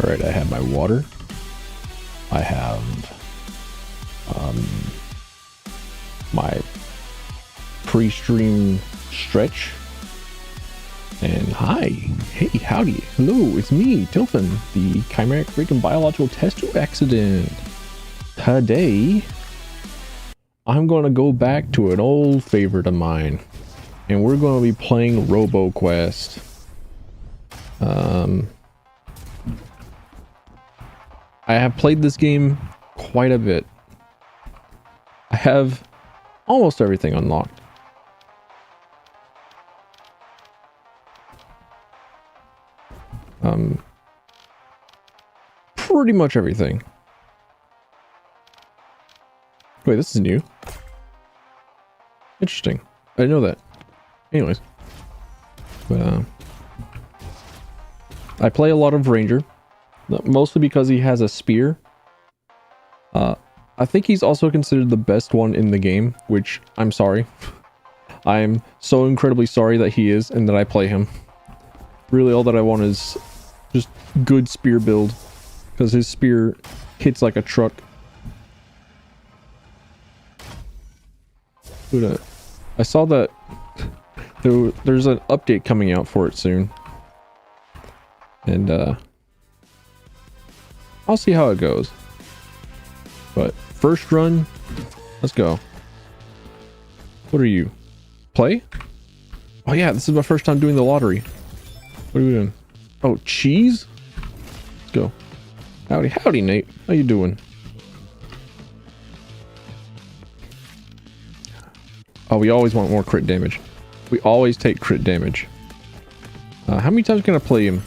All right, I have my water. I have my pre-stream stretch. And hi, hey, howdy, hello, it's me, Tilfin, the chimeric freaking biological test tube accident. Today, I'm going to go back to an old favorite of mine, and we're going to be playing Roboquest. I have played this game quite a bit. I have almost everything unlocked. Pretty much everything. Wait, this is new. Interesting. I didn't know that. Anyways. But, I play a lot of Ranger. Mostly because he has a spear. I think he's also considered the best one in the game, which I'm sorry. I'm so incredibly sorry that he is and that I play him. Really, all that I want is just good spear build, because his spear hits like a truck. I saw that there's an update coming out for it soon, and I'll see how it goes. But first run, let's go. What are you? Play? Oh yeah, this is my first time doing the lottery. What are we doing? Oh, cheese? Let's go. Howdy, howdy, Nate. How you doing? Oh, we always want more crit damage. We always take crit damage. How many times can I play him?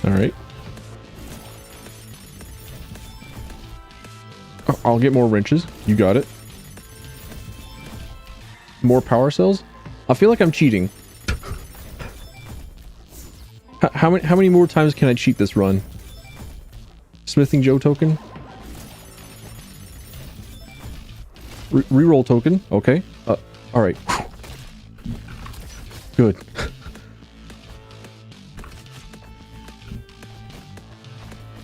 Alright. Oh, I'll get more wrenches. You got it. More power cells? I feel like I'm cheating. How many more times can I cheat this run? Smithing Joe token? Reroll token. Okay. Alright. Good.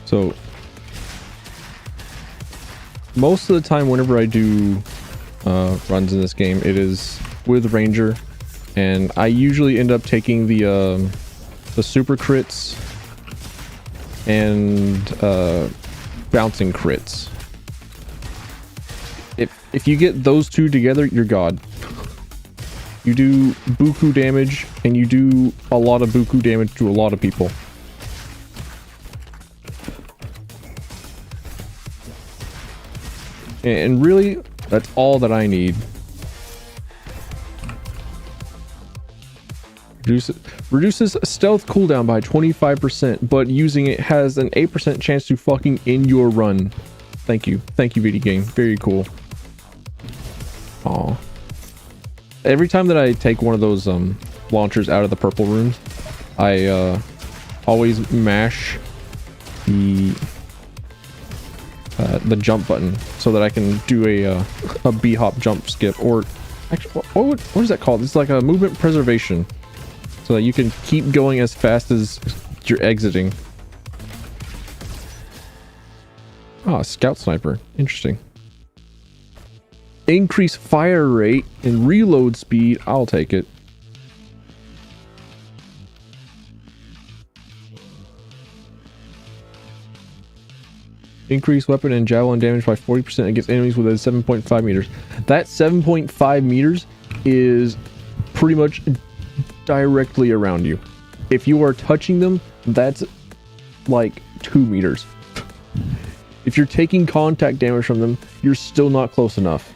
So, most of the time whenever I do runs in this game, it is with Ranger, and I usually end up taking the super crits and bouncing crits. If you get those two together, you're god. You do buku damage, and you do a lot of buku damage to a lot of people. And really, that's all that I need. Reduces stealth cooldown by 25%, but using it has an 8% chance to fucking end your run. Thank you. Thank you, video game. Very cool. Aw. Every time that I take one of those launchers out of the purple rooms, I always mash the jump button so that I can do a B-hop jump skip, or actually, what is that called? It's like a movement preservation, so that you can keep going as fast as you're exiting. Ah, scout sniper. Interesting. Increase fire rate and reload speed. I'll take it. Increase weapon and javelin damage by 40% against enemies within 7.5 meters. That 7.5 meters is pretty much directly around you. If you are touching them, that's like 2 meters. If you're taking contact damage from them, you're still not close enough.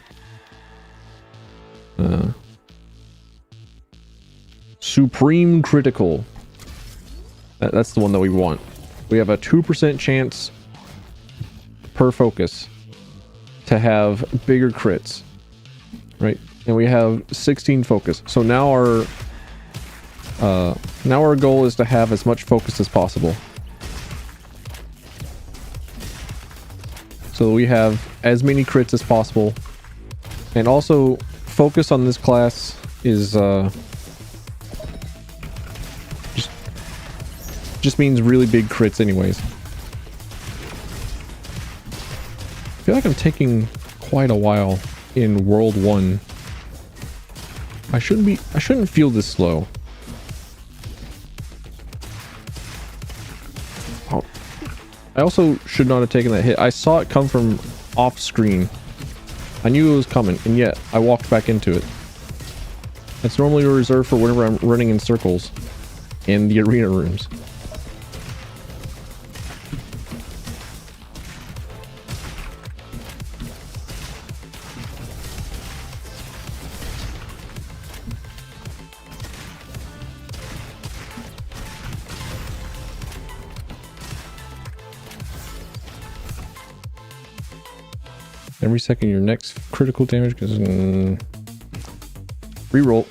Supreme critical. That's the one that we want. We have a 2% chance per focus to have bigger crits, right? And we have 16 focus. So now our goal is to have as much focus as possible, so we have as many crits as possible. And also, focus on this class is just Just means really big crits anyways. I feel like I'm taking quite a while in World 1. I shouldn't feel this slow. Oh. I also should not have taken that hit. I saw it come from off screen. I knew it was coming, and yet I walked back into it. It's normally reserved for whenever I'm running in circles in the arena rooms. Every second your next critical damage goes reroll.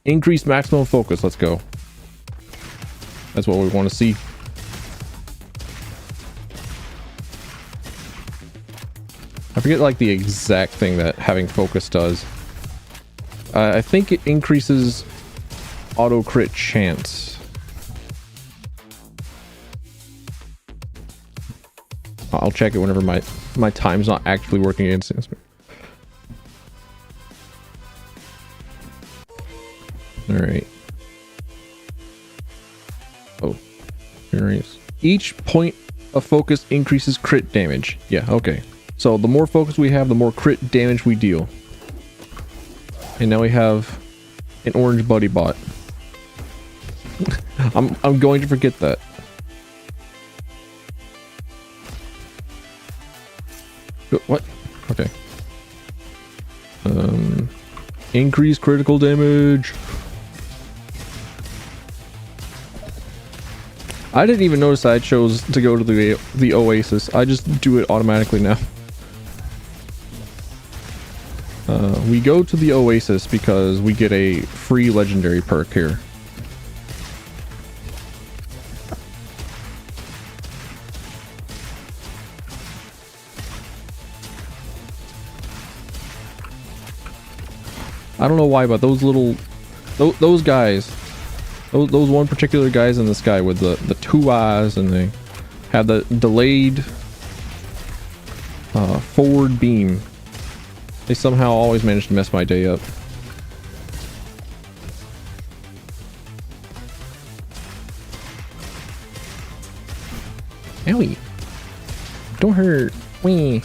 Increase maximum focus. Let's go. That's what we want to see. I forget like the exact thing that having focus does. I think it increases auto crit chance. I'll check it whenever my time's not actually working against it. Alright. Oh. Curious. Each point of focus increases crit damage. Yeah, okay. So the more focus we have, the more crit damage we deal. And now we have an orange buddy bot. I'm going to forget that. What? Okay. Increase critical damage. I didn't even notice I chose to go to the Oasis. I just do it automatically now. We go to the Oasis because we get a free legendary perk here. I don't know why, but those guys, those one particular guys in the sky with the two eyes, and they have the delayed forward beam. They somehow always manage to mess my day up. Owie. Don't hurt. Wee.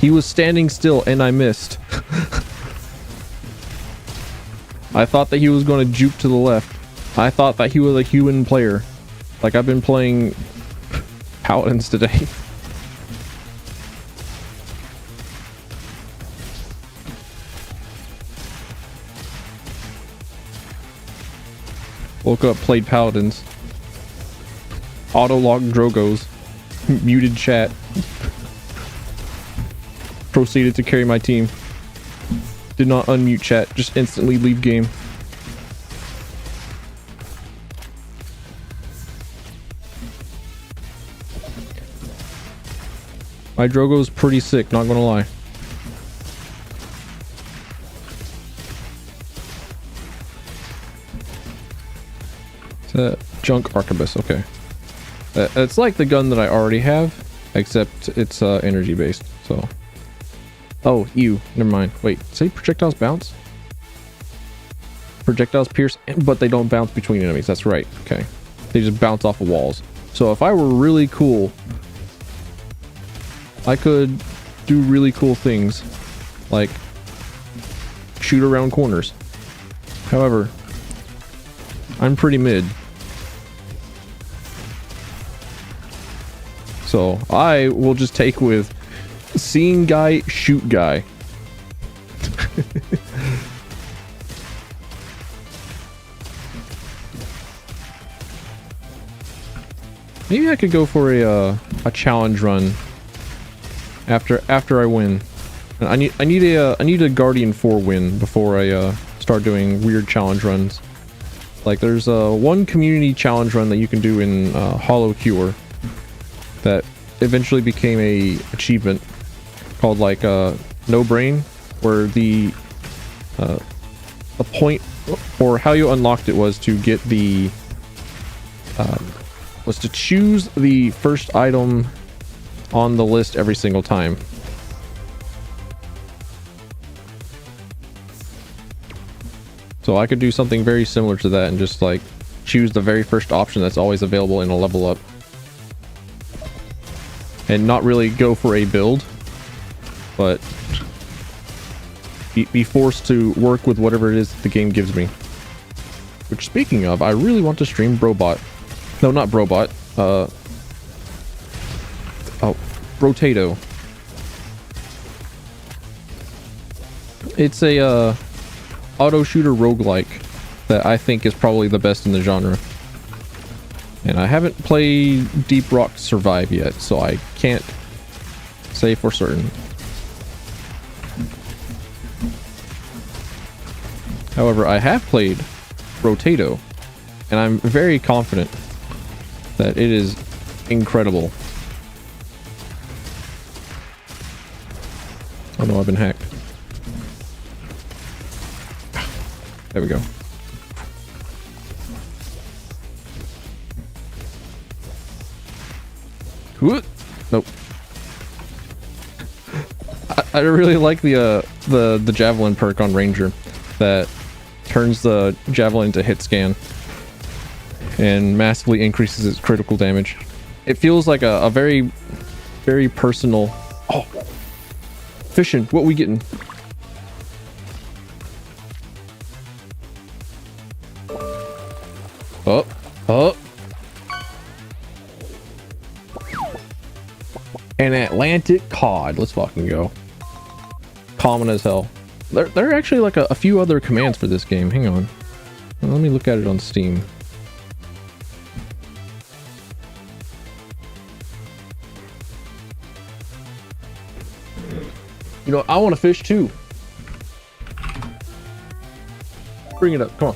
He was standing still and I missed. I thought that he was going to juke to the left. I thought that he was a human player. Like I've been playing Paladins today. Woke up, played Paladins. Auto-locked Drogos. Muted chat. Proceeded to carry my team. Did not unmute chat, just instantly leave game. My Drogo's pretty sick, not gonna lie. It's a junk arquebus, okay. It's like the gun that I already have, except it's energy based, so. Oh, ew, never mind. Wait, say projectiles bounce? Projectiles pierce, but they don't bounce between enemies, that's right, okay. They just bounce off of walls. So if I were really cool, I could do really cool things, like shoot around corners. However, I'm pretty mid. So I will just take with seeing guy, shoot guy. Maybe I could go for a challenge run after I win. I need a Guardian 4 win before I start doing weird challenge runs. Like there's one community challenge run that you can do in Hollow Cure that eventually became a achievement called like No Brain, where the point or how you unlocked it was to get the was to choose the first item on the list every single time. So I could do something very similar to that and just like choose the very first option that's always available in a level up. And not really go for a build, but be forced to work with whatever it is the game gives me. Which, speaking of, I really want to stream Brobot. No, not Brobot. Oh, Rotato. It's a auto shooter roguelike that I think is probably the best in the genre. And I haven't played Deep Rock Survive yet, so I can't say for certain. However, I have played Rotato, and I'm very confident that it is incredible. Oh no, I've been hacked. There we go. Nope. I really like the javelin perk on Ranger that turns the javelin to hit scan and massively increases its critical damage. It feels like a very, very personal. Oh, fishing. What we getting? Oh, oh. An Atlantic cod. Let's fucking go. Common as hell. There are actually like a few other commands for this game. Hang on. Let me look at it on Steam. You know, I want to fish too. Bring it up. Come on.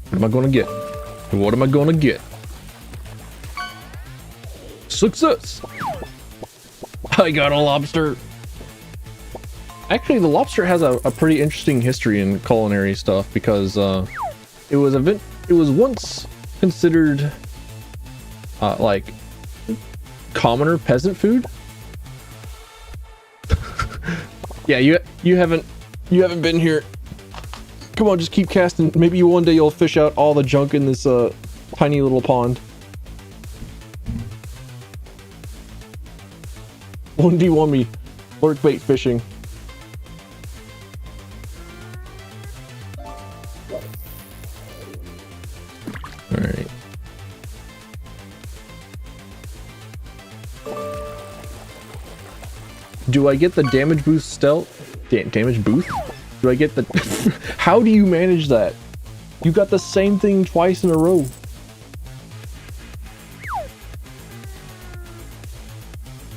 What am I gonna get? What am I gonna get? Success! I got a lobster. Actually, the lobster has a pretty interesting history in culinary stuff because it was once considered like commoner peasant food. Yeah, you haven't been here. Come on, just keep casting. Maybe one day you'll fish out all the junk in this tiny little pond. 1v1 me. Lurk bait fishing. Alright. Do I get the damage boost stealth? Damage boost? Do I get the... How do you manage that? You got the same thing twice in a row.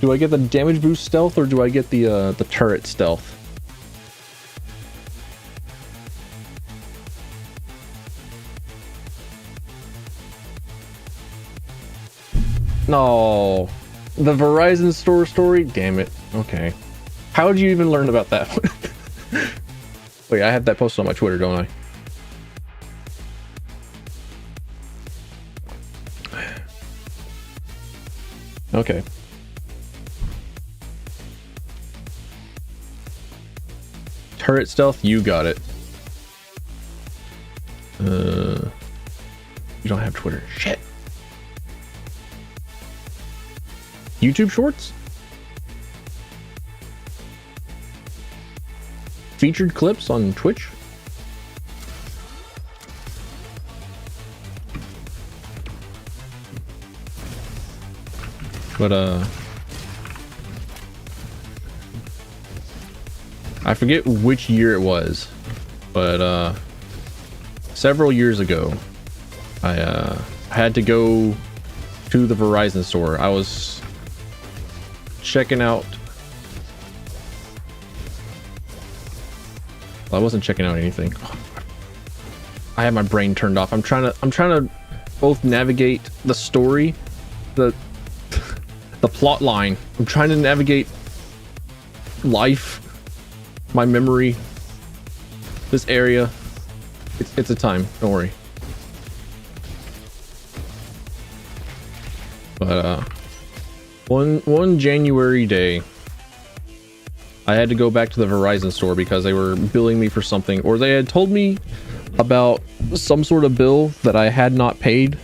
Do I get the damage boost stealth or do I get the turret stealth? No. The Verizon store story? Damn it. Okay. How did you even learn about that? Wait, I have that posted on my Twitter, don't I? Okay. Turret stealth, you got it. You don't have Twitter. Shit. YouTube Shorts? Featured clips on Twitch? But I forget which year it was, but several years ago I had to go to the Verizon store. I was checking out. Well, I wasn't checking out anything. I had my brain turned off. I'm trying to both navigate the story, the plot line. I'm trying to navigate life, my memory, this area. It's a time, don't worry. But one January day, I had to go back to the Verizon store because they were billing me for something, or they had told me about some sort of bill that I had not paid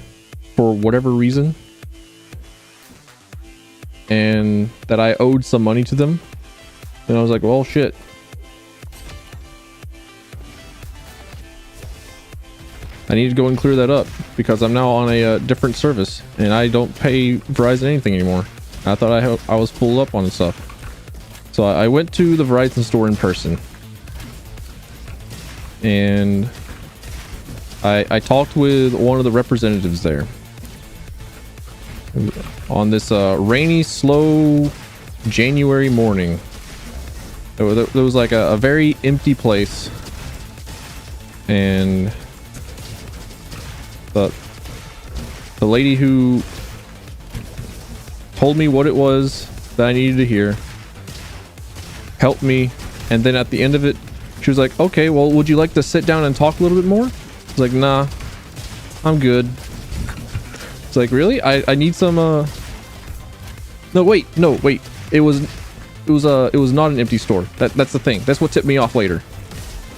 for whatever reason, and that I owed some money to them. And I was like, well, shit. I need to go and clear that up because I'm now on a different service and I don't pay Verizon anything anymore. I thought I was full up on stuff. So I went to the Verizon store in person, and I talked with one of the representatives there on this rainy, slow January morning. There was like a very empty place, and the lady who told me what it was that I needed to hear helped me, and then at the end of it she was like, okay, well, would you like to sit down and talk a little bit more? I was like, nah, I'm good. It's like, really? I need some no wait, it was not an empty store. That's the thing. That's what tipped me off later.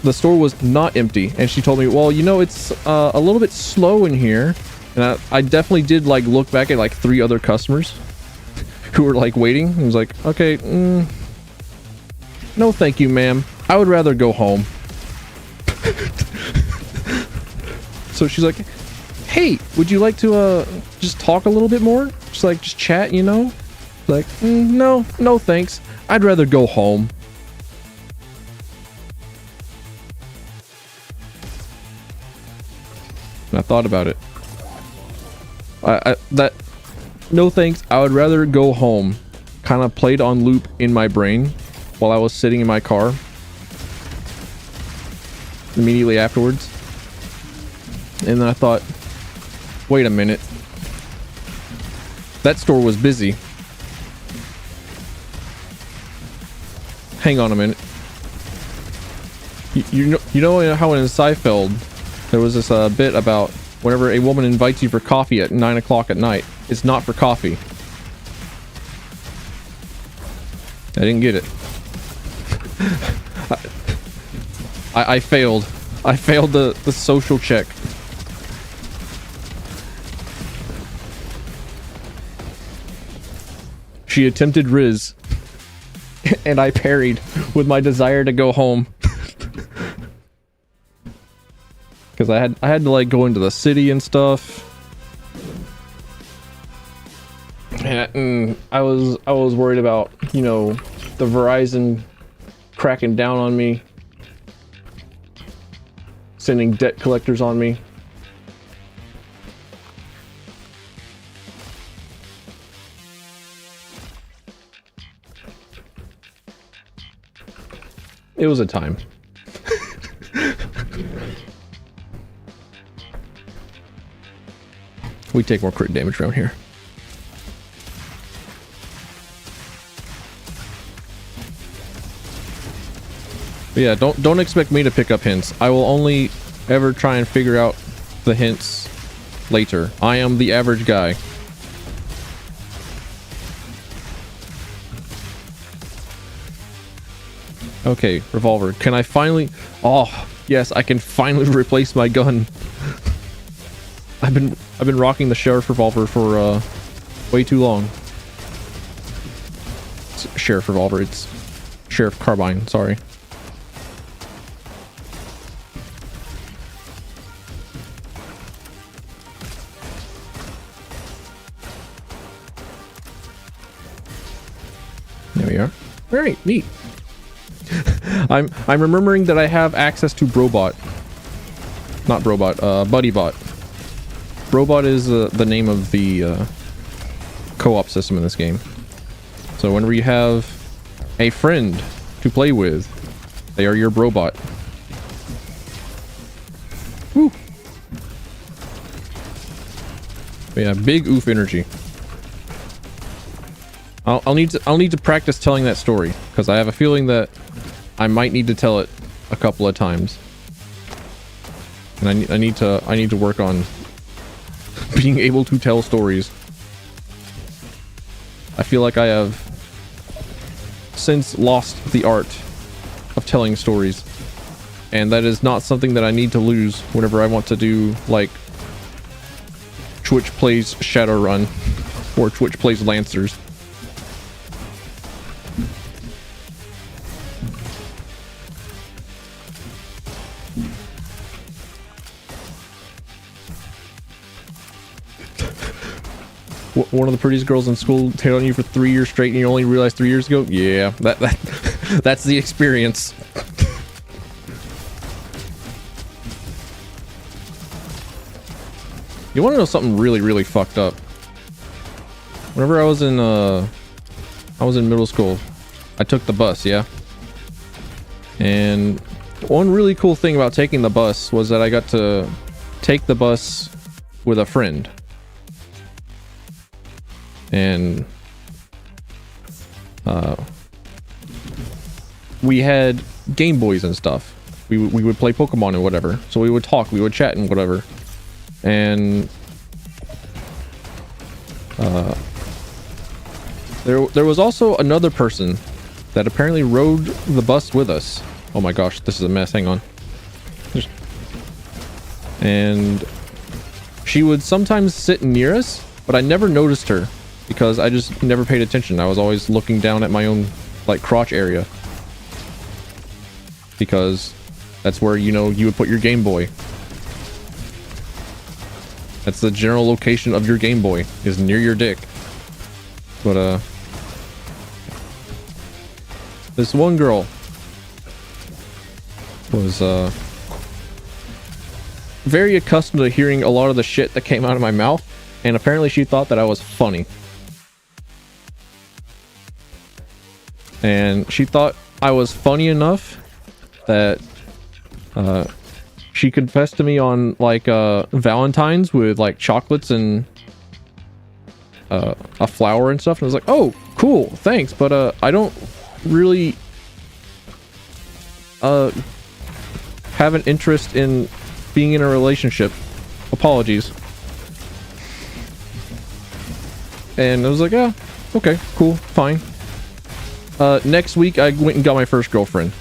The store was not empty, and she told me, well, you know, it's a little bit slow in here. And I definitely did like look back at like 3 other customers who were like waiting. I was like, okay, no thank you, ma'am, I would rather go home. So she's like, hey, would you like to just talk a little bit more, just chat, you know? Like, no thanks, I'd rather go home. And I thought about it. That no thanks, I would rather go home kind of played on loop in my brain while I was sitting in my car immediately afterwards. And then I thought, wait a minute, that store was busy. Hang on a minute. You know how in Seinfeld there was this bit about whenever a woman invites you for coffee at 9 o'clock at night, it's not for coffee. I didn't get it. I failed. I failed the social check. She attempted Riz, and I parried with my desire to go home. Because I had to like go into the city and stuff. And I was worried about, you know, the Verizon cracking down on me, sending debt collectors on me. It was a time. We take more crit damage around here. But yeah, don't expect me to pick up hints. I will only ever try and figure out the hints later. I am the average guy. Okay, revolver. Can I finally... Oh, yes, I can finally replace my gun. I've been rocking the sheriff revolver for way too long. It's sheriff revolver, it's sheriff carbine, sorry. There we are. Alright, neat. I'm remembering that I have access to Brobot. Not Brobot, BuddyBot. Brobot is the name of the co-op system in this game. So whenever you have a friend to play with, they are your Brobot. Woo. But yeah, big oof energy. I'll need to practice telling that story because I have a feeling that I might need to tell it a couple of times. And I need to work on being able to tell stories. I feel like I have since lost the art of telling stories, and that is not something that I need to lose whenever I want to do like Twitch plays Shadowrun or Twitch plays Lancers. One of the prettiest girls in school hit on you for 3 years straight and you only realized 3 years ago? Yeah, that's the experience. You want to know something really fucked up? Whenever I was in middle school, I took the bus, yeah? And one really cool thing about taking the bus was that I got to take the bus with a friend. And we had Game Boys and stuff. We would play Pokemon and whatever. So we would talk, we would chat and whatever. And there was also another person that apparently rode the bus with us. Oh my gosh, this is a mess. Hang on. And she would sometimes sit near us, but I never noticed her because I just never paid attention. I was always looking down at my own like crotch area because that's where, you know, you would put your Game Boy. That's the general location of your Game Boy, is near your dick. But this one girl was very accustomed to hearing a lot of the shit that came out of my mouth, and apparently she thought that I was funny. And she thought I was funny enough that she confessed to me on like Valentine's with like chocolates and a flower and stuff, and I was like, oh cool, thanks, but I don't really have an interest in being in a relationship. Apologies. And I was like, yeah, okay, cool, fine. Next week I went and got my first girlfriend.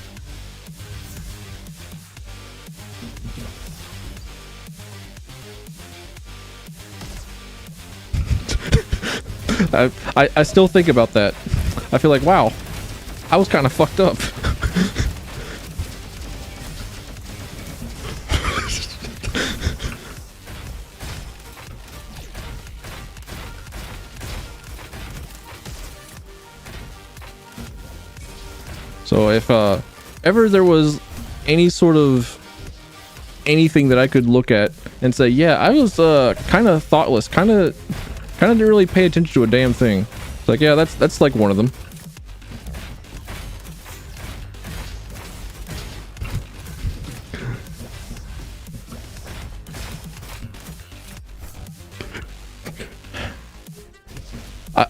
I still think about that. I feel like, wow, I was kind of fucked up. So if ever there was any sort of anything that I could look at and say, yeah, I was kind of thoughtless, kind of didn't really pay attention to a damn thing. It's like, yeah, that's like one of them.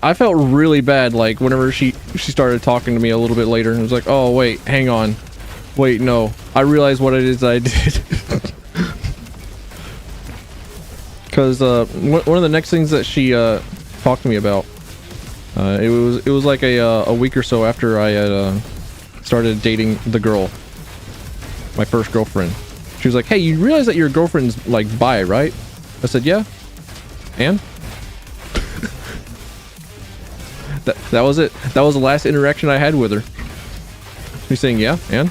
I felt really bad, like whenever she started talking to me a little bit later, and it was like, oh wait, hang on, wait, no, I realized what it is I did. Because one of the next things that she talked to me about, it was like a week or so after I had started dating the girl, my first girlfriend. She was like, hey, you realize that your girlfriend's like bi, right? I said, yeah. And that was it. That was the last interaction I had with her. She's saying, yeah, and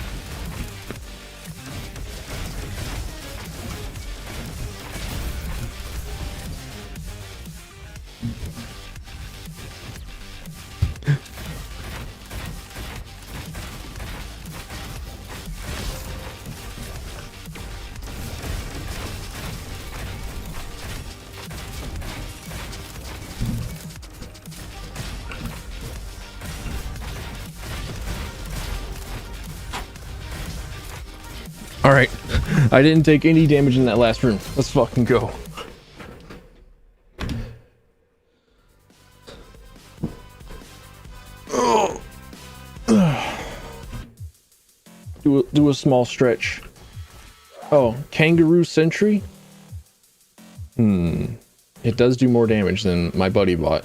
alright, I didn't take any damage in that last room. Let's fucking go. do a small stretch. Oh, kangaroo sentry? It does do more damage than my buddy bot.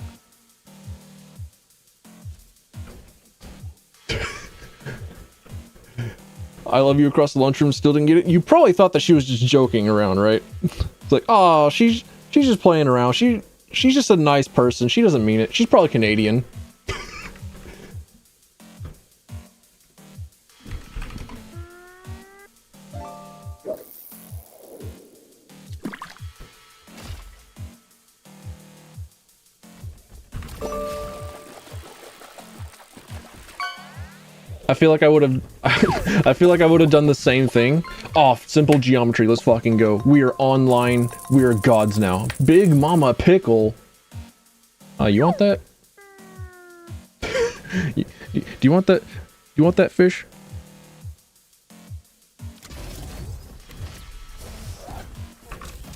I love you across the lunchroom, still didn't get it. You probably thought that she was just joking around, right? It's like, oh, she's just playing around. She's just a nice person. She doesn't mean it. She's probably Canadian. I feel like I would have I feel like I would have done the same thing. Oh, simple geometry. Let's fucking go. We are online. We are gods now. Big Mama Pickle. You want that? Do you want that? You want that fish?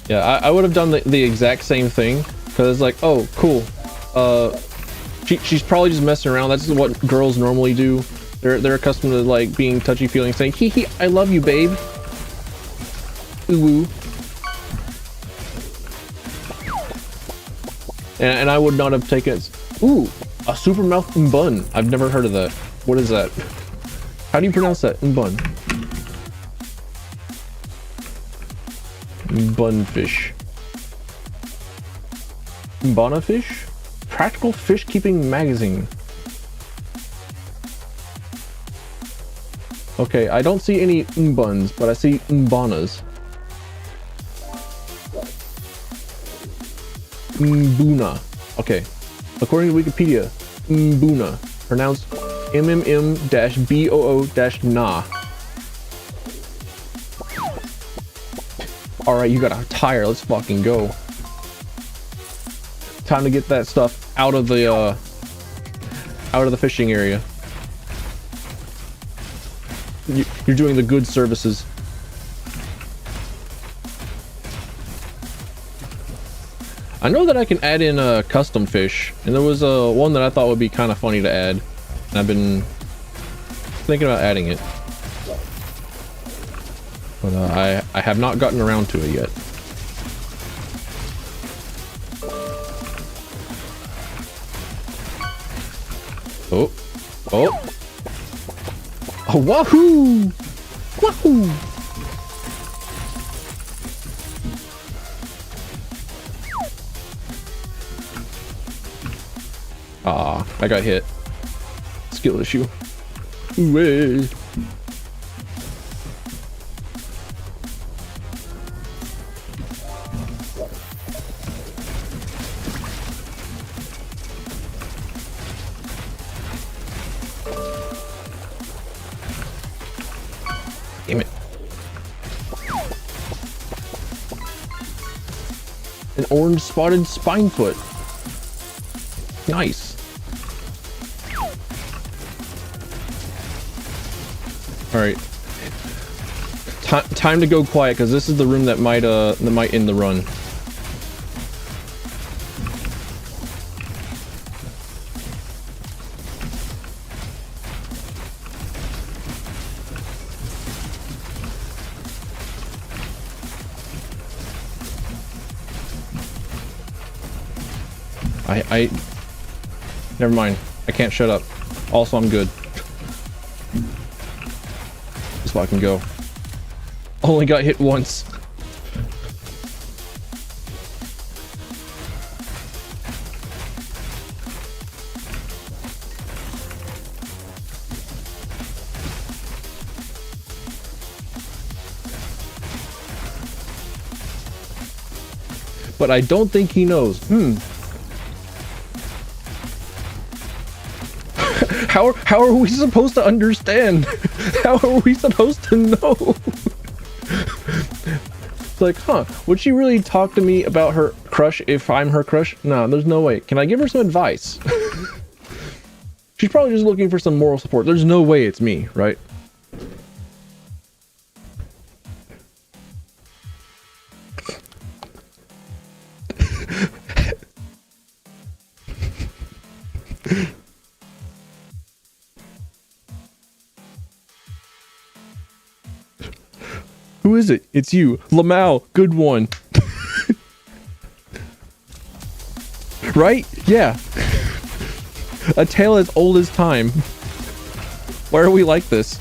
Yeah, I would have done the exact same thing, because it's like, oh, cool. She's probably just messing around. That's what girls normally do. They're accustomed to like being touchy-feely, saying, hee hee, I love you, babe. Ooh woo. And I would not have taken it. Ooh, a super mouth bun. I've never heard of that. What is that? How do you pronounce that? Bun. Bunfish. Bonafish? Practical Fish Keeping Magazine. Okay, I don't see any buns, but I see mbanas. Mbuna. Okay. According to Wikipedia, Mbuna, pronounced MMM-BOO-na. Alright, you got a tire. Let's fucking go. Time to get that stuff out of the fishing area. You're doing the good services. I know that I can add in a custom fish, and there was one that I thought would be kind of funny to add, and I've been thinking about adding it, but I have not gotten around to it yet. Oh, oh. Oh, wahoo! Wahoo! Ah, I got hit. Skill issue. Ooh-wee. Damn it. An orange spotted spinefoot. Nice. Alright. Time to go quiet, because this is the room that might end the run. Never mind. I can't shut up. Also, I'm good. Just fucking go. Only got hit once. But I don't think he knows. How are we supposed to understand? How are we supposed to know? It's like, huh, would she really talk to me about her crush if I'm her crush? No, there's no way. Can I give her some advice? She's probably just looking for some moral support. There's no way it's me, right? Who is it? It's you. Lamau. Good one. Right? Yeah. A tale as old as time. Why are we like this?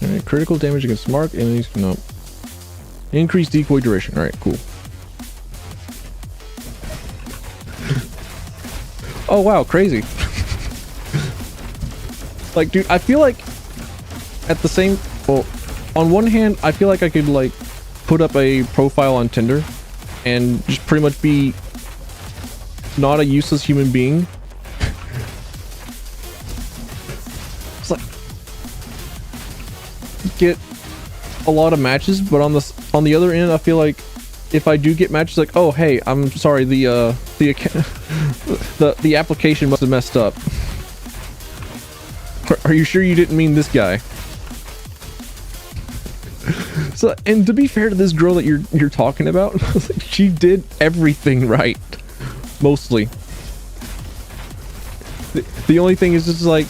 Alright, critical damage against marked enemies. No. Increased decoy duration. Alright, cool. Oh wow, crazy. Like, dude, I feel like at the same, well, on one hand, I feel like I could like put up a profile on Tinder and just pretty much be not a useless human being. It's like get a lot of matches, but on the other end, I feel like if I do get matches, like, oh hey, I'm sorry, the application must have messed up. Are you sure you didn't mean this guy? So, and to be fair to this girl that you're talking about, she did everything right, mostly. The only thing is just like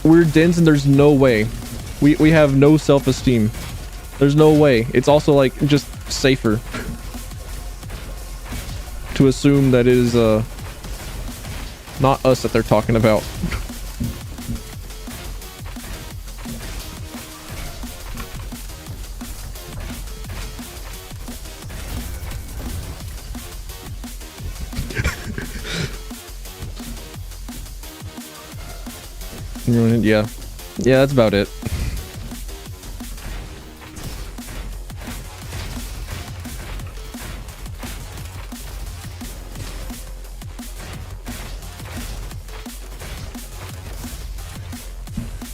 we're dense and there's no way we have no self-esteem. There's no way. It's also like just safer to assume that it is not us that they're talking about. Yeah, that's about it.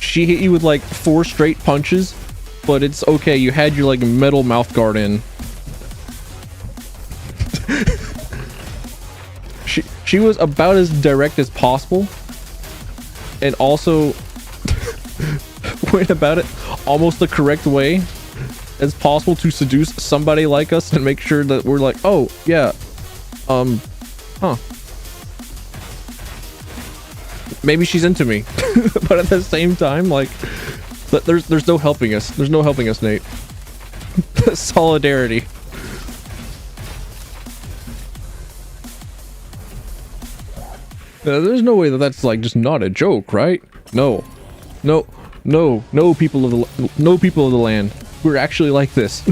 She hit you with like 4 straight punches, but it's okay. You had your like metal mouth guard in. She was about as direct as possible, and also went about it almost the correct way as possible to seduce somebody like us and make sure that we're like, oh yeah, huh, maybe she's into me. But at the same time, like, there's no helping us. There's no helping us, Nate. Solidarity. There's no way that that's like just not a joke, right? No, people of the land. We're actually like this.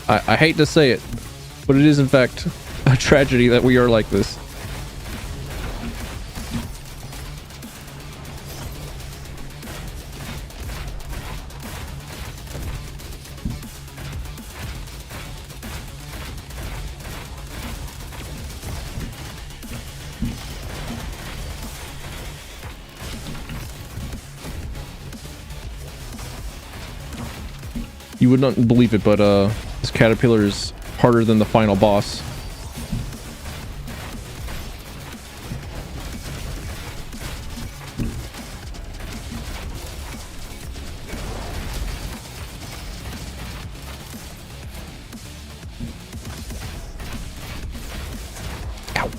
I hate to say it, but it is in fact a tragedy that we are like this. You would not believe it, but this caterpillar is harder than the final boss. Ow.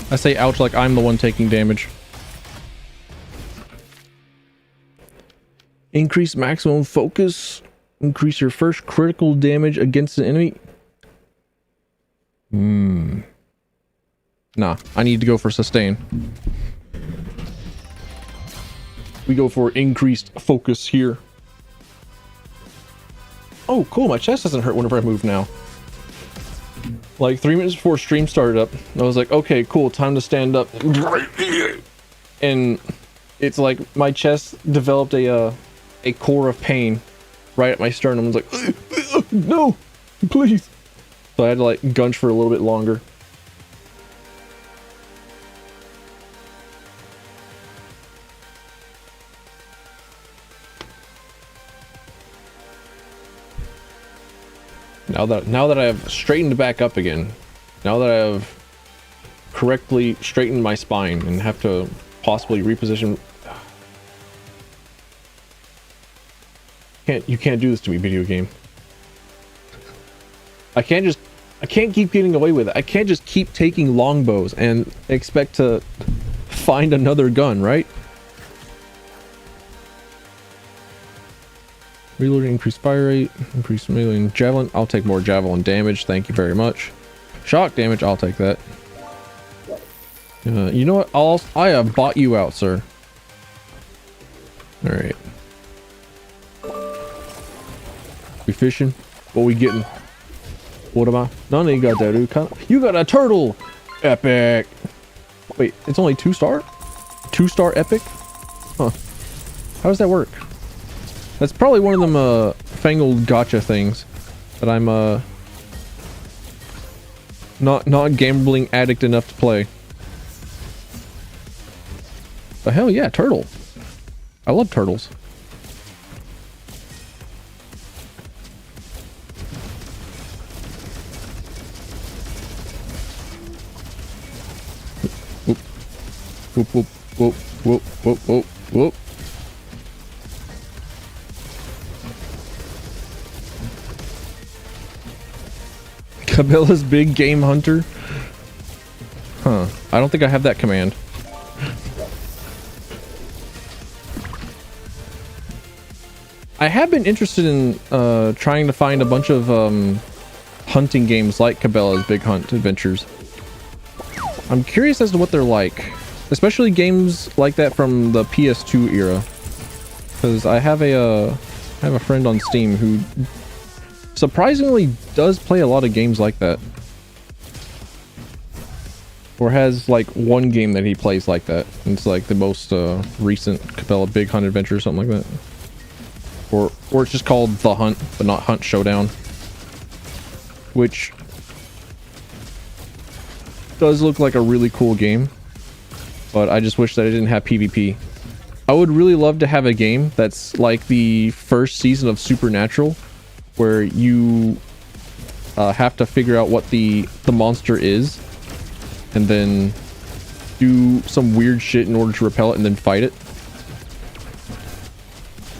I say ouch like I'm the one taking damage. Increase maximum focus. Increase your first critical damage against an enemy. Nah, I need to go for sustain. We go for increased focus here. Oh, cool. My chest doesn't hurt whenever I move now. Like 3 minutes before stream started up, I was like, okay, cool, time to stand up. And it's like my chest developed a core of pain right at my sternum. I was like, no, please. So I had to like gunge for a little bit longer. Now that I have straightened back up again, now that I have correctly straightened my spine and have to possibly reposition. You can't do this to me, video game. I can't keep getting away with it. I can't just keep taking longbows and expect to find another gun, right? Reloading, increased fire rate, increased melee and javelin. I'll take more javelin damage. Thank you very much. Shock damage. I'll take that. You know what? I have bought you out, sir. All right. We fishing? What we getting? What am I? None of you got that, dude. You got a turtle. Epic. Wait, it's only 2-star? 2-star epic? Huh. How does that work? That's probably one of them fangled gotcha things that I'm not gambling addict enough to play. But hell yeah, turtle. I love turtles. Whoop. Whoop, whoop, whoop, whoop, whoop, whoop, whoop. Cabela's big game hunter? Huh. I don't think I have that command. I have been interested in trying to find a bunch of hunting games like Cabela's Big Hunt Adventures. I'm curious as to what they're like, especially games like that from the PS2 era. Because I have a friend on Steam who surprisingly does play a lot of games like that. Or has like one game that he plays like that. It's like the most recent Cabela Big Hunt Adventure or something like that. Or it's just called The Hunt, but not Hunt Showdown. Which does look like a really cool game. But I just wish that it didn't have PvP. I would really love to have a game that's like the first season of Supernatural, where you have to figure out what the monster is, and then do some weird shit in order to repel it and then fight it.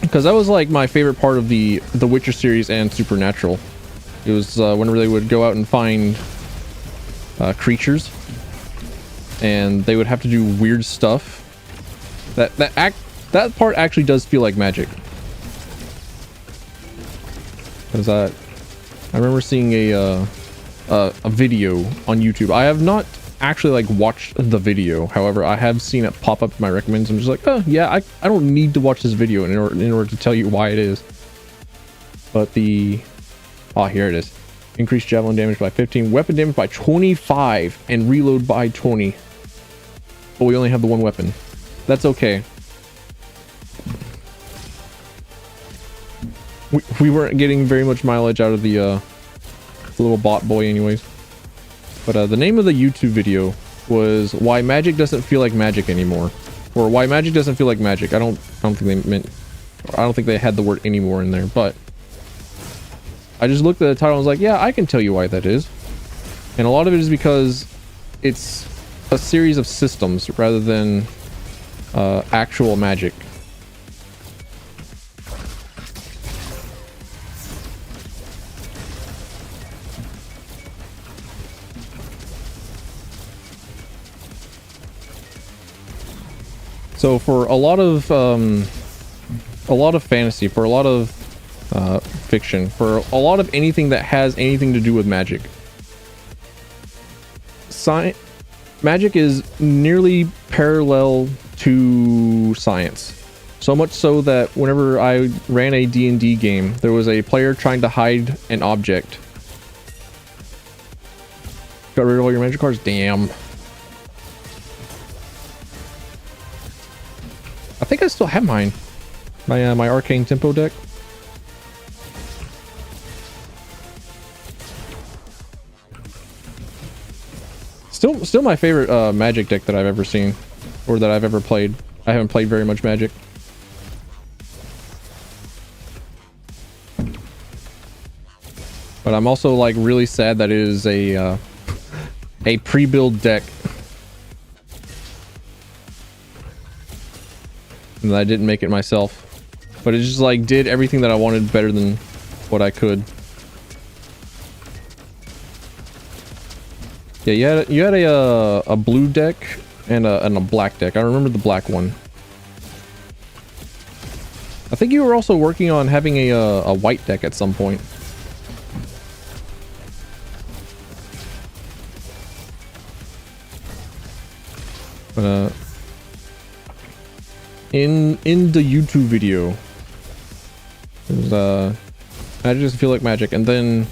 Because that was like my favorite part of the Witcher series and Supernatural. It was whenever they would go out and find creatures, and they would have to do weird stuff. That part actually does feel like magic. Because I remember seeing a video on YouTube. I have not actually like watched the video. However, I have seen it pop up in my recommends. I'm just like, oh yeah, I don't need to watch this video in order to tell you why it is. But here it is. Increased javelin damage by 15, weapon damage by 25, and reload by 20. But we only have the one weapon. That's okay. We weren't getting very much mileage out of the little bot boy anyways. But the name of the YouTube video was Why Magic Doesn't Feel Like Magic Anymore. Or Why Magic Doesn't Feel Like Magic. I don't think they meant, I don't think they had the word anymore in there, but I just looked at the title and was like, yeah, I can tell you why that is. And a lot of it is because it's a series of systems rather than actual magic. So for a lot of fantasy, for a lot of fiction, for a lot of anything that has anything to do with magic, magic is nearly parallel to science. So much so that whenever I ran a D&D game, there was a player trying to hide an object. Got rid of all your magic cards? Damn. I think I still have mine. My arcane tempo deck. Still my favorite magic deck that I've ever seen, or that I've ever played. I haven't played very much magic. But I'm also like really sad that it is a pre-built deck. And I didn't make it myself. but it just like did everything that I wanted better than what I could. Yeah, you had a blue deck and a black deck. I remember the black one. I think you were also working on having a white deck at some point. But in the YouTube video, there's I just feel like magic, and then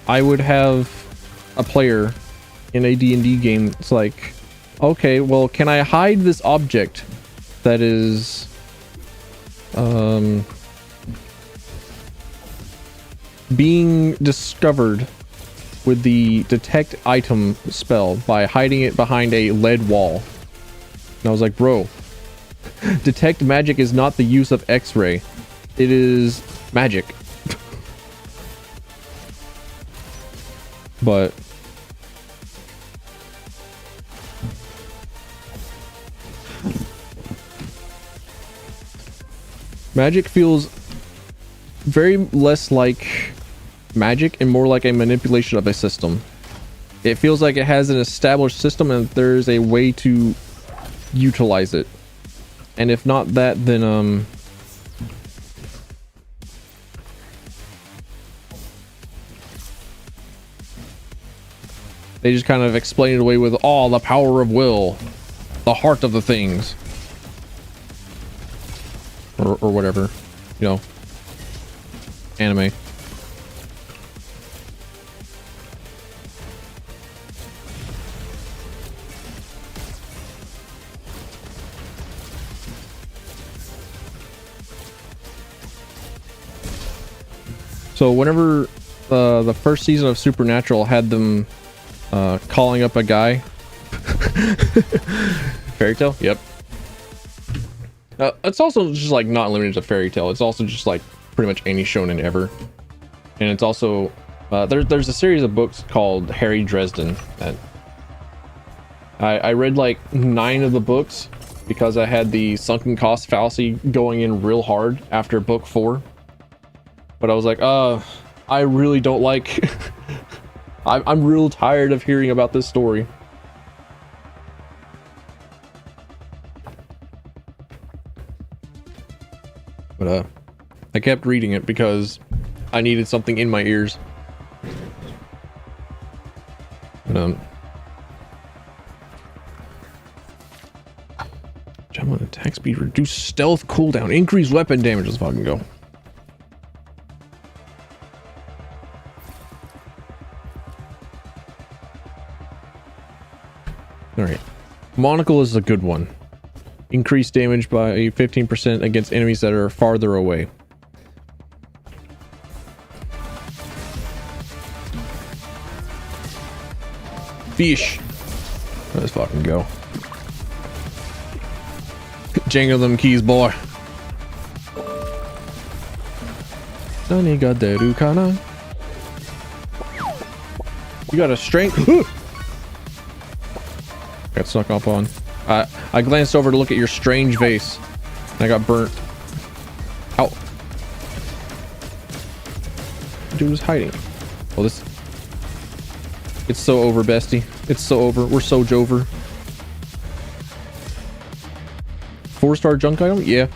I would have a player in a D&D game. It's like, okay, well, can I hide this object that is being discovered with the detect item spell by hiding it behind a lead wall? And I was like, bro, detect magic is not the use of X-ray. It is magic. But magic feels very less like magic and more like a manipulation of a system. It feels like it has an established system and there's a way to utilize it. And if not that, then they just kind of explain it away with all the power of will, the heart of the things, or whatever, you know, anime. So whenever the first season of Supernatural had them calling up a guy, fairy tale, yep. It's also just like not limited to fairy tale. It's also just like pretty much any shonen ever, and it's also there's a series of books called Harry Dresden that I read like 9 of the books because I had the sunken cost fallacy going in real hard after book 4. But I was like, I really don't like... I'm real tired of hearing about this story. But, I kept reading it because I needed something in my ears. But, jump on attack speed, reduce stealth cooldown, increase weapon damage. Let's fucking go. Alright. Monocle is a good one. Increase damage by 15% against enemies that are farther away. Fish. Let's fucking go. Jangle them keys, boy. Sonny got that Ukana. You got a strength. Got snuck up on. I glanced over to look at your strange vase. And I got burnt. Ow. Dude was hiding. Well, this... It's so over, bestie. It's so over. We're so jover. 4-star junk item? Yeah.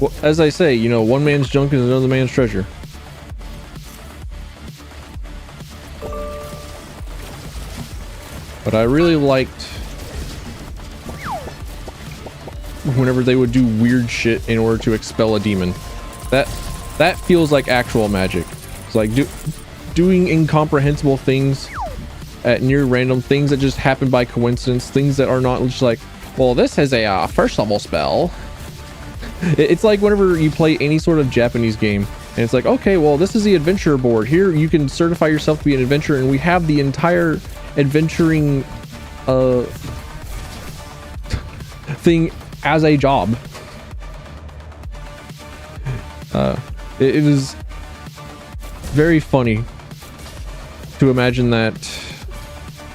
Well, as I say, you know, one man's junk is another man's treasure. But I really liked whenever they would do weird shit in order to expel a demon. That feels like actual magic. It's like doing incomprehensible things at near random, things that just happen by coincidence, things that are not just like, well, this is a first level spell. It's like whenever you play any sort of Japanese game and it's like, okay, well, this is the adventure board. Here you can certify yourself to be an adventurer, and we have the entire adventuring thing as a job. It was very funny to imagine that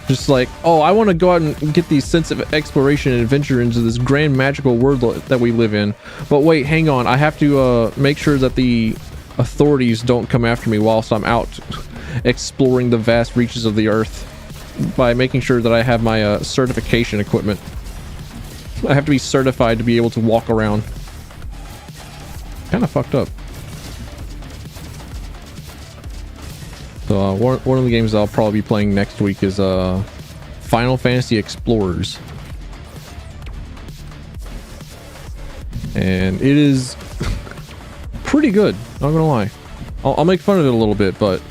Just like, oh, I want to go out and get the sense of exploration and adventure into this grand magical world that we live in. But wait, hang on. I have to make sure that the authorities don't come after me whilst I'm out exploring the vast reaches of the earth by making sure that I have my certification equipment. I have to be certified to be able to walk around. Kind of fucked up. So one of the games I'll probably be playing next week is Final Fantasy Explorers. And it is pretty good, not gonna lie. I'll make fun of it a little bit, but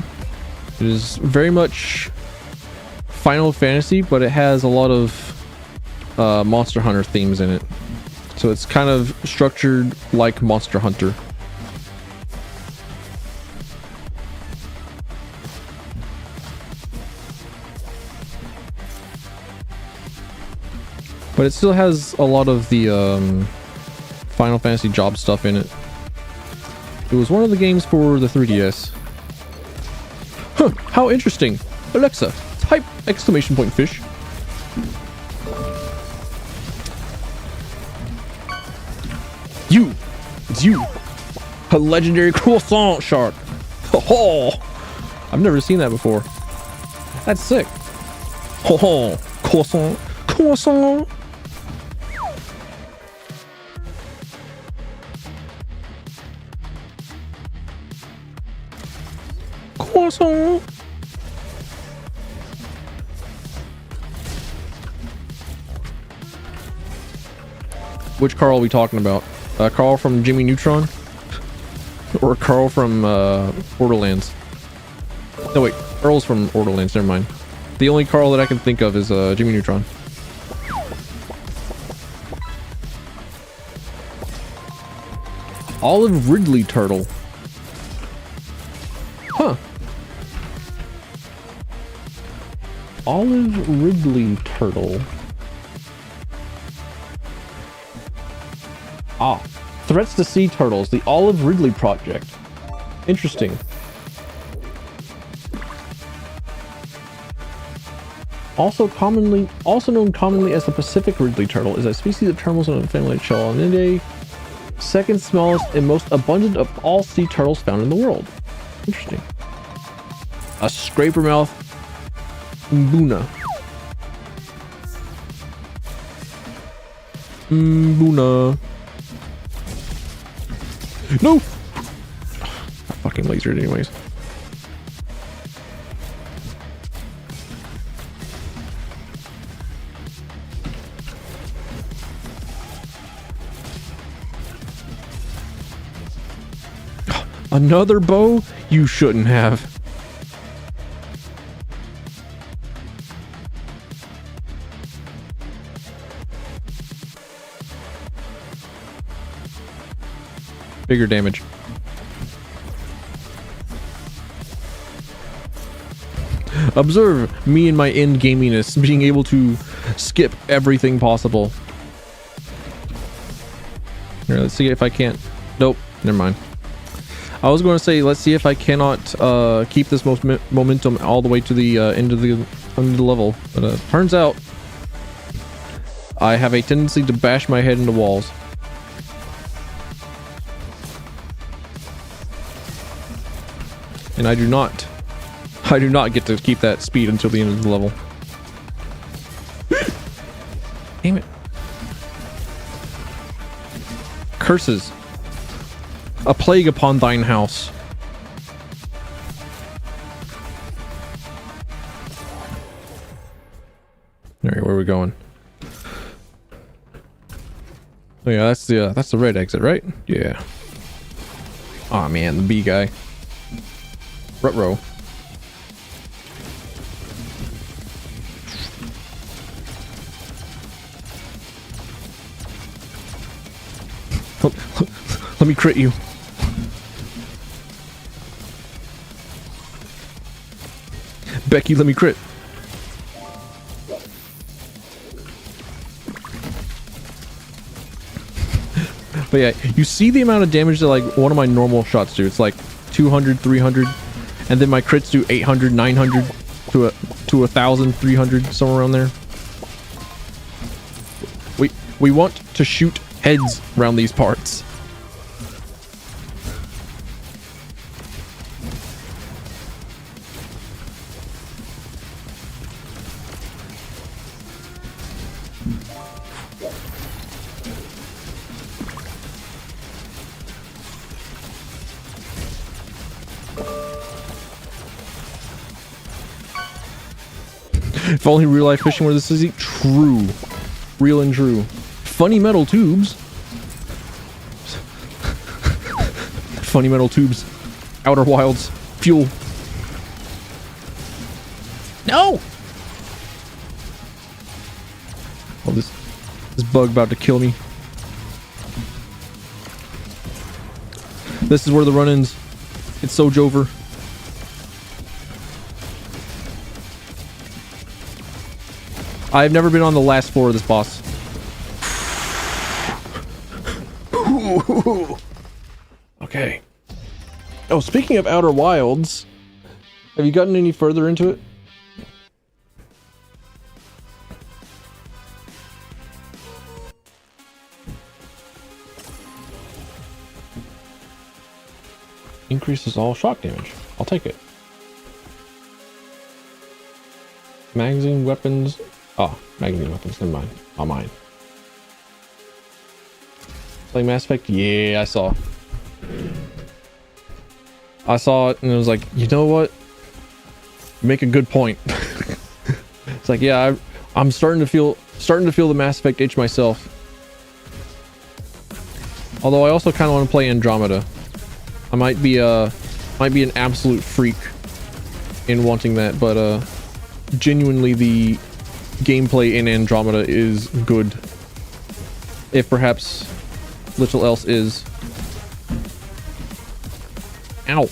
it is very much Final Fantasy, but it has a lot of Monster Hunter themes in it. So it's kind of structured like Monster Hunter. But it still has a lot of the Final Fantasy job stuff in it. It was one of the games for the 3DS. Huh, how interesting. Alexa, type exclamation point fish. You! It's you! A legendary croissant shark! Oh, I've never seen that before. That's sick. Oh, croissant! Croissant! Croissant! Which Carl are we talking about? Carl from Jimmy Neutron? Or Carl from Borderlands? No wait, Earl's from Borderlands, never mind. The only Carl that I can think of is Jimmy Neutron. Olive Ridley turtle. Huh. Olive Ridley turtle. Ah, threats to sea turtles, the Olive Ridley Project. Interesting. Also known commonly as the Pacific Ridley turtle, is a species of turtles in the family Chelonidae, second smallest and most abundant of all sea turtles found in the world. Interesting. A scraper-mouth Mbuna. Mbuna. No! I fucking lasered anyways. Another bow? You shouldn't have. Bigger damage. Observe me and my end gaminess being able to skip everything possible. Here, let's see if I can't. Nope, never mind. I was going to say, let's see if I cannot keep this momentum all the way to the end of the level, but turns out I have a tendency to bash my head into walls. And I do not get to keep that speed until the end of the level. Damn it. Curses. A plague upon thine house. Alright, where are we going? Oh yeah, that's the red exit, right? Yeah. Aw man, the bee guy. Ruh-roh. Let me crit you. Becky, let me crit. But yeah, you see the amount of damage that like one of my normal shots do. It's like 200, 300, and then my crits do 800, 900 to to 1,300, somewhere around there. We want to shoot heads around these parts. If only real life fishing were this easy. True. Real and true. Funny metal tubes. Funny metal tubes. Outer Wilds. Fuel. No! Oh, this bug about to kill me. This is where the run ends. It's so Jover. I've never been on the last floor of this boss. Okay. Oh, speaking of Outer Wilds, have you gotten any further into it? Increases all shock damage. I'll take it. Magazine weapons. Oh, magazine weapons. Never mind. Not mine. Play Mass Effect? Yeah, I saw. I saw it and it was like, you know what? You make a good point. It's like, yeah, I'm starting to feel the Mass Effect itch myself. Although I also kind of want to play Andromeda. I might be an absolute freak in wanting that, but genuinely the gameplay in Andromeda is good. If perhaps little else is. Ow.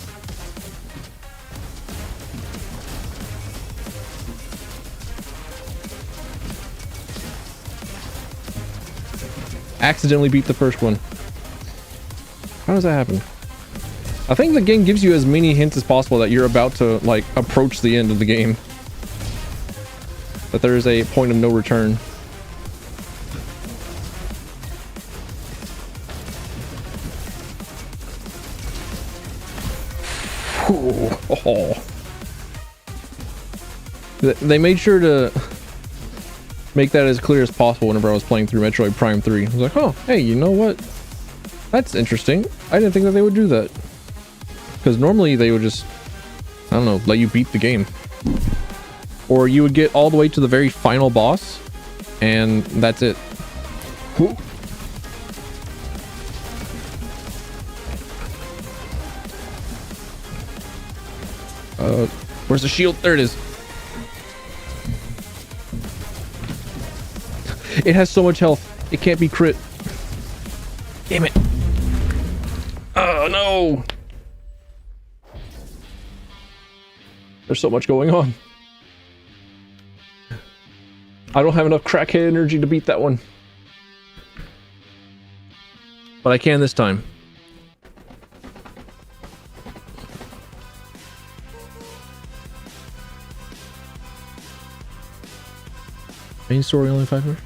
Accidentally beat the first one. How does that happen? I think the game gives you as many hints as possible that you're about to, like, approach the end of the game. That there is a point of no return. Oh. They made sure to make that as clear as possible whenever I was playing through Metroid Prime 3. I was like, oh, hey, you know what? That's interesting. I didn't think that they would do that. Because normally they would just, I don't know, let you beat the game. Or you would get all the way to the very final boss, and that's it. Where's the shield? There it is. It has so much health. It can't be crit. Damn it. Oh, no. There's so much going on. I don't have enough crackhead energy to beat that one. But I can this time. Main story only 5 minutes.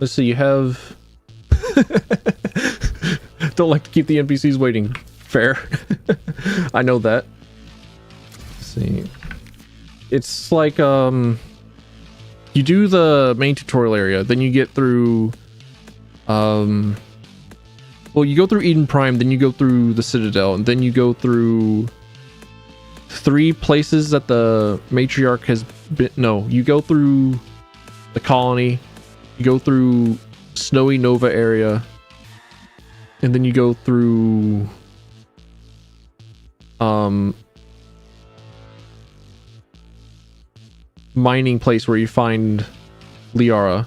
Let's see, you have... Don't like to keep the NPCs waiting. Fair. I know that. Let's see. It's like, you do the main tutorial area, then you get through, well, you go through Eden Prime, then you go through the Citadel, and then you go through 3 places that the matriarch has been, no, you go through the colony, you go through Snowy Nova area, and then you go through, mining place where you find Liara,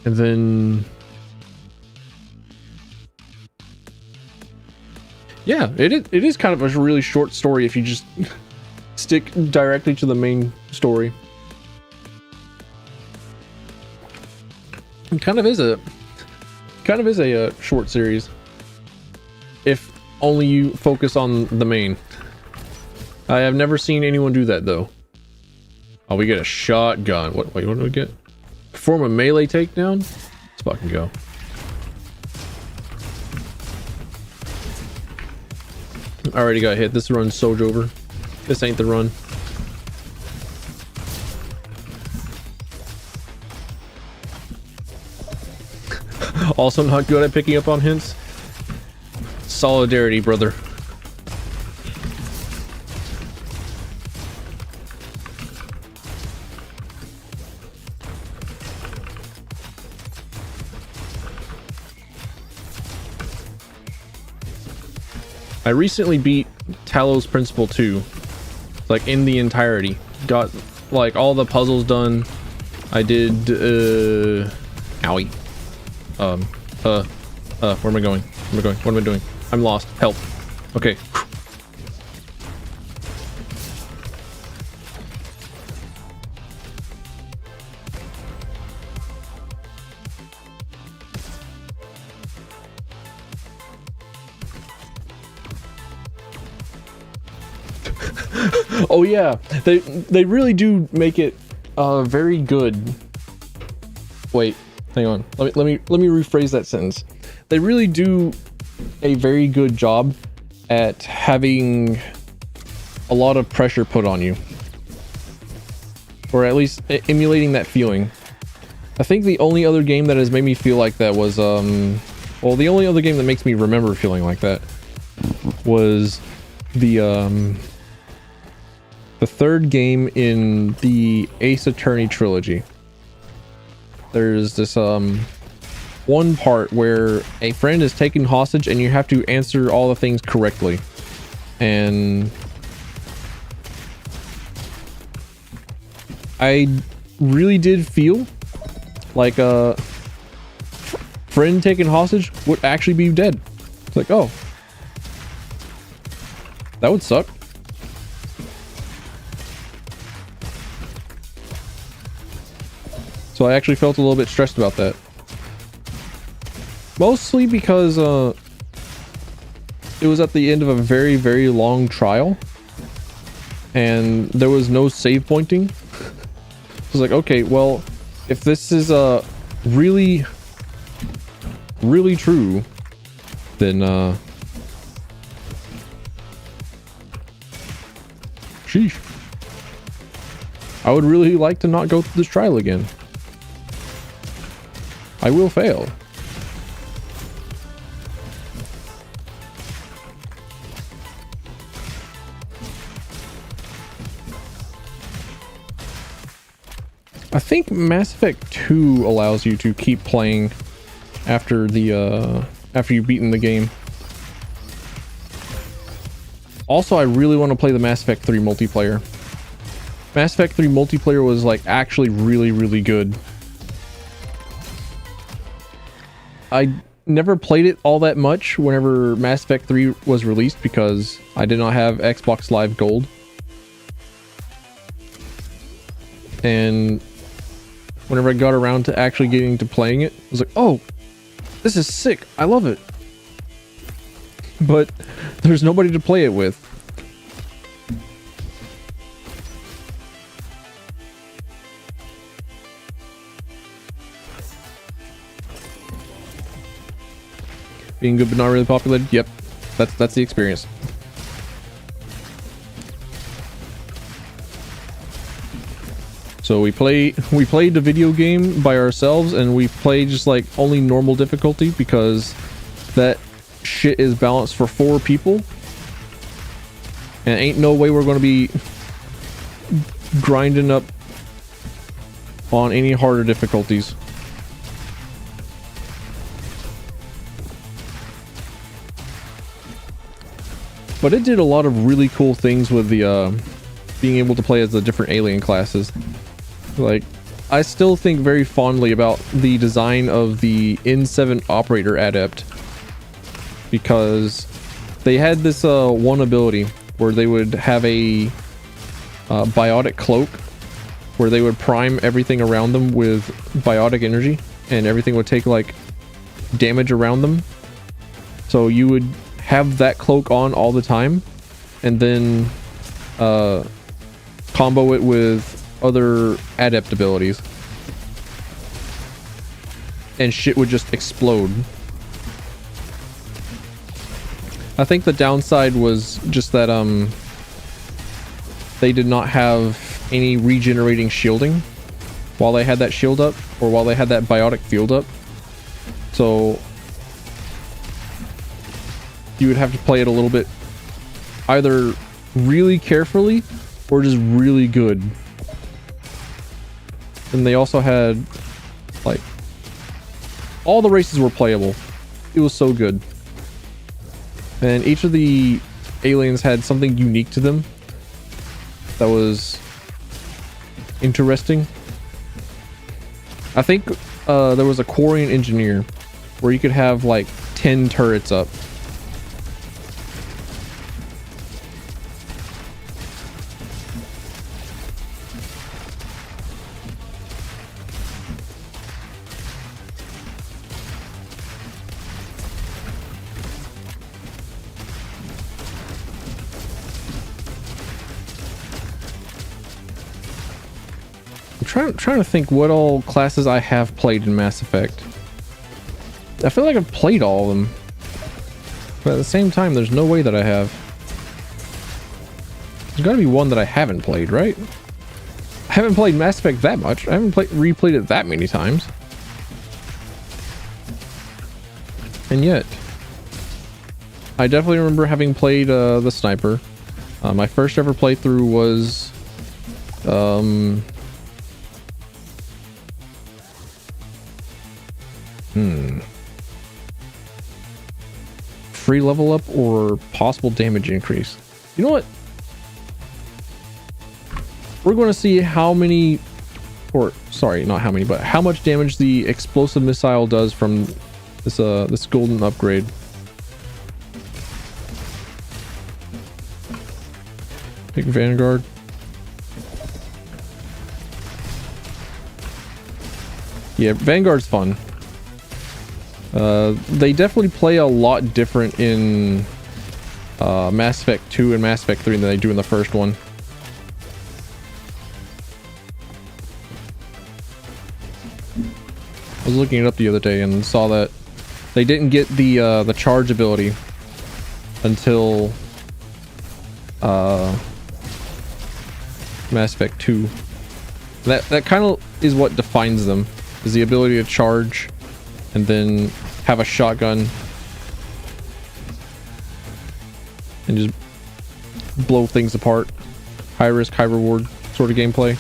and then yeah, it is kind of a really short story if you just stick directly to the main story. It kind of is a short series if only you focus on the main. I have never seen anyone do that though. Oh, we get a shotgun. Wait, what do we get? Perform a melee takedown? Let's fucking go. I already got hit. This run's so over. This ain't the run. Also not good at picking up on hints. Solidarity, brother. I recently beat Talos Principle 2, like in the entirety. Got like all the puzzles done. I did owie. Where am I going? Where am I going? What am I doing? I'm lost. Help. Okay. Oh yeah, they really do make it very good. Wait, hang on. Let me rephrase that sentence. They really do a very good job at having a lot of pressure put on you, or at least emulating that feeling. I think the only other game that has made me feel like that was well, the only other game that makes me remember feeling like that was the third game in the Ace Attorney trilogy. There's this one part where a friend is taken hostage and you have to answer all the things correctly, and I really did feel like a friend taken hostage would actually be dead. It's like, oh, that would suck. So I actually felt a little bit stressed about that. Mostly because it was at the end of a very, very long trial, and there was no save pointing. I was like, okay, well, if this is really, really true, then sheesh. I would really like to not go through this trial again. I will fail. I think Mass Effect 2 allows you to keep playing after the after you've beaten the game. Also, I really want to play the Mass Effect 3 multiplayer. Mass Effect 3 multiplayer was like actually really, really good. I never played it all that much whenever Mass Effect 3 was released because I did not have Xbox Live Gold. And whenever I got around to actually getting to playing it, I was like, oh, this is sick. I love it. But there's nobody to play it with. Being good but not really populated? Yep. That's the experience. So we played the video game by ourselves, and we played just like only normal difficulty because that shit is balanced for 4 people. And ain't no way we're going to be grinding up on any harder difficulties. But it did a lot of really cool things with the being able to play as the different alien classes. Like, I still think very fondly about the design of the N7 operator adept, because they had this one ability where they would have a biotic cloak where they would prime everything around them with biotic energy, and everything would take like damage around them. So you would have that cloak on all the time, and then combo it with other adept abilities, and shit would just explode. I think the downside was just that they did not have any regenerating shielding while they had that shield up, or while they had that biotic field up. So you would have to play it a little bit either really carefully or just really good. And they also had, like, all the races were playable. It was so good. And each of the aliens had something unique to them that was interesting. I think there was a Quarian engineer where you could have like 10 turrets up. I'm trying to think what all classes I have played in Mass Effect. I feel like I've played all of them, but at the same time, there's no way that I have. There's got to be one that I haven't played, right? I haven't played Mass Effect that much. I haven't replayed it that many times. And yet, I definitely remember having played the Sniper. My first ever playthrough was free level up or possible damage increase. You know what? We're going to see how many, or sorry, not how many, but how much damage the explosive missile does from this this golden upgrade. Pick Vanguard. Yeah, Vanguard's fun. They definitely play a lot different in Mass Effect 2 and Mass Effect 3 than they do in the first one. I was looking it up the other day and saw that they didn't get the charge ability until Mass Effect 2. That kind of is what defines them, is the ability to charge and then have a shotgun and just blow things apart. High risk, high reward sort of gameplay.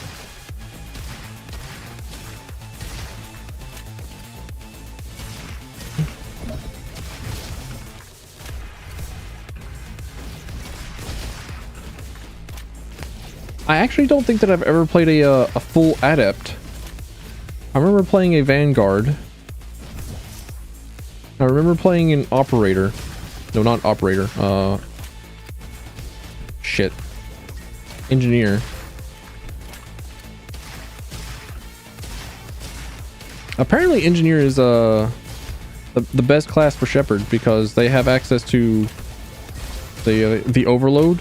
I actually don't think that I've ever played a full adept. I remember playing a Vanguard. I remember playing an operator. No, not operator. Shit. Engineer. Apparently engineer is the best class for Shepard because they have access to the overload,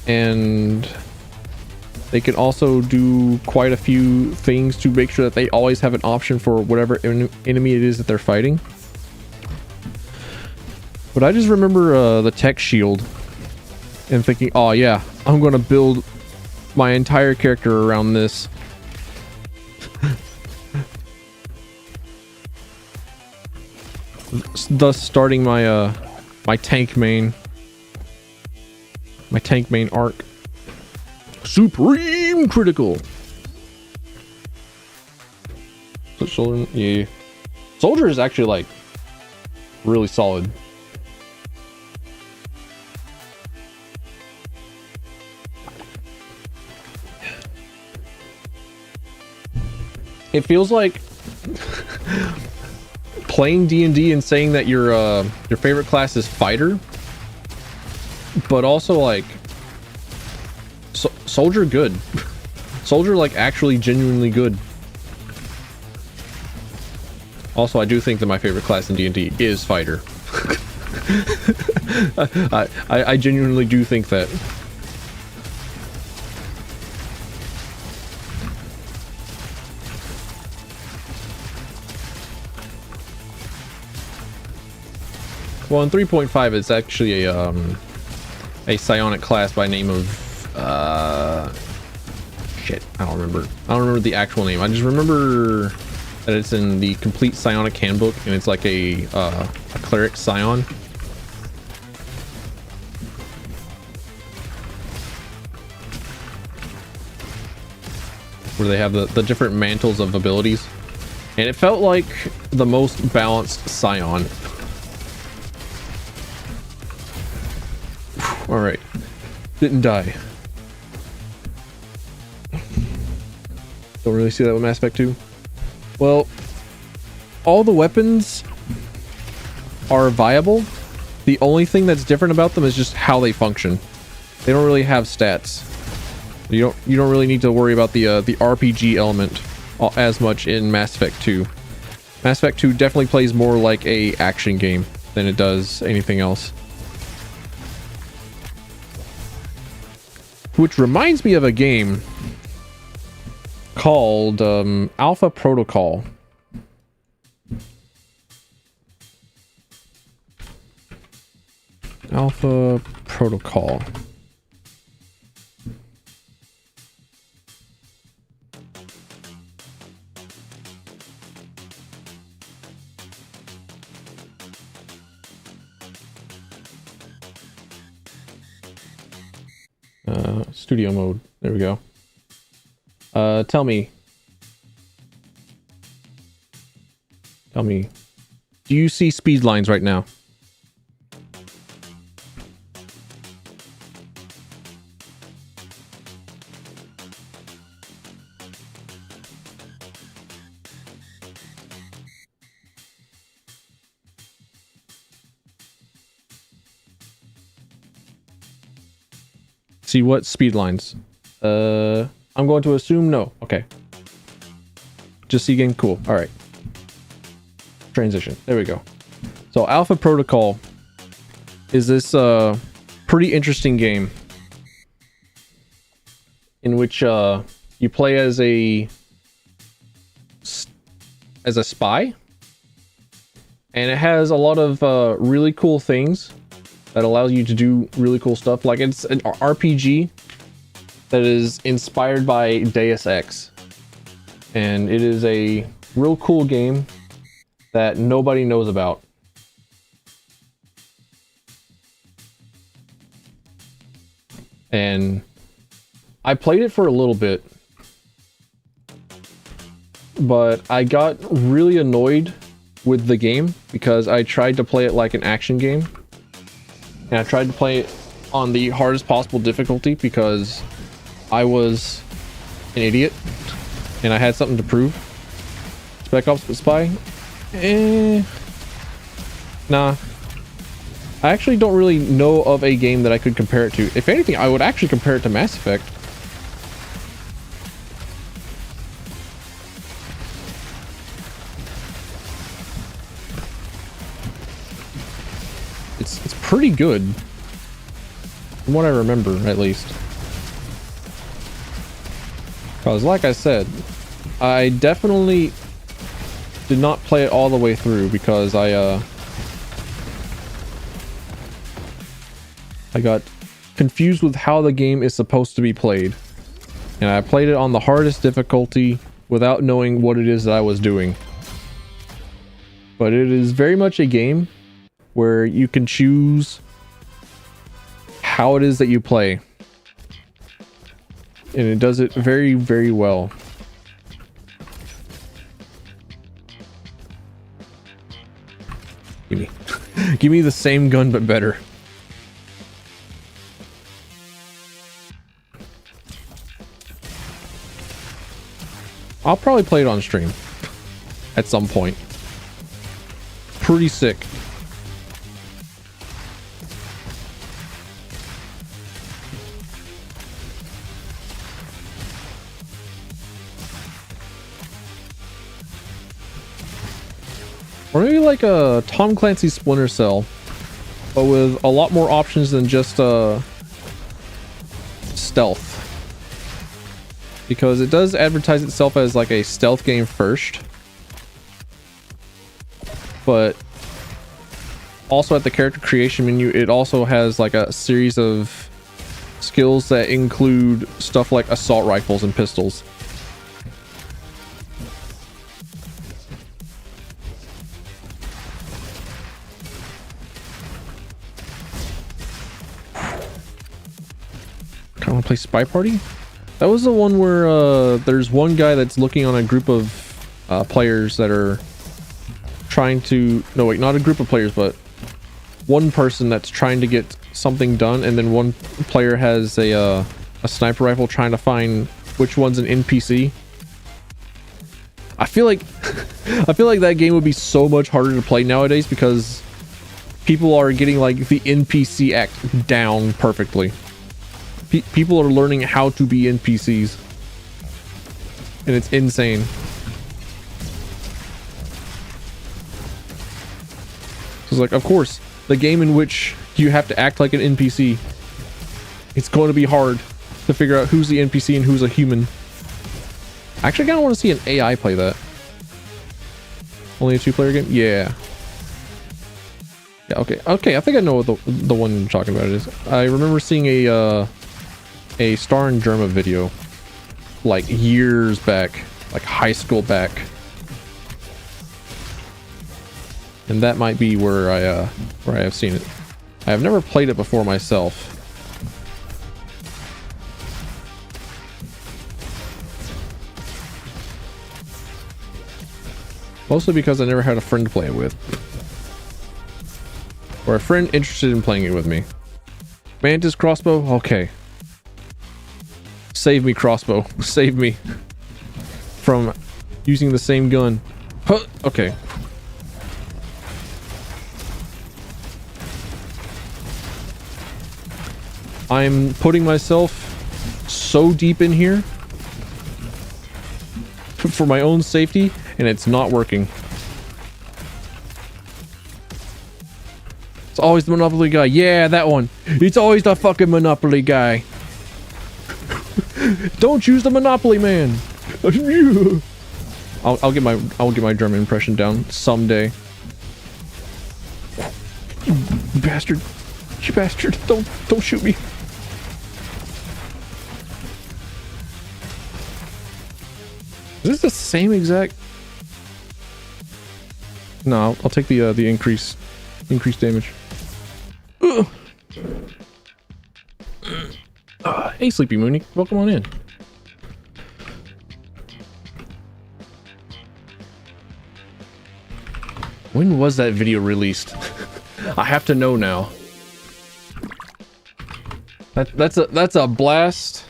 and they can also do quite a few things to make sure that they always have an option for whatever enemy it is that they're fighting. But I just remember the tech shield and thinking, oh yeah, I'm gonna build my entire character around this. Thus starting my my tank main arc. Supreme critical. So Soldier, yeah. Soldier is actually like really solid. It feels like playing D&D and saying that your favorite class is fighter, but also like soldier good. Soldier like actually genuinely good. Also, I do think that my favorite class in D&D is fighter. I genuinely do think that. Well, in 3.5, it's actually a psionic class by name of shit. I don't remember the actual name. I just remember that it's in the complete psionic handbook, and it's like a cleric scion. Where they have the different mantles of abilities. And it felt like the most balanced scion. Alright. Didn't die. Don't really see that with Mass Effect 2. Well, all the weapons are viable. The only thing that's different about them is just how they function. They don't really have stats. You don't really need to worry about the RPG element as much in Mass Effect 2. Mass Effect 2 definitely plays more like a action game than it does anything else. Which reminds me of a game called Alpha Protocol. Alpha Protocol. Studio mode. There we go. Tell me. Do you see speed lines right now? See what speed lines? I'm going to assume no. Okay. Just see game. Cool. All right. Transition. There we go. So Alpha Protocol is this pretty interesting game in which you play as a spy, and it has a lot of really cool things that allows you to do really cool stuff. Like, it's an RPG that is inspired by Deus Ex, and it is a real cool game that nobody knows about. And I played it for a little bit, but I got really annoyed with the game because I tried to play it like an action game. And I tried to play it on the hardest possible difficulty because I was an idiot and I had something to prove. Spec Ops but Spy? Nah. I actually don't really know of a game that I could compare it to. If anything, I would actually compare it to Mass Effect. It's pretty good, from what I remember, at least. Because, like I said, I definitely did not play it all the way through because I got confused with how the game is supposed to be played, and I played it on the hardest difficulty without knowing what it is that I was doing. But it is very much a game where you can choose how it is that you play, and it does it very, very well. Give me the same gun but better. I'll probably play it on stream at some point. Pretty sick. Or maybe like a Tom Clancy's Splinter Cell, but with a lot more options than just stealth. Because it does advertise itself as like a stealth game first, but also at the character creation menu, it also has like a series of skills that include stuff like assault rifles and pistols. I want to play Spy Party. That was the one where there's one guy that's looking on a group of players that are trying to... No, wait, not a group of players, but one person that's trying to get something done, and then one player has a sniper rifle trying to find which one's an NPC. I feel like I feel like that game would be so much harder to play nowadays because people are getting like the NPC act down perfectly. People are learning how to be NPCs, and it's insane. It's like, of course, the game in which you have to act like an NPC, it's going to be hard to figure out who's the NPC and who's a human. I actually kind of want to see an AI play that. Only a 2-player game? Yeah. Yeah, okay, I think I know what the one you're talking about is. I remember seeing a Star and Germa video like years back, like high school back, and that might be where I have seen it. I have never played it before myself. Mostly because I never had a friend to play it with, or a friend interested in playing it with me. Mantis crossbow, okay. Save me, crossbow. Save me from using the same gun. Huh, okay. I'm putting myself so deep in here for my own safety, and it's not working. It's always the Monopoly guy. Yeah, that one. It's always the fucking Monopoly guy. Don't choose the Monopoly man. I'll get my German impression down someday. You bastard. You bastard. Don't shoot me. Is this the same exact? No, I'll take the increased damage. Hey, Sleepy Mooney, welcome on in. When was that video released? I have to know now. That's a blast.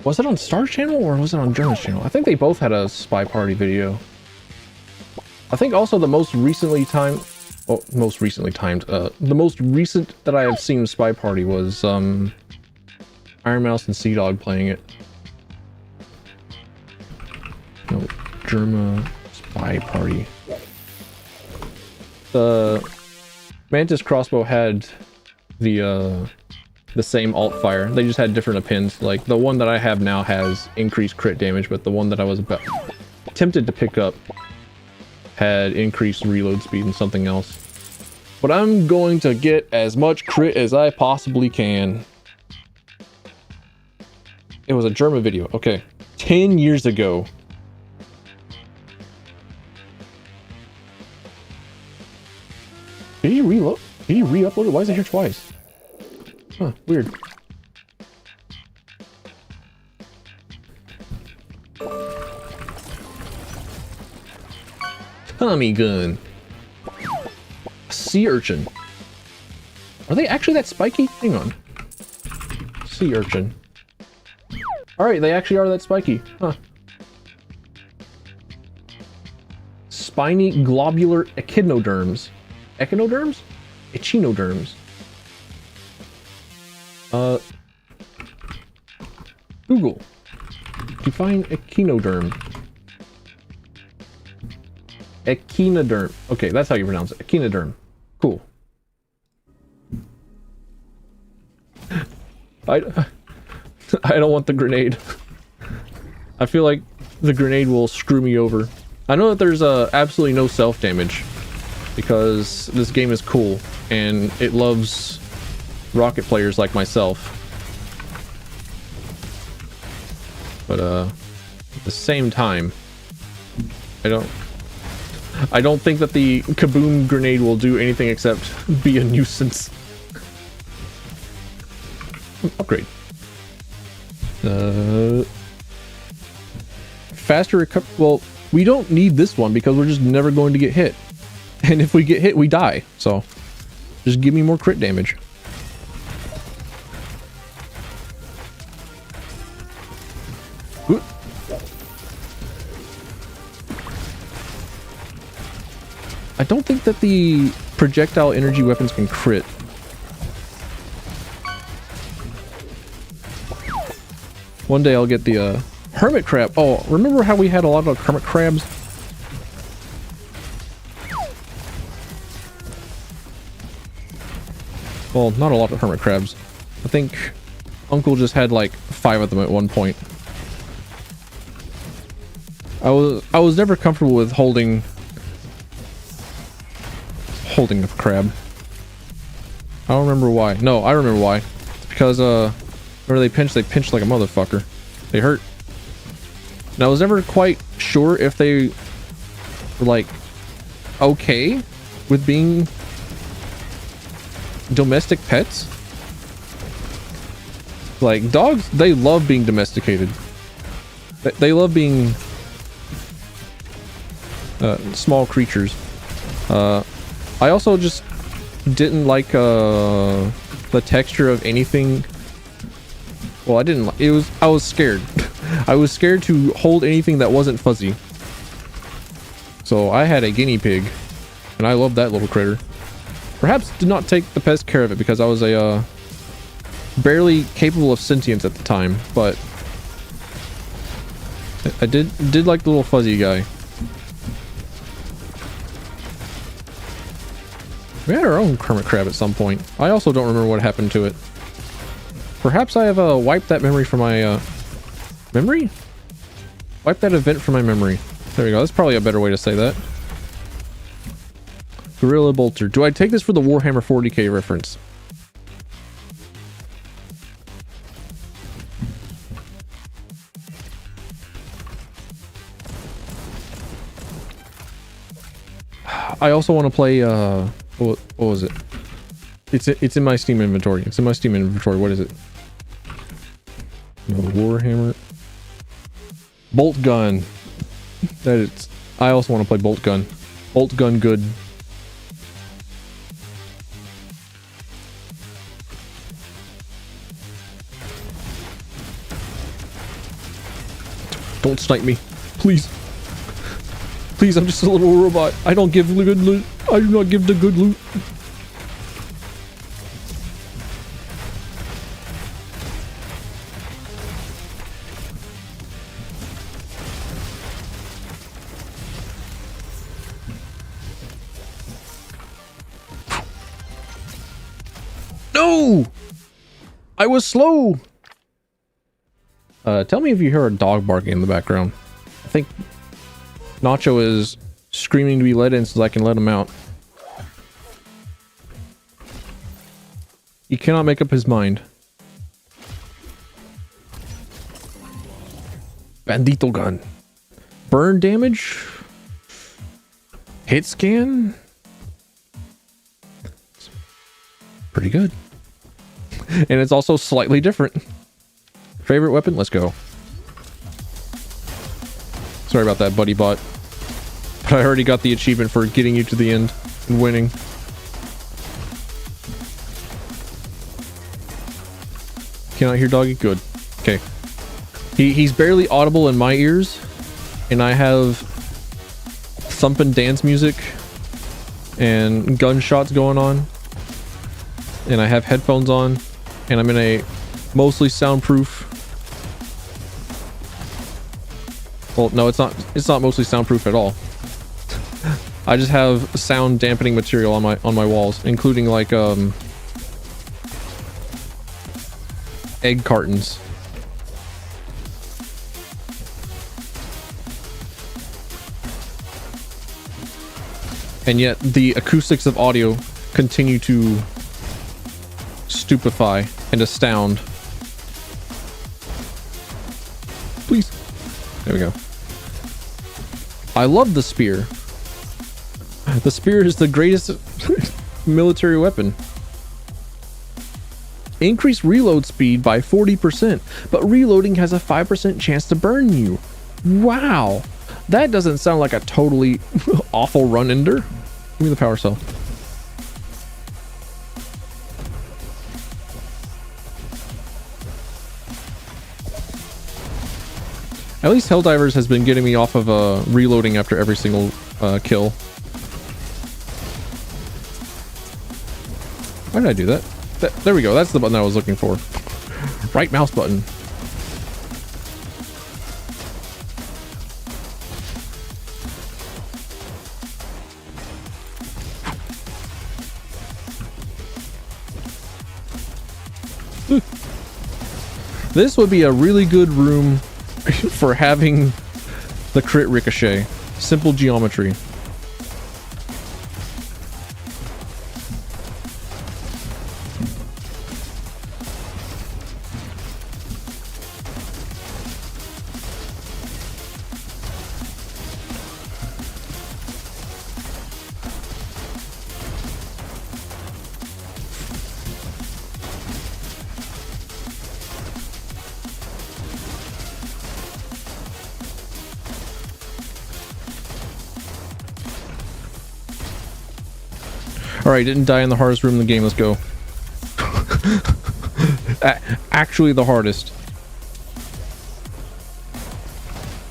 Was it on Star's channel or was it on German's channel? I think they both had a Spy Party video. I think also the most recently timed, the most recent that I have seen Spy Party was Iron Mouse and Sea Dog playing it. No, Germa Spy Party. The Mantis crossbow had the same alt fire. They just had different appends. Like the one that I have now has increased crit damage, but the one that I was tempted to pick up had increased reload speed and something else. But I'm going to get as much crit as I possibly can. It was a German video. Okay. 10 years ago. Did he reload? Did he re-upload it? Why is it here twice? Huh, weird. Tommy gun. Sea urchin. Are they actually that spiky? Hang on. Sea urchin. Alright, they actually are that spiky. Huh. Spiny globular echinoderms. Echinoderms? Echinoderms. Google. Define echinoderm. Echinoderm. Okay, that's how you pronounce it. Echinoderm. Cool. I don't want the grenade. I feel like the grenade will screw me over. I know that there's absolutely no self damage because this game is cool and it loves rocket players like myself. But at the same time, I don't think that the kaboom grenade will do anything except be a nuisance. Upgrade. Faster recovery. Well, we don't need this one because we're just never going to get hit. And if we get hit, we die. So just give me more crit damage. Ooh. I don't think that the projectile energy weapons can crit. One day I'll get the hermit crab. Oh, remember how we had a lot of hermit crabs? Well, not a lot of hermit crabs. I think Uncle just had like 5 of them at one point. I was never comfortable with holding a crab. I don't remember why. No, I remember why. It's because whenever they pinch like a motherfucker. They hurt. And I was never quite sure if they were like okay with being domestic pets. Like dogs, they love being domesticated. They love being small creatures. I also just didn't like the texture of anything. Well, I was scared. I was scared to hold anything that wasn't fuzzy. So I had a guinea pig, and I loved that little critter. Perhaps did not take the best care of it because I was a barely capable of sentience at the time, but I did like the little fuzzy guy. We had our own hermit crab at some point. I also don't remember what happened to it. Perhaps I have wiped that memory from my memory? Wipe that event from my memory. There we go. That's probably a better way to say that. Gorilla Bolter. Do I take this for the Warhammer 40k reference? I also want to play what was it? It's in my Steam inventory. It's in my Steam inventory. What is it? No, Warhammer. Bolt Gun. That is. I also want to play Bolt Gun. Bolt Gun good. Don't snipe me, please. Please, I'm just a little robot. I don't give the good loot. I do not give the good loot. No! I was slow! Tell me if you hear a dog barking in the background. I think Nacho is screaming to be let in so I can let him out. He cannot make up his mind. Bandito gun. Burn damage? Hit scan? Pretty good. And it's also slightly different. Favorite weapon? Let's go. Sorry about that, buddy bot. But I already got the achievement for getting you to the end and winning. Cannot hear doggy? Good. Okay. He's barely audible in my ears, and I have thumping dance music and gunshots going on, and I have headphones on, and I'm in a mostly soundproof. Well, no, it's not mostly soundproof at all. I just have sound dampening material on my walls, including like egg cartons. And yet the acoustics of audio continue to stupefy and astound. Please. There we go. I love the spear. The spear is the greatest military weapon. Increase reload speed by 40%, but reloading has a 5% chance to burn you. Wow. That doesn't sound like a totally awful run-ender. Give me the power cell. At least Helldivers has been getting me off of reloading after every single kill. Why did I do that? There we go. That's the button I was looking for. Right mouse button. This would be a really good room for having the crit ricochet. Simple geometry. Alright, didn't die in the hardest room in the game. Let's go. Actually the hardest.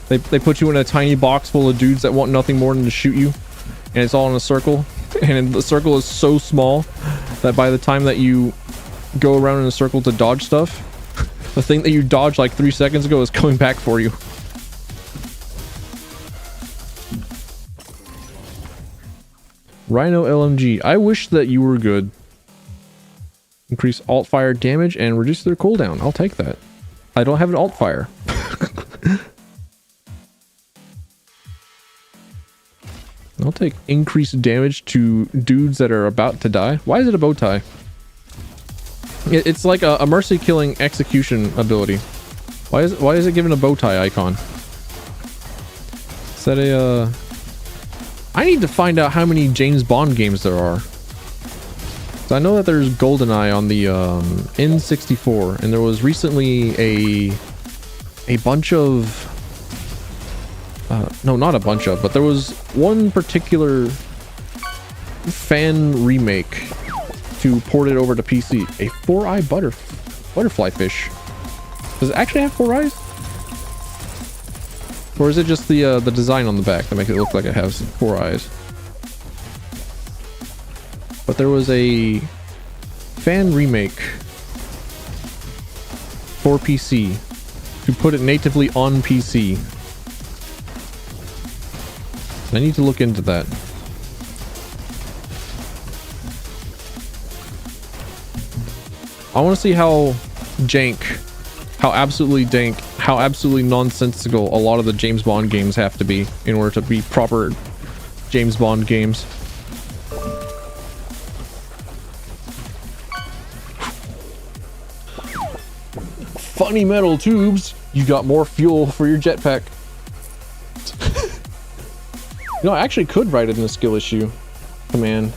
They put you in a tiny box full of dudes that want nothing more than to shoot you. And it's all in a circle. And the circle is so small that by the time that you go around in a circle to dodge stuff, the thing that you dodged like 3 seconds ago is coming back for you. Rhino LMG. I wish that you were good. Increase alt fire damage and reduce their cooldown. I'll take that. I don't have an alt fire. I'll take increased damage to dudes that are about to die. Why is it a bow tie? It's like a mercy killing execution ability. Why is it given a bow tie icon? Is that a I need to find out how many James Bond games there are. So I know that there's GoldenEye on the N64, and there was recently a bunch of no, not a bunch of, but there was one particular fan remake to port it over to PC. A 4-eye butterfly fish. Does it actually have 4 eyes? Or is it just the design on the back that makes it look like it has 4 eyes? But there was a fan remake for PC to put it natively on PC. I need to look into that. I want to see how jank, how absolutely dank, how absolutely nonsensical a lot of the James Bond games have to be in order to be proper James Bond games. Funny metal tubes. You got more fuel for your jetpack. You know, I actually could write it in a skill issue command.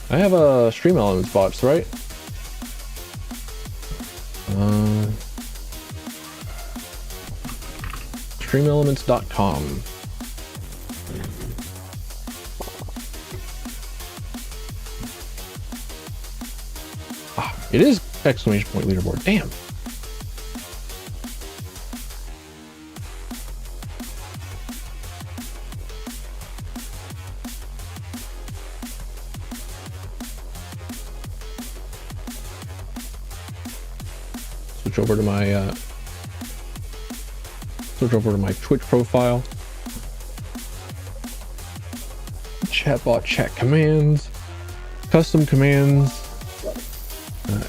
I have a stream elements bots, right? StreamElements.com. Ah, it is exclamation point leaderboard. Damn. Switch over to my Twitch profile. Chatbot chat commands, custom commands,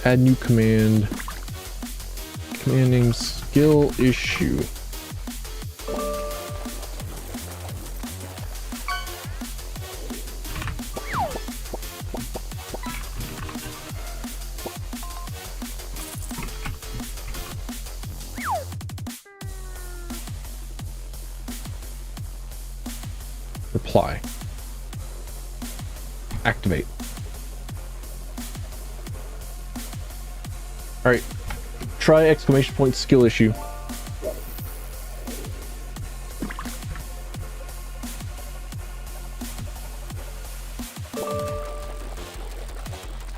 add new command, command name skill issue. reply. Activate. All right, try exclamation point skill issue.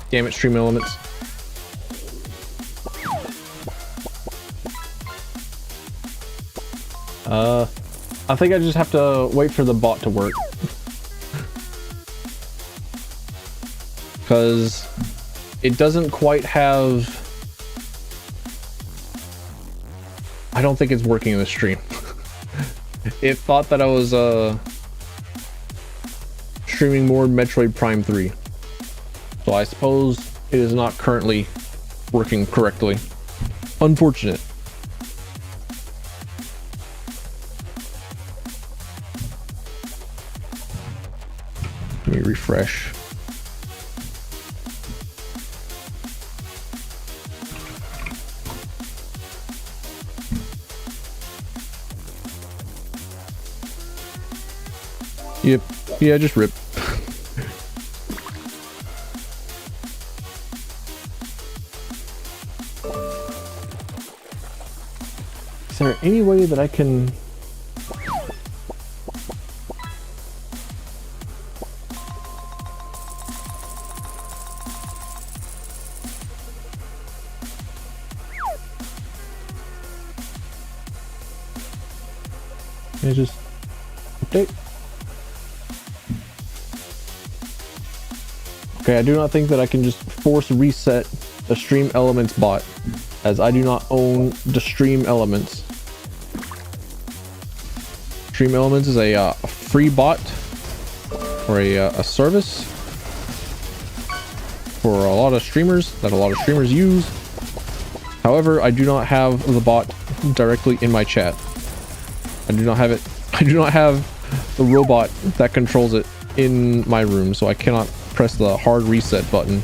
Damn it, stream elements. I think I just have to wait for the bot to work. Because it doesn't quite have... I don't think it's working in the stream. It thought that I was streaming more Metroid Prime 3. So I suppose it is not currently working correctly. Unfortunate. Let me refresh. Yep. Yeah, just rip. Is there any way that I can... Can I just update? Okay, I do not think that I can just force reset the Stream Elements bot, as I do not own the Stream Elements. Stream Elements is a free bot, or a service for a lot of streamers that a lot of streamers use. However, I do not have the bot directly in my chat. I do not have it. I do not have the robot that controls it in my room, so I cannot press the hard reset button.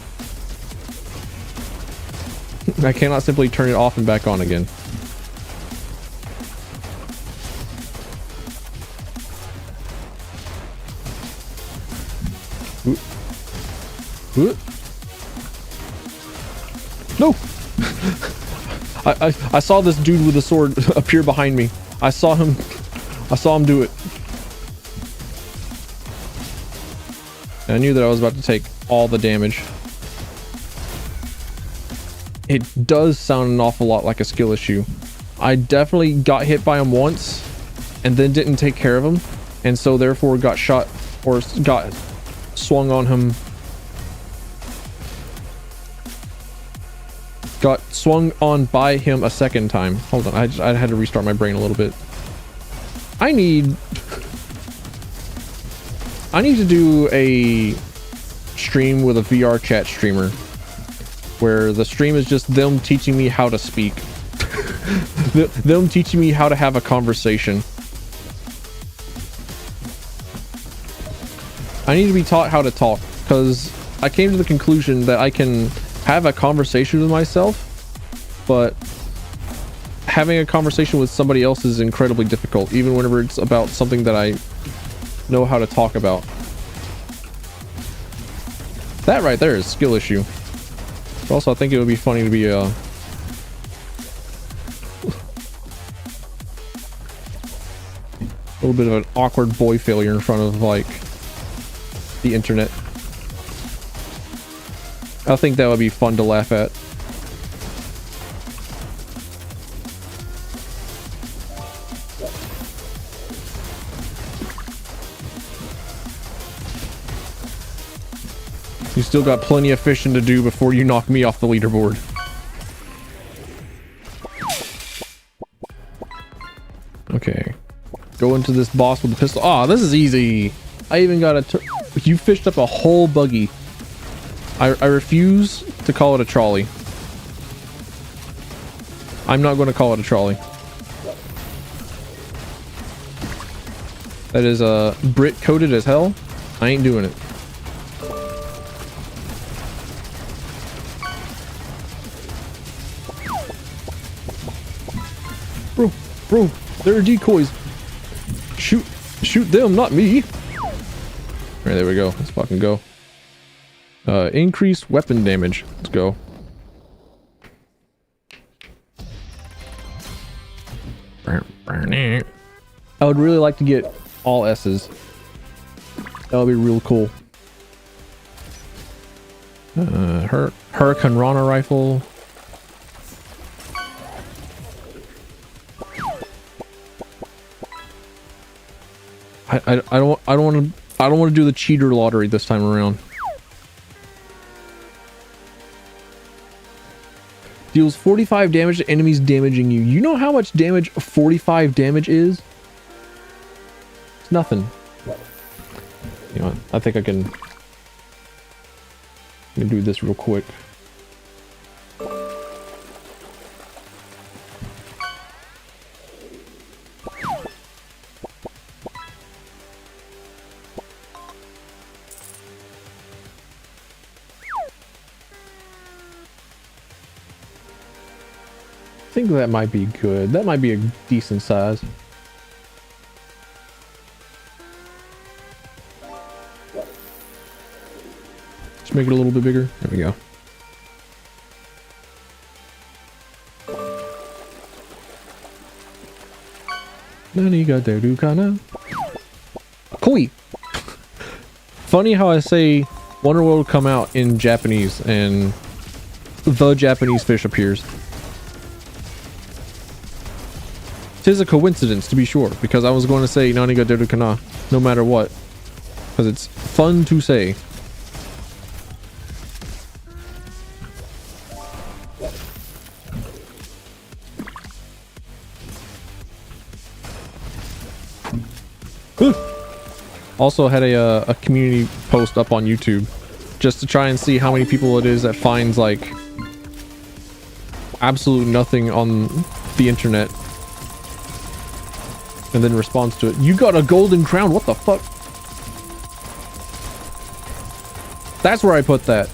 I cannot simply turn it off and back on again. No! I saw this dude with a sword appear behind me. I saw him do it. And I knew that I was about to take all the damage. It does sound an awful lot like a skill issue. I definitely got hit by him once and then didn't take care of him, and so therefore got shot or got swung on him. Got swung on by him a second time. Hold on, I had to restart my brain a little bit. I need to do a stream with a VR chat streamer where the stream is just them teaching me how to speak. Them teaching me how to have a conversation. I need to be taught how to talk, because I came to the conclusion that I can have a conversation with myself, but having a conversation with somebody else is incredibly difficult, even whenever it's about something that I know how to talk about. That right there is a skill issue. But also, I think it would be funny to be a little bit of an awkward boy failure in front of, like, the internet. I think that would be fun to laugh at. You still got plenty of fishing to do before you knock me off the leaderboard. Okay. Go into this boss with the pistol. Ah, this is easy. I even got a... You fished up a whole buggy. I refuse to call it a trolley. I'm not going to call it a trolley. That is Brit coated as hell. I ain't doing it. Bro, there are decoys. Shoot them, not me. Alright, there we go. Let's fucking go. Increase weapon damage. Let's go. I would really like to get all S's. That would be real cool. Hurricane Rana rifle. I don't want to do the cheater lottery this time around. Deals 45 damage to enemies damaging you. You know how much damage 45 damage is? It's nothing. You know what? I think I can do this real quick. I think that might be good. That might be a decent size. Just make it a little bit bigger. There we go. Koi. Funny how I say Wonder World will come out in Japanese and the Japanese fish appears. Tis a coincidence, to be sure, because I was going to say Naniga deru kana no matter what, because it's fun to say. Also had a community post up on YouTube just to try and see how many people it is that finds like absolute nothing on the internet and then responds to it. You got a golden crown, what the fuck? That's where I put that.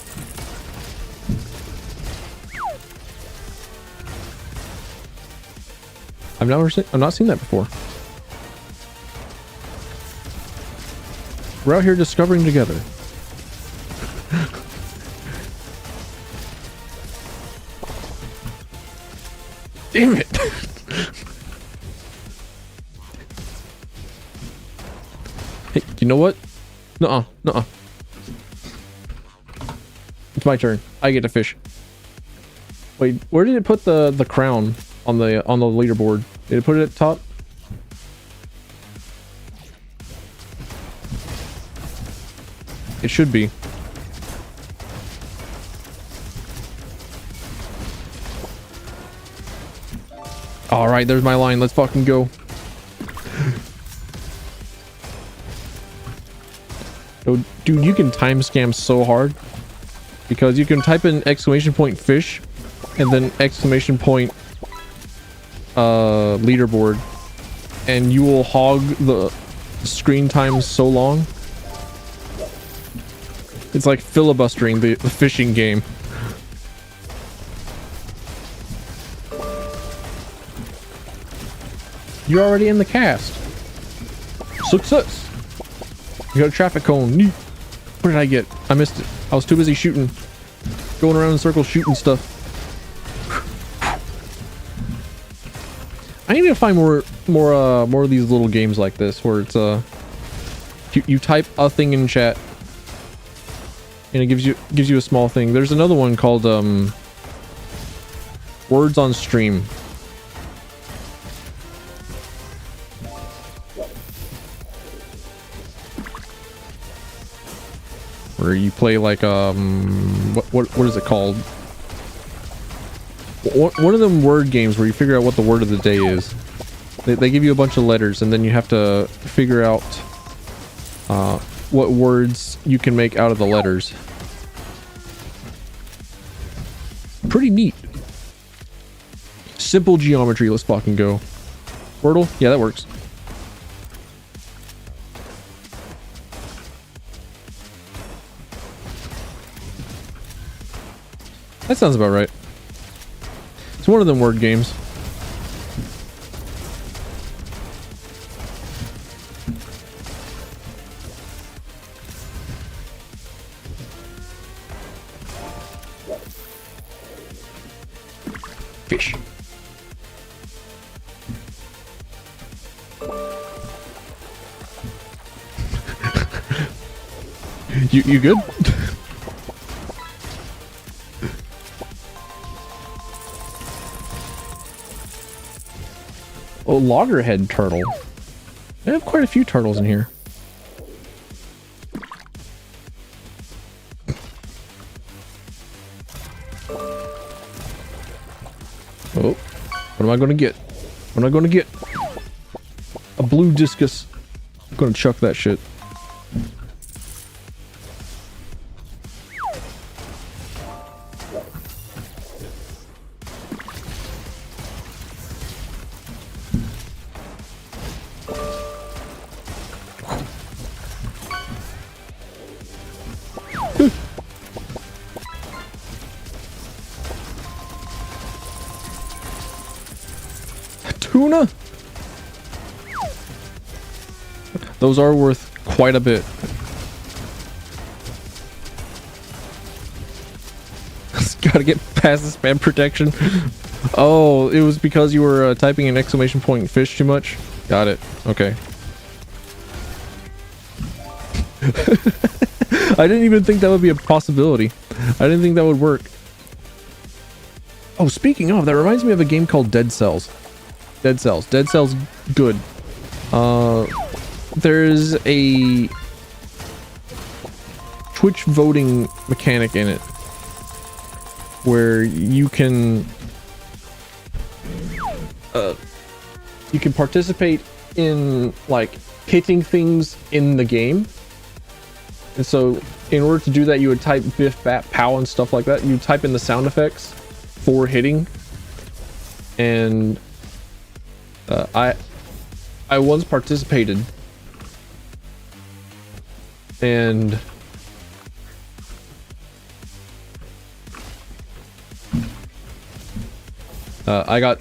I've not seen that before. We're out here discovering together. Damn it! Hey, you know what? Nuh-uh, nuh-uh. It's my turn. I get to fish. Wait, where did it put the crown on the leaderboard? Did it put it at the top? It should be. All right, there's my line. Let's fucking go. Oh, dude, you can time scam so hard because you can type in exclamation point fish and then exclamation point leaderboard, and you will hog the screen time so long. It's like filibustering the fishing game. You're already in the cast. Success. You got a traffic cone. Neat. What did I get? I missed it. I was too busy shooting. Going around in circles shooting stuff. I need to find more of these little games like this where it's you type a thing in chat and it gives you a small thing. There's another one called Words on Stream. Where you play like what is it called? One of them word games where you figure out what the word of the day is. They give you a bunch of letters and then you have to figure out what words you can make out of the letters. Pretty neat. Simple geometry. Let's fucking go. Wordle? Yeah, that works. That sounds about right. It's one of them word games. You good? Oh, loggerhead turtle. I have quite a few turtles in here. Oh, what am I going to get? What am I going to get? A blue discus. I'm going to chuck that shit. Tuna? Those are worth quite a bit. Gotta get past the spam protection. Oh, it was because you were typing an exclamation point fish too much? Got it. Okay. I didn't even think that would be a possibility. I didn't think that would work. Oh, speaking of, that reminds me of a game called Dead Cells. Dead Cells. Dead Cells, good. There's a Twitch voting mechanic in it where you can participate in like hitting things in the game. And so in order to do that, you would type biff bat pow and stuff like that. You type in the sound effects for hitting. And I once participated, and I got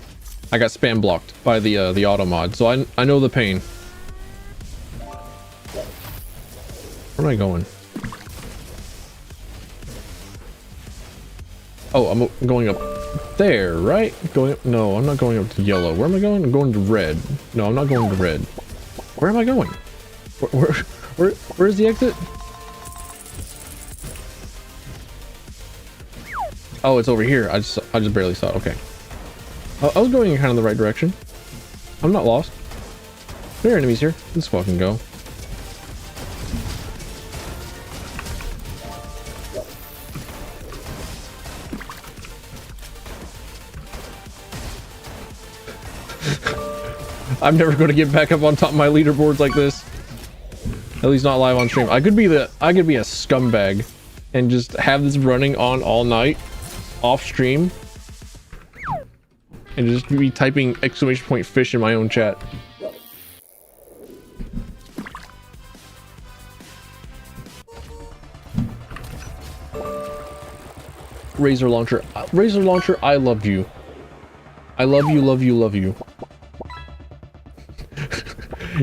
spam blocked by the auto mod, so I know the pain. Where am I going? Oh, I'm going up there, right? Going up, no, I'm not going up to yellow. Where am I going? I'm going to red. No, I'm not going to red. Where am I going? Where's the exit? Oh, it's over here. I just barely saw it. Okay. I was going in kind of the right direction. I'm not lost. There are enemies here. Let's fucking go. I'm never going to get back up on top of my leaderboards like this. At least not live on stream. I could be a scumbag and just have this running on all night off stream and just be typing exclamation point fish in my own chat. Razor launcher, I love you. I love you, love you, love you.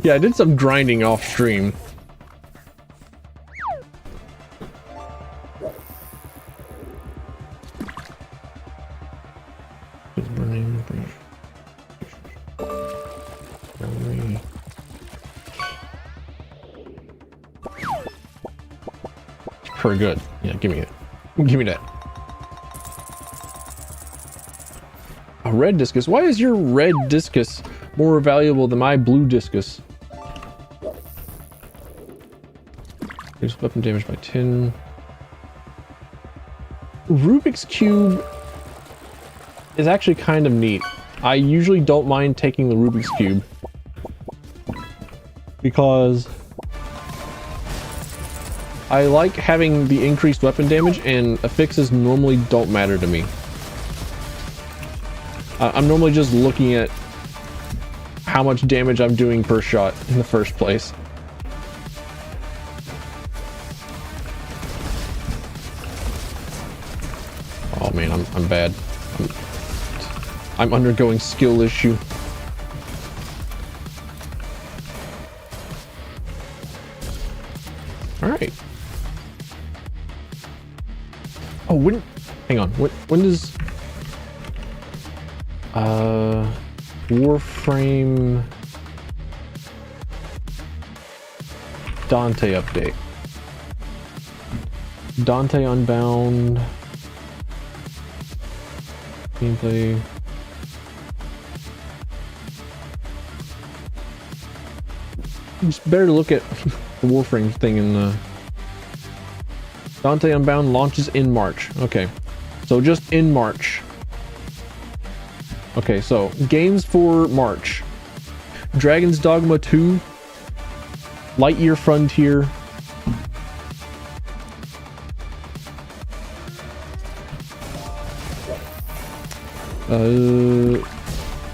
Yeah, I did some grinding off stream. Pretty good. Yeah, give me it. Give me that. A red discus? Why is your red discus more valuable than my blue discus? Here's weapon damage by 10. Rubik's Cube is actually kind of neat. I usually don't mind taking the Rubik's Cube because I like having the increased weapon damage, and affixes normally don't matter to me. I'm normally just looking at how much damage I'm doing per shot in the first place. Oh man, I'm bad. I'm undergoing skill issue. All right. Oh, hang on. When does Warframe Dante update. Dante Unbound. Gameplay. It's better to look at the Warframe thing in Dante Unbound launches in March. Okay. So just in March. Okay, so games for March. Dragon's Dogma 2. Lightyear Frontier.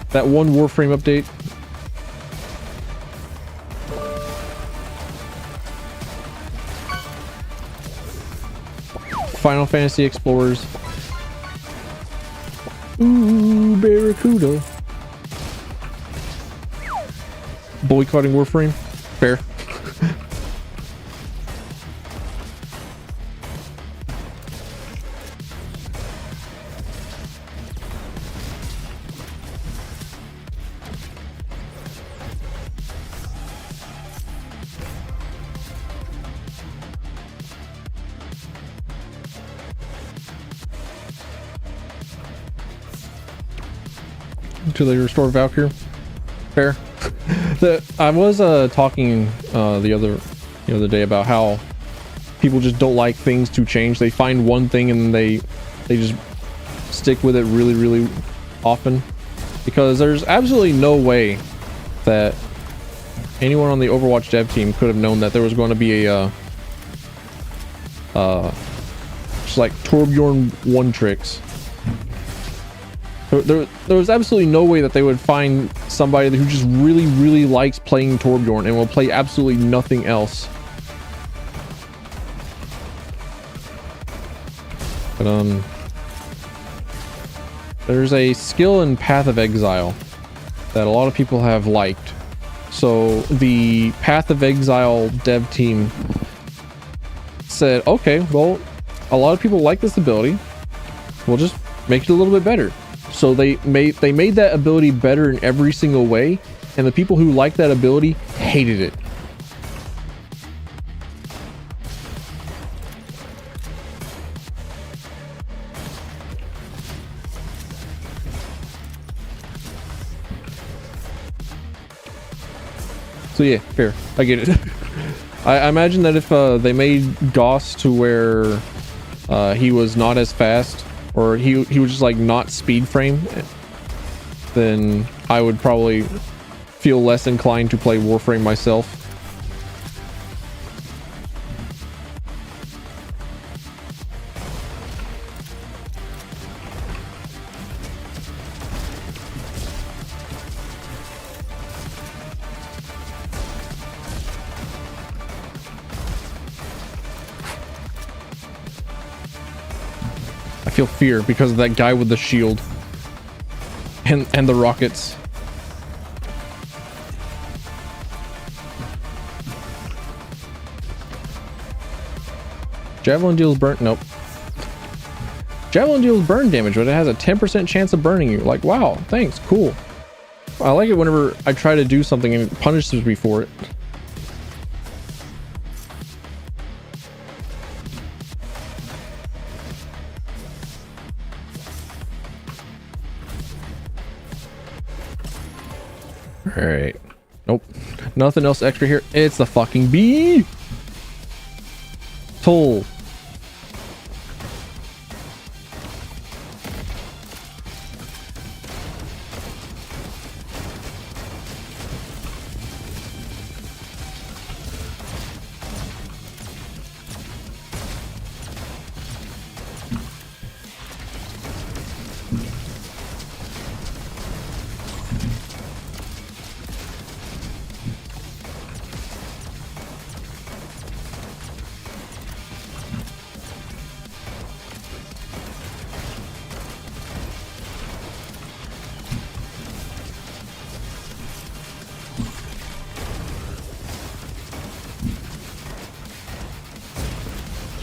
That one Warframe update. Final Fantasy Explorers. Ooh, Barracuda. Boycotting Warframe. Fair. Until they restore Valkyrie. Fair. I was talking the other day about how people just don't like things to change. They find one thing and they just stick with it really often, because there's absolutely no way that anyone on the Overwatch dev team could have known that there was going to be a just like Torbjorn one tricks. There was absolutely no way that they would find somebody who just really likes playing Torbjorn and will play absolutely nothing else. But there's a skill in Path of Exile that a lot of people have liked. So the Path of Exile dev team said, okay, well, a lot of people like this ability. We'll just make it a little bit better. So they made that ability better in every single way, and the people who liked that ability hated it. So yeah, fair. I get it. I imagine that if they made Goss to where he was not as fast, or he was just like not speed frame, then I would probably feel less inclined to play Warframe myself. I feel fear because of that guy with the shield and the rockets. Javelin deals burn. Nope. Javelin deals burn damage, but it has a 10% chance of burning you. Like, wow, thanks, cool. I like it whenever I try to do something and it punishes me for it. All right. Nope. Nothing else extra here. It's the fucking bee. Toll.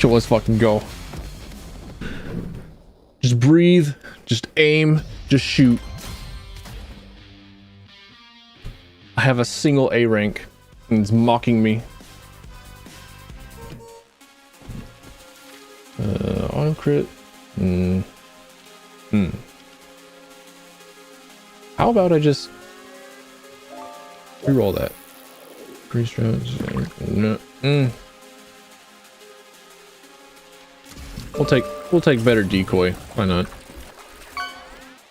So let's fucking go. Just breathe, just aim, just shoot. I have a single A rank and it's mocking me. crit. How about I just reroll that? Increase rounds. No. We'll take better decoy. Why not?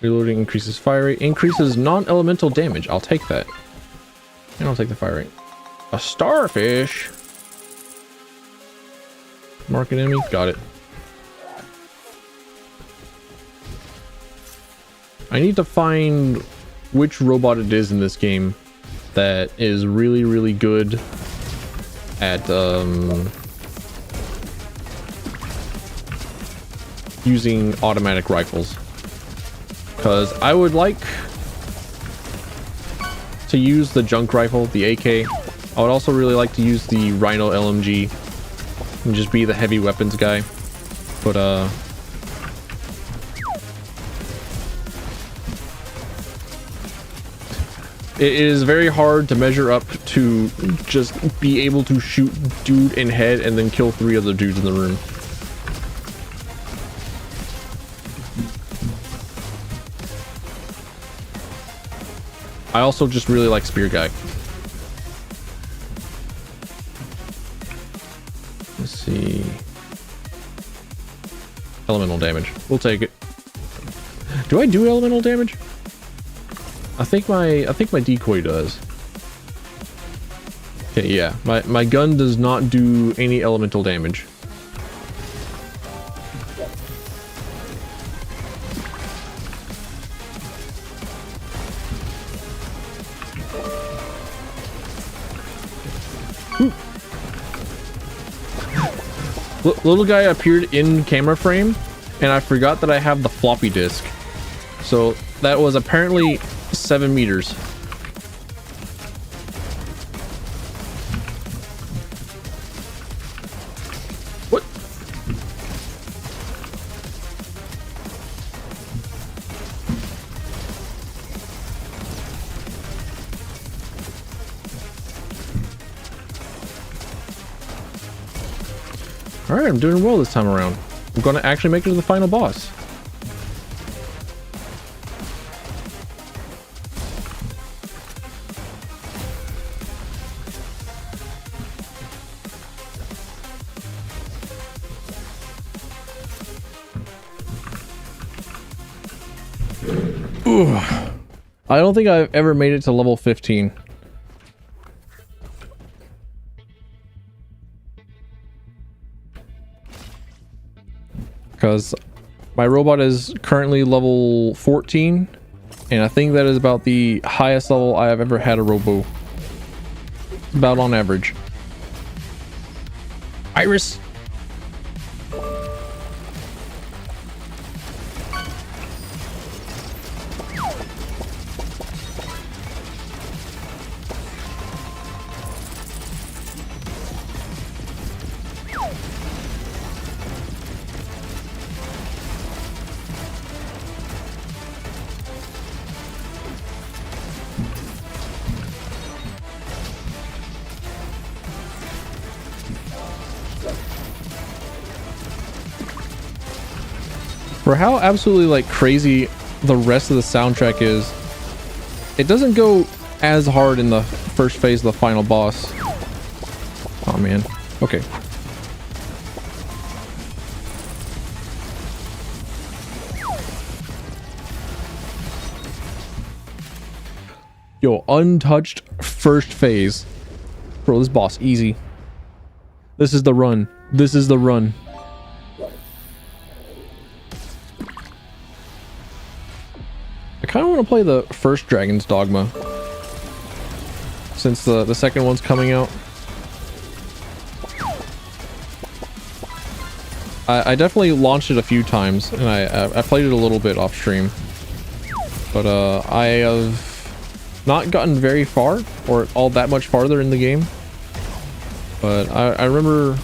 Reloading increases fire rate, increases non-elemental damage. I'll take that. And I'll take the fire rate. A starfish. Mark an enemy. Got it. I need to find which robot it is in this game that is really, really good at using automatic rifles. Because I would like to use the junk rifle, the AK. I would also really like to use the Rhino LMG and just be the heavy weapons guy. But it is very hard to measure up to just be able to shoot dude in head and then kill 3 other dudes in the room. I also just really like Spear Guy. Let's see. Elemental damage. We'll take it. Do I do elemental damage? I think my decoy does. Okay, yeah. My gun does not do any elemental damage. Little guy appeared in camera frame, and I forgot that I have the floppy disk. So that was apparently 7 meters. What? Alright, I'm doing well this time around. I'm gonna actually make it to the final boss. Ooh. I don't think I've ever made it to level 15. Because my robot is currently level 14, and I think that is about the highest level I have ever had a robo. About on average. Iris! For how absolutely like crazy the rest of the soundtrack is, it doesn't go as hard in the first phase of the final boss. Oh man. Okay. Yo, untouched first phase. Bro, this boss easy. This is the run. This is the run. I kind of want to play the first Dragon's Dogma, since the second one's coming out. I definitely launched it a few times, and I played it a little bit off stream, but I have not gotten very far, or all that much farther in the game. But I remember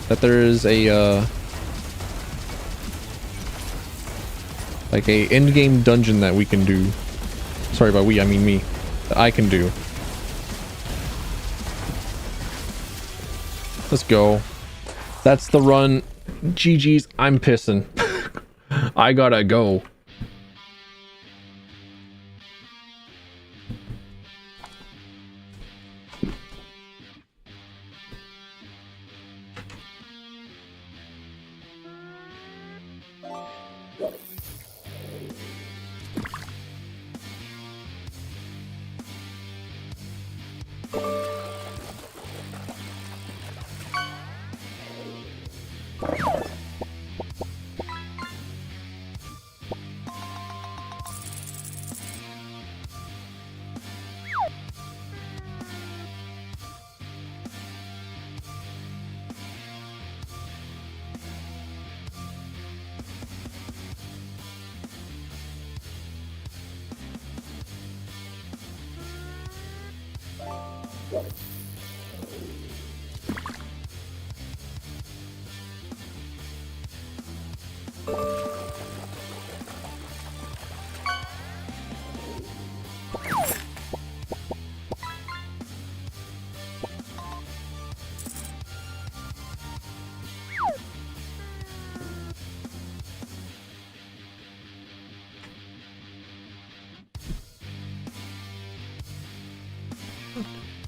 that there is a like a end game dungeon that we can do. Sorry, by we I mean me. That I can do. Let's go. That's the run. GG's, I'm pissing. I gotta go.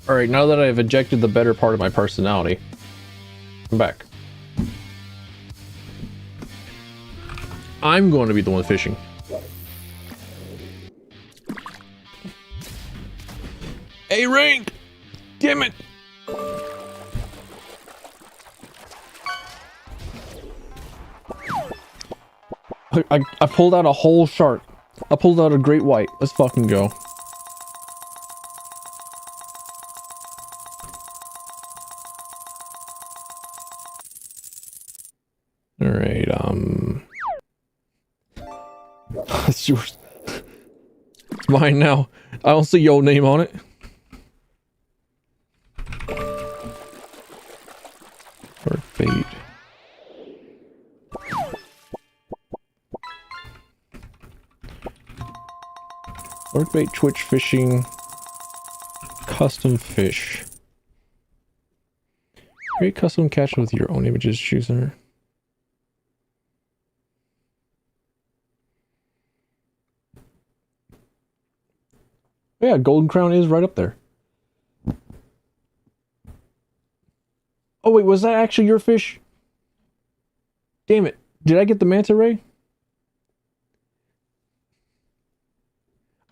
Alright, now that I've ejected the better part of my personality, I'm back. I'm going to be the one fishing. A rank! Damn it! I pulled out a whole shark. I pulled out a great white. Let's fucking go. Alright, it's yours. It's mine now. I don't see your name on it. Or bait. Workbait, twitch fishing, custom fish. Create custom catch with your own images, chooser. Yeah, golden crown is right up there. Oh wait, was that actually your fish? Damn it. Did I get the manta ray?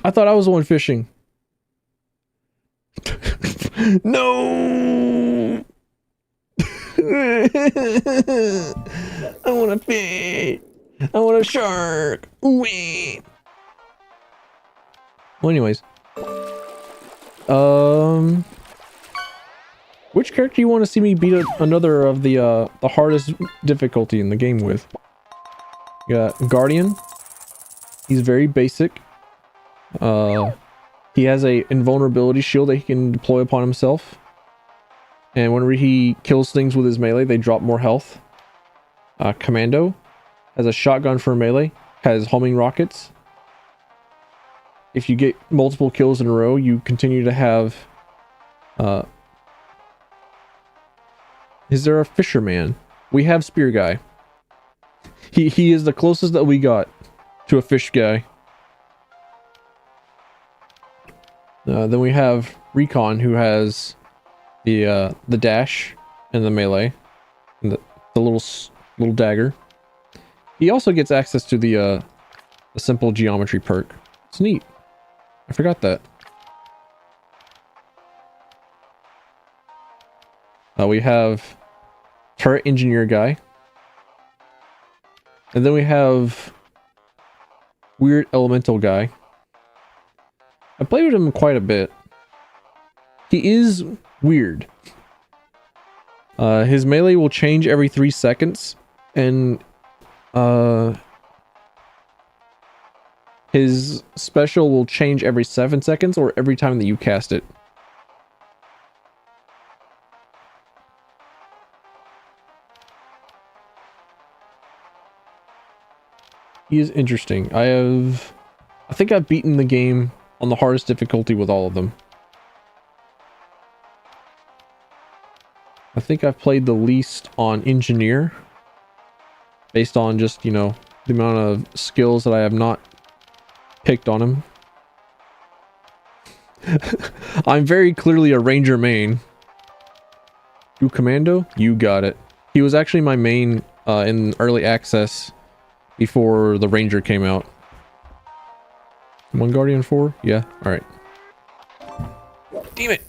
I thought I was the one fishing. No! I want a fish. I want a shark. Wait. Well, anyways. Which character do you want to see me beat another of the hardest difficulty in the game with? You got Guardian. He's very basic. He has a invulnerability shield that he can deploy upon himself. And whenever he kills things with his melee, they drop more health. Commando has a shotgun for melee, has homing rockets. If you get multiple kills in a row, you continue to have... Is there a fisherman? We have Spear Guy. He is the closest that we got to a fish guy. Then we have Recon, who has the dash and the melee, and the little dagger. He also gets access to the simple geometry perk. It's neat. I forgot that. We have turret engineer guy, and then we have weird elemental guy. I played with him quite a bit. He is weird. His melee will change every 3 seconds, and his special will change every 7 seconds or every time that you cast it. He is interesting. I think I've beaten the game on the hardest difficulty with all of them. I think I've played the least on Engineer. based on just, you know, the amount of skills that I have not picked on him. I'm very clearly a ranger main. You commando? You got it. He was actually my main in early access before the ranger came out. One Guardian 4? Yeah, alright. Damn it!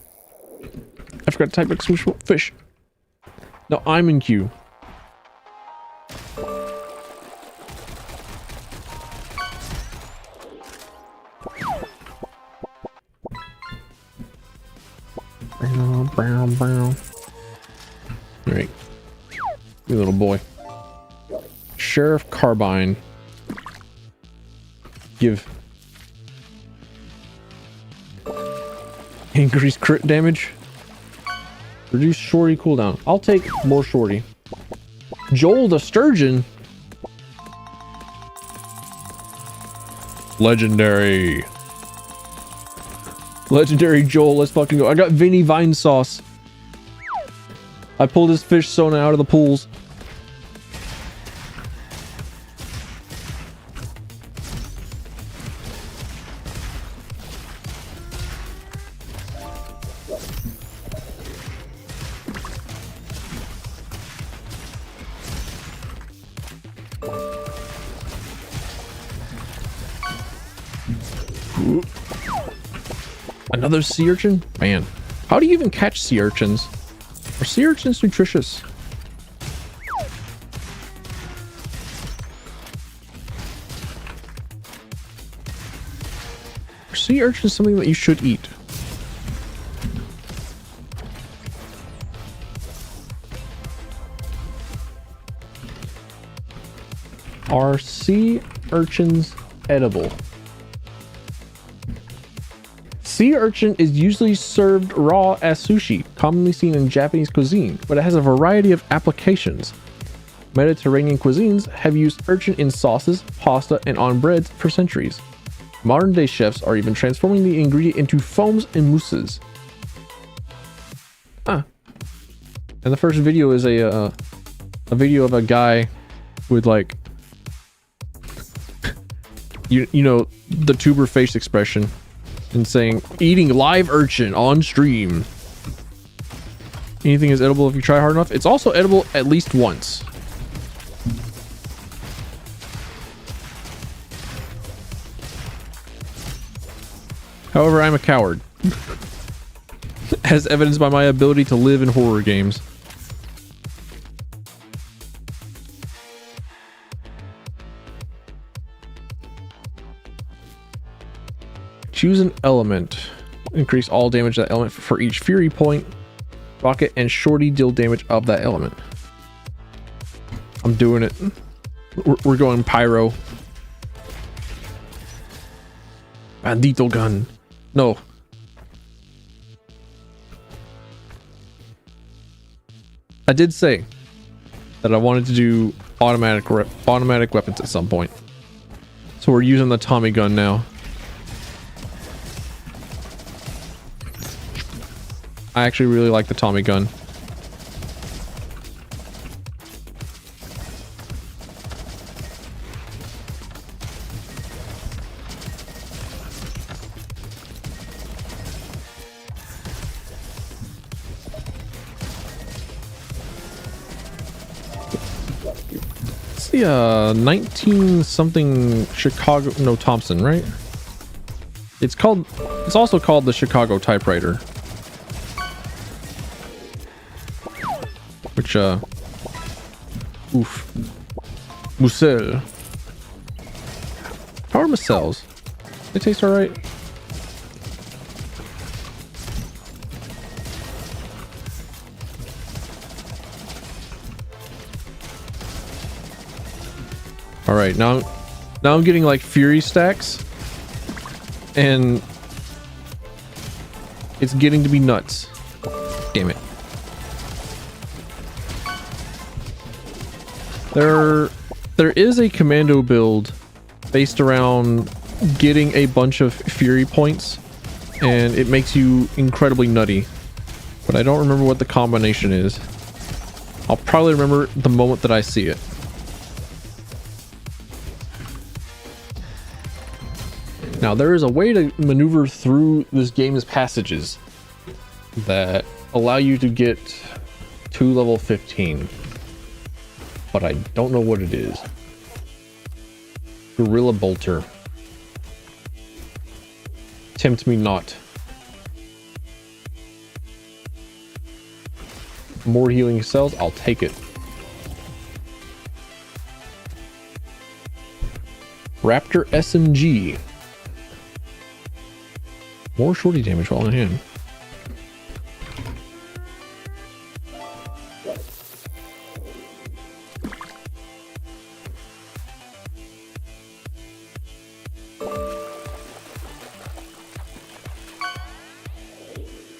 I forgot to type exclamation fish. No, I'm in queue. Alright. You little boy. Sheriff Carbine. Give. Increase crit damage. Reduce shorty cooldown. I'll take more shorty. Joel the Sturgeon. Legendary. Legendary Joel, let's fucking go. I got Vinny Vine sauce. I pulled his fish Sona out of the pools. Another sea urchin? Man, how do you even catch sea urchins? Are sea urchins nutritious? Are sea urchins something that you should eat? Are sea urchins edible? Sea urchin is usually served raw as sushi, commonly seen in Japanese cuisine, but it has a variety of applications. Mediterranean cuisines have used urchin in sauces, pasta, and on breads for centuries. Modern day chefs are even transforming the ingredient into foams and mousses. Ah. And the first video is a video of a guy with like, you know, the tuber face expression. And saying, eating live urchin on stream. Anything is edible if you try hard enough. It's also edible at least once. However, I'm a coward. As evidenced by my ability to live in horror games. Choose an element. Increase all damage to that element for each fury point. Rocket and shorty deal damage of that element. I'm doing it. We're going pyro. Bandito gun. No. I did say that I wanted to do automatic weapons at some point. So we're using the Tommy gun now. I actually really like the Tommy gun. It's the 19 something Chicago, no, Thompson, right? It's also called the Chicago typewriter. Which, oof. Musel. How are Musels? They taste alright. Alright, now I'm getting like fury stacks. And it's getting to be nuts. Damn it. There is a commando build based around getting a bunch of fury points, and it makes you incredibly nutty. But I don't remember what the combination is. I'll probably remember the moment that I see it. Now, there is a way to maneuver through this game's passages that allow you to get to level 15, but I don't know what it is. Gorilla Bolter. Tempt me not. More healing cells, I'll take it. Raptor SMG. More shorty damage while in hand.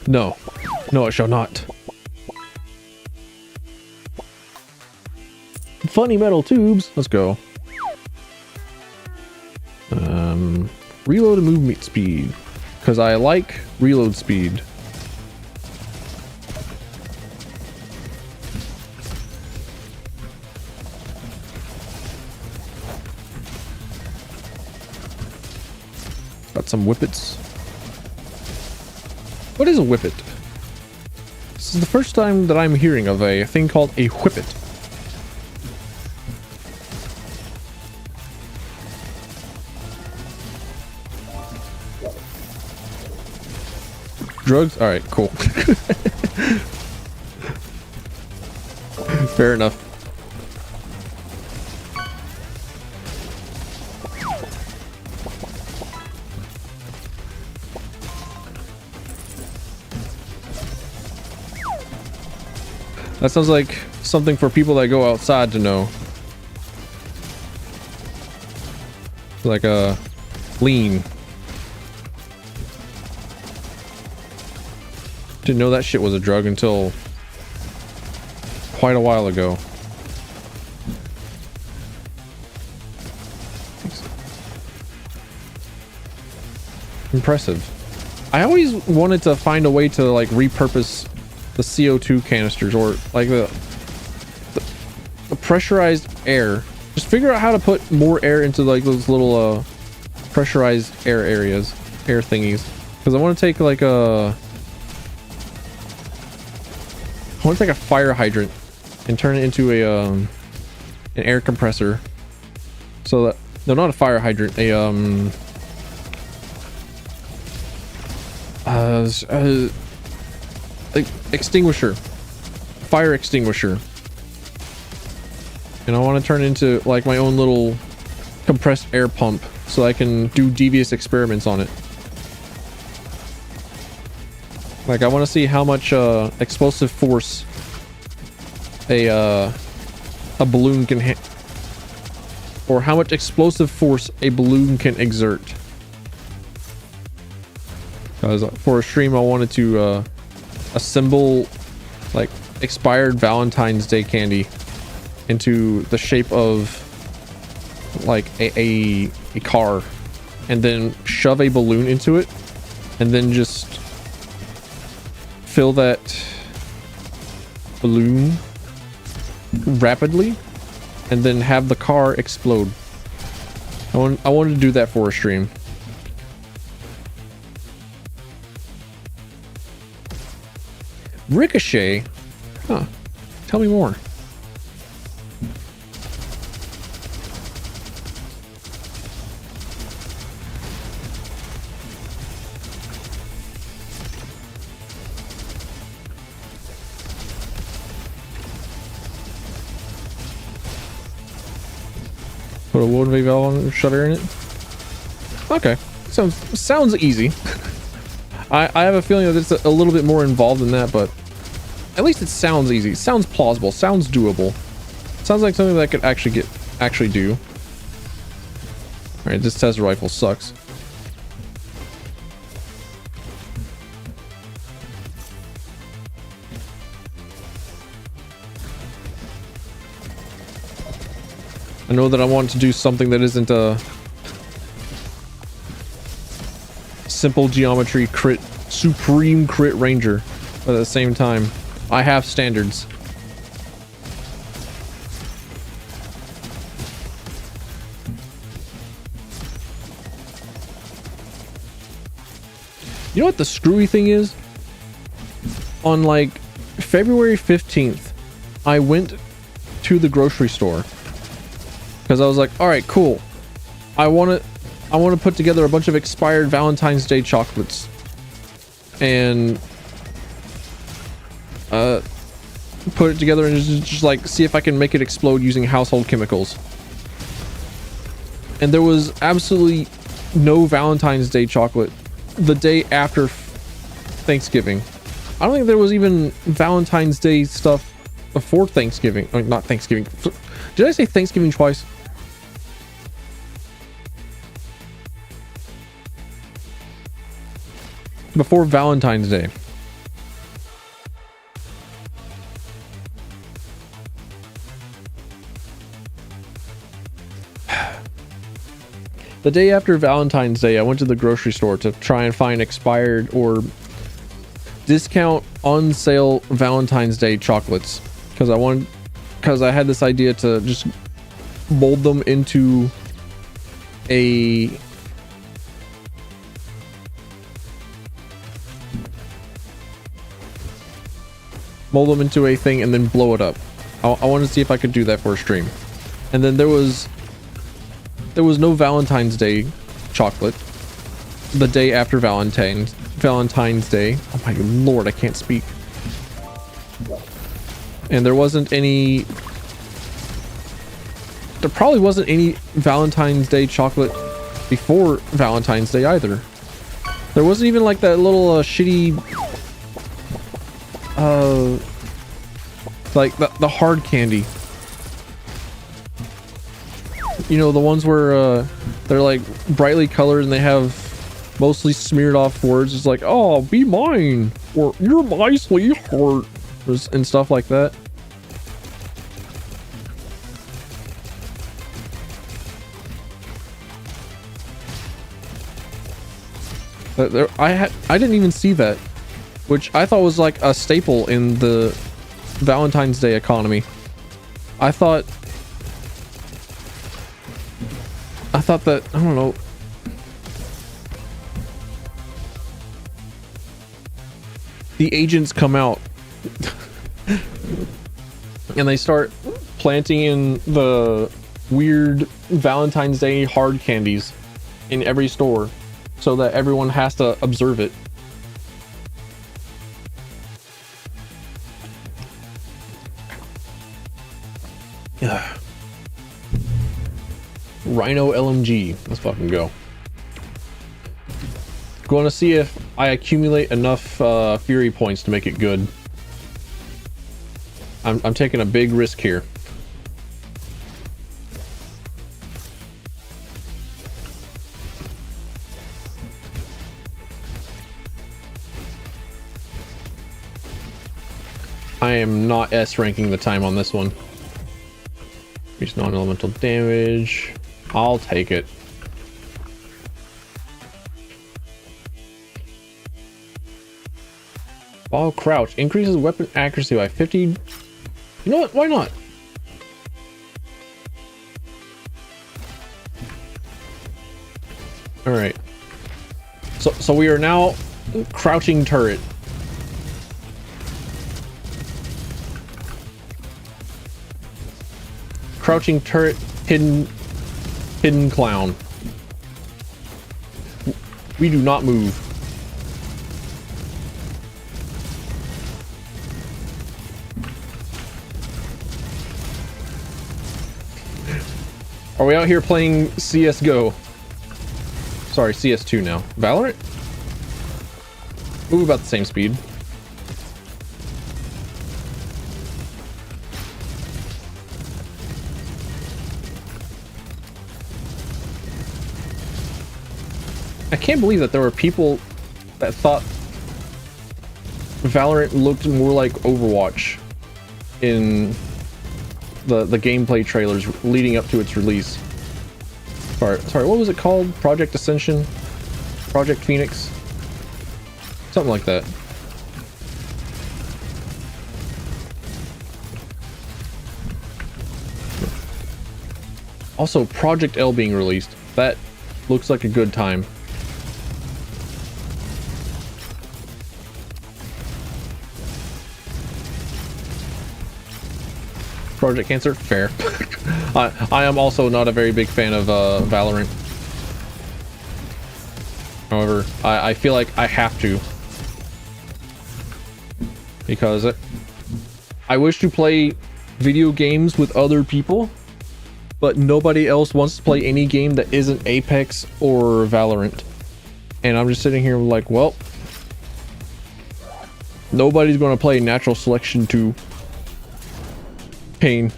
No. No, it shall not. Funny metal tubes. Let's go. Reload and movement speed. Because I like reload speed. Got some whippets. What is a whippet? This is the first time that I'm hearing of a thing called a whippet. Drugs? Alright, cool. Fair enough. That sounds like something for people that go outside to know. Like a lean. Didn't know that shit was a drug until quite a while ago. Impressive. I always wanted to find a way to like repurpose the CO2 canisters or like the pressurized air. Just figure out how to put more air into like those little pressurized air areas, air thingies. Because I want to take like a fire hydrant and turn it into a an air compressor. So that, no, not a fire hydrant, a like extinguisher, fire extinguisher. And I want to turn it into like my own little compressed air pump so I can do devious experiments on it. Like I want to see how much explosive force a balloon can or how much explosive force a balloon can exert. Because for a stream I wanted to assemble like expired Valentine's Day candy into the shape of like a car and then shove a balloon into it and then just fill that balloon rapidly and then have the car explode. I wanted to do that for a stream. Ricochet? Huh. Tell me more. Put a load valve on, shut air in it. Okay, sounds easy. I have a feeling that it's a little bit more involved than that, but at least it sounds easy. It sounds plausible. Sounds doable. Sounds like something that I could actually do. All right, this test rifle sucks. I know that I want to do something that isn't a simple geometry crit, supreme crit ranger, but at the same time, I have standards. You know what the screwy thing is? On like February 15th, I went to the grocery store because I was like, all right, cool. I want to put together a bunch of expired Valentine's Day chocolates and put it together and just like see if I can make it explode using household chemicals. And there was absolutely no Valentine's Day chocolate the day after Thanksgiving. I don't think there was even Valentine's Day stuff before Thanksgiving. Or not Thanksgiving. Did I say Thanksgiving twice? Before Valentine's Day. The day after Valentine's Day, I went to the grocery store to try and find expired or discount on sale Valentine's Day chocolates because I had this idea to just mold them into a thing and then blow it up. I wanted to see if I could do that for a stream. And then there was no Valentine's Day chocolate the day after Valentine's Day. Oh my lord, I can't speak. And there probably wasn't any Valentine's Day chocolate before Valentine's Day either. There wasn't even like that little shitty like the hard candy. You know, the ones where they're like brightly colored and they have mostly smeared off words. It's like, oh, be mine, or you're my sweetheart, and stuff like that. I didn't even see that, which I thought was like a staple in the Valentine's Day economy. I thought that, I don't know, the agents come out and they start planting in the weird Valentine's Day hard candies in every store so that everyone has to observe it. Ugh. Rhino LMG. Let's fucking go. Going to see if I accumulate enough Fury points to make it good. I'm taking a big risk here. I am not S ranking the time on this one. Increase non-elemental damage. I'll take it. While crouch increases weapon accuracy by 50. You know what? Why not? All right. So we are now crouching turret. Crouching turret, hidden clown. We do not move. Are we out here playing CSGO? Sorry, CS2 now. Valorant? Move about the same speed. I can't believe that there were people that thought Valorant looked more like Overwatch in the gameplay trailers leading up to its release. Sorry, what was it called? Project Ascension? Project Phoenix? Something like that. Also, Project L being released. That looks like a good time. Project Cancer. Fair. I am also not a very big fan of Valorant. However, I feel like I have to, because I wish to play video games with other people, but nobody else wants to play any game that isn't Apex or Valorant. And I'm just sitting here like, well, nobody's going to play Natural Selection 2. Pain.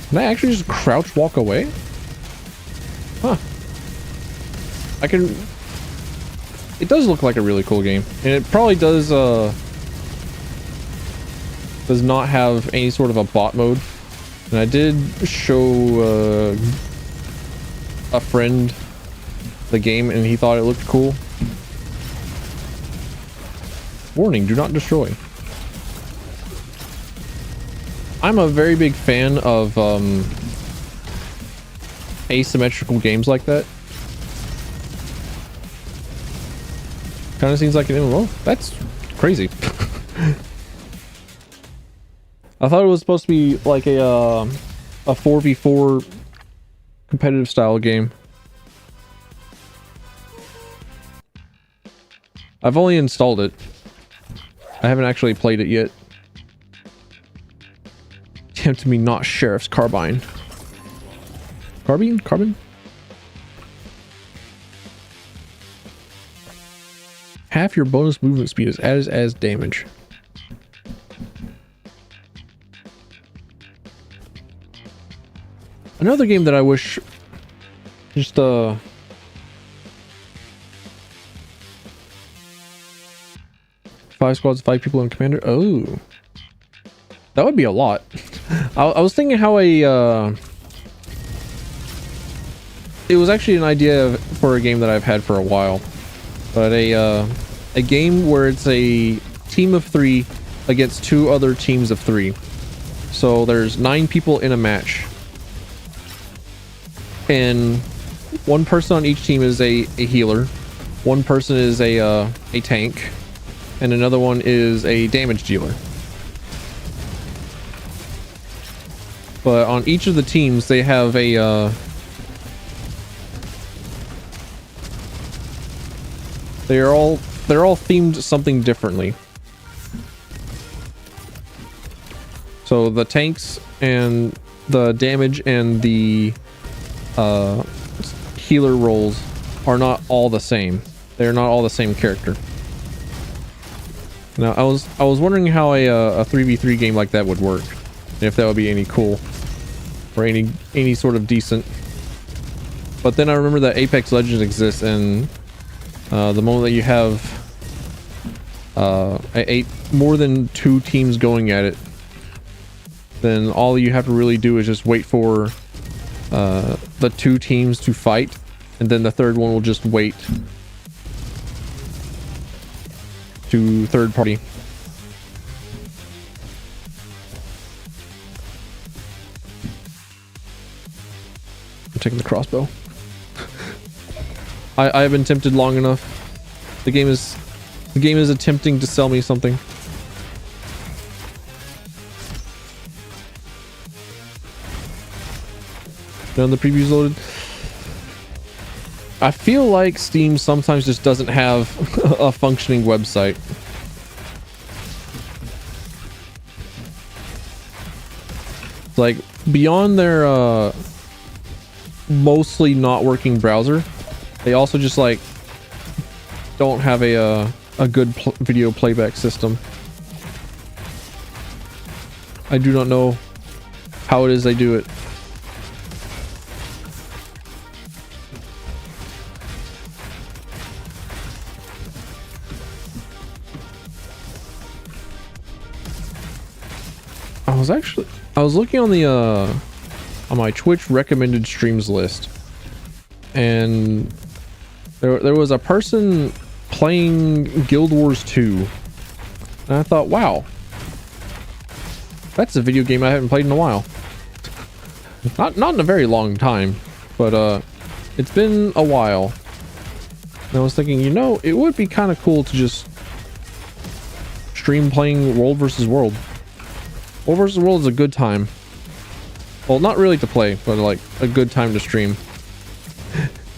Can I actually just crouch walk away? Huh. I can... It does look like a really cool game. And it probably does not have any sort of a bot mode. And I did show a friend the game and he thought it looked cool. Warning, do not destroy. I'm a very big fan of asymmetrical games like that. Kind of seems like an MMO. That's crazy. I thought it was supposed to be like a 4v4 competitive style game. I've only installed it. I haven't actually played it yet. Tempted me not Sheriff's Carbine. Carbine? Half your bonus movement speed is added as damage. Another game that I wish just 5 squads, 5 people in commander. Oh, that would be a lot. I was thinking how it was actually an idea for a game that I've had for a while, but a game where it's a team of 3 against 2 other teams of 3. So there's 9 people in a match, and one person on each team is a healer, one person is a tank, and another one is a damage dealer. But on each of the teams, they have a they're all themed something differently. So the tanks and the damage and the healer roles are not all the same. They're not all the same character. Now I was wondering how a 3v3 game like that would work, and if that would be any cool or any sort of decent. But then I remember that Apex Legends exists, and the moment that you have more than 2 teams going at it, then all you have to really do is just wait for the 2 teams to fight, and then the third one will just wait to third party. I'm taking the crossbow. I have been tempted long enough. The game is attempting to sell me something. Now the preview's loaded. I feel like Steam sometimes just doesn't have a functioning website. Like, beyond their mostly not working browser, they also just like don't have a good video playback system. I do not know how it is they do it. I was looking on the on my Twitch recommended streams list, and there was a person playing Guild Wars 2, and I thought, wow, that's a video game I haven't played in a while. Not in a very long time, but it's been a while. And I was thinking, you know, it would be kind of cool to just stream playing World versus World. World versus World is a good time. Well, not really to play, but like a good time to stream.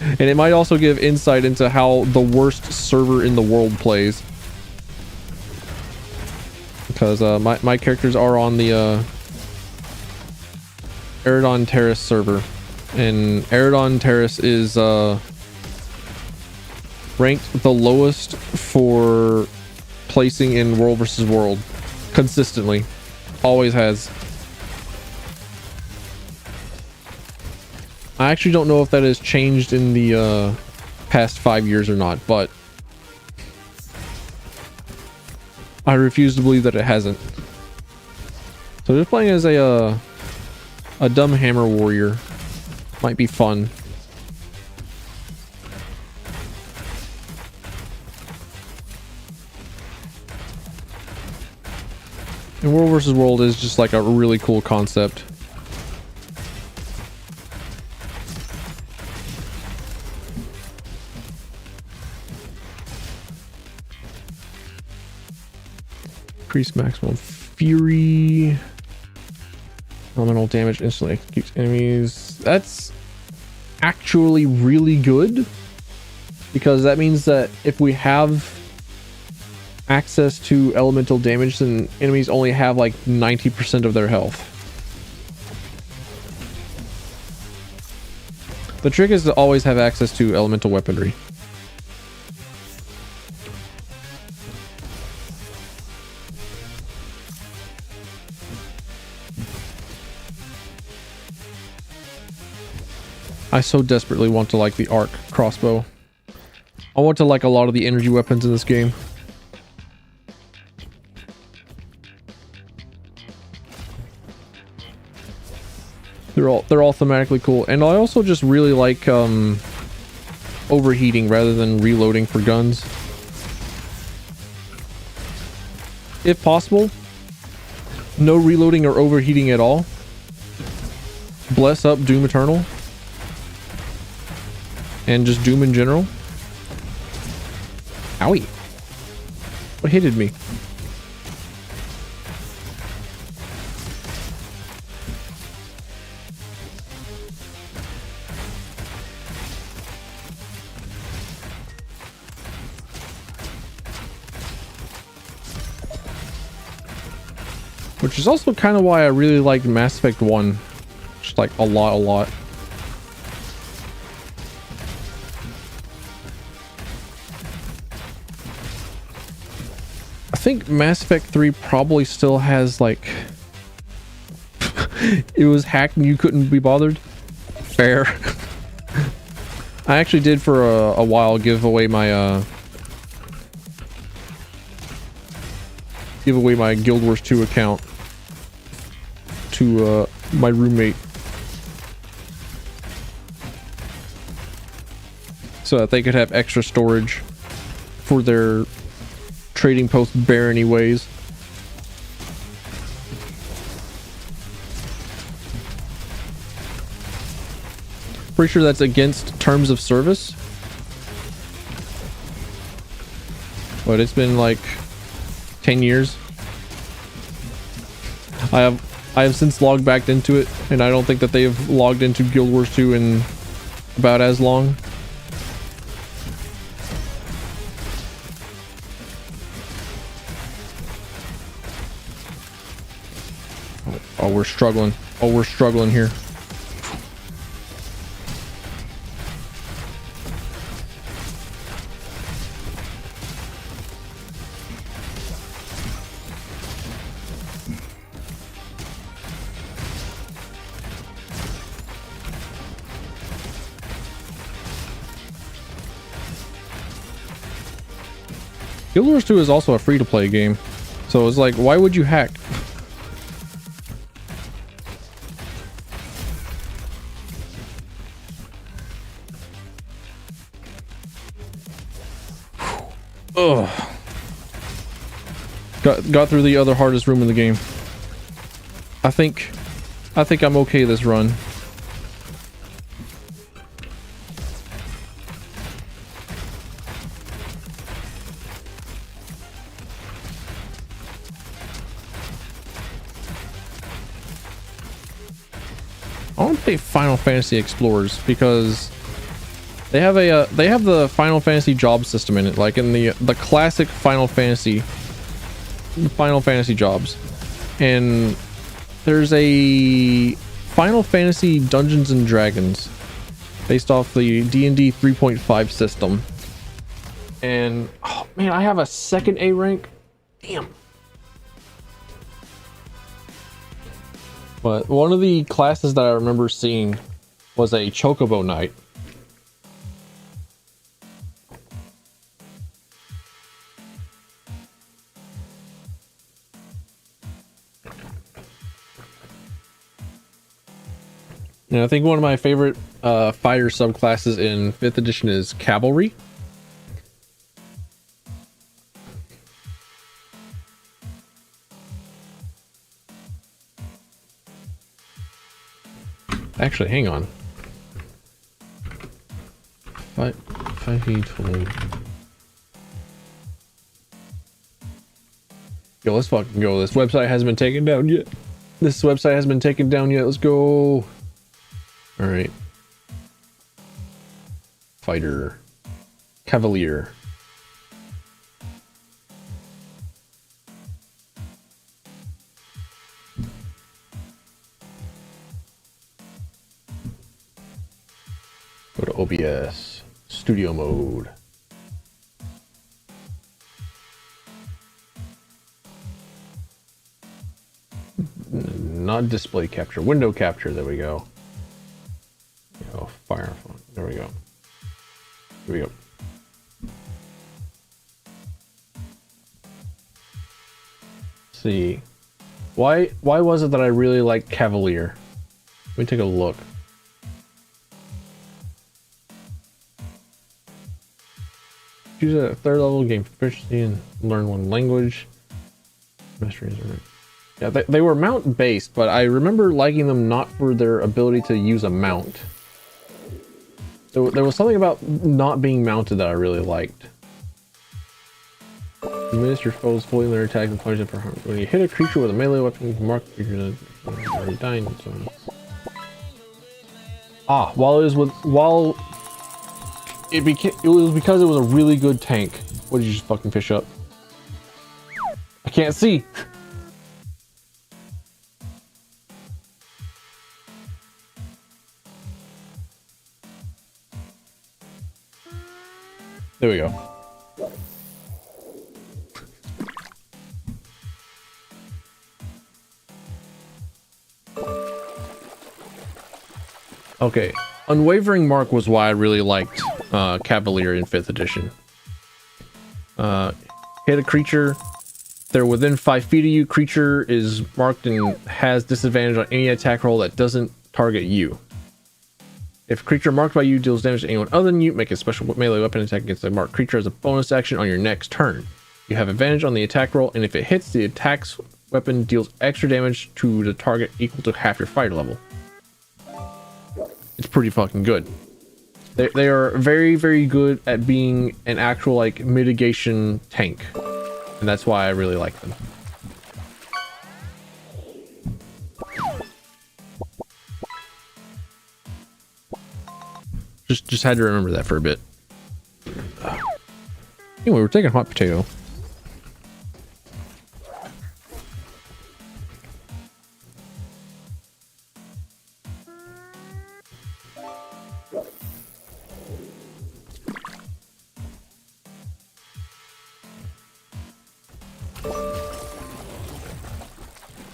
And it might also give insight into how the worst server in the world plays. Because my characters are on the Eridon Terrace server. And Eridon Terrace is ranked the lowest for placing in World versus World. Consistently. Always has. I actually don't know if that has changed in the past 5 years or not, but I refuse to believe that it hasn't. So just playing as a dumb hammer warrior might be fun. And World versus World is just like a really cool concept. Increase maximum fury. Elemental damage instantly executes enemies. That's actually really good, because that means that if we have access to elemental damage, then enemies only have like 90% of their health. The trick is to always have access to elemental weaponry. I so desperately want to like the arc crossbow. I want to like a lot of the energy weapons in this game. They're all thematically cool, and I also just really like overheating rather than reloading for guns. If possible, no reloading or overheating at all. Bless up Doom Eternal. And just Doom in general. Owie. What hitted me? Which is also kind of why I really liked Mass Effect 1. Just like a lot. I think Mass Effect 3 probably still has like it was hacked and you couldn't be bothered. Fair. I actually did for a while give away my Guild Wars 2 account to my roommate so that they could have extra storage for their trading post barony ways. Pretty sure that's against terms of service, but it's been like 10 years. I have since logged back into it, and I don't think that they've logged into Guild Wars 2 in about as long. Oh, we're struggling. Oh, we're struggling here. Guild Wars 2 is also a free-to-play game, so it's like, why would you hack? Ugh. Got through the other hardest room in the game. I think I'm okay this run. I want to play Final Fantasy Explorers because they have the Final Fantasy job system in it, like in the classic Final Fantasy jobs. And there's a Final Fantasy Dungeons and Dragons based off the D&D 3.5 system. And oh man, I have a second A rank. Damn. But one of the classes that I remember seeing was a Chocobo Knight. And I think one of my favorite fighter subclasses in 5th edition is Cavalry. Actually, hang on. 5 feet total. Yo, let's fucking go. This website hasn't been taken down yet. Let's go. All right. Fighter. Cavalier. Go to OBS. Studio mode. Not display capture. Window capture. There we go. Oh, fire. There we go. Here we go. Let's see. Why was it that I really liked Cavalier? Let me take a look. Choose a 3rd level, gain proficiency, and learn one language. Mastery is right. Yeah, they were mount based, but I remember liking them not for their ability to use a mount. There was something about not being mounted that I really liked. Administer foes fully in their attack and punish them for harm. When you hit a creature with a melee weapon, you can mark the creature that already dying and so on. Ah, while it was because it was a really good tank. What did you just fucking fish up? I can't see. There we go. Okay, Unwavering Mark was why I really liked Cavalier in 5th edition. Hit a creature, they're within 5 feet of you, creature is marked and has disadvantage on any attack roll that doesn't target you. If a creature marked by you deals damage to anyone other than you, make a special melee weapon attack against the marked creature as a bonus action on your next turn. You have advantage on the attack roll, and if it hits, the attack's weapon deals extra damage to the target equal to half your fighter level. It's pretty fucking good. They are very, very good at being an actual like mitigation tank, and that's why I really like them. Just had to remember that for a bit. Anyway, we're taking hot potato.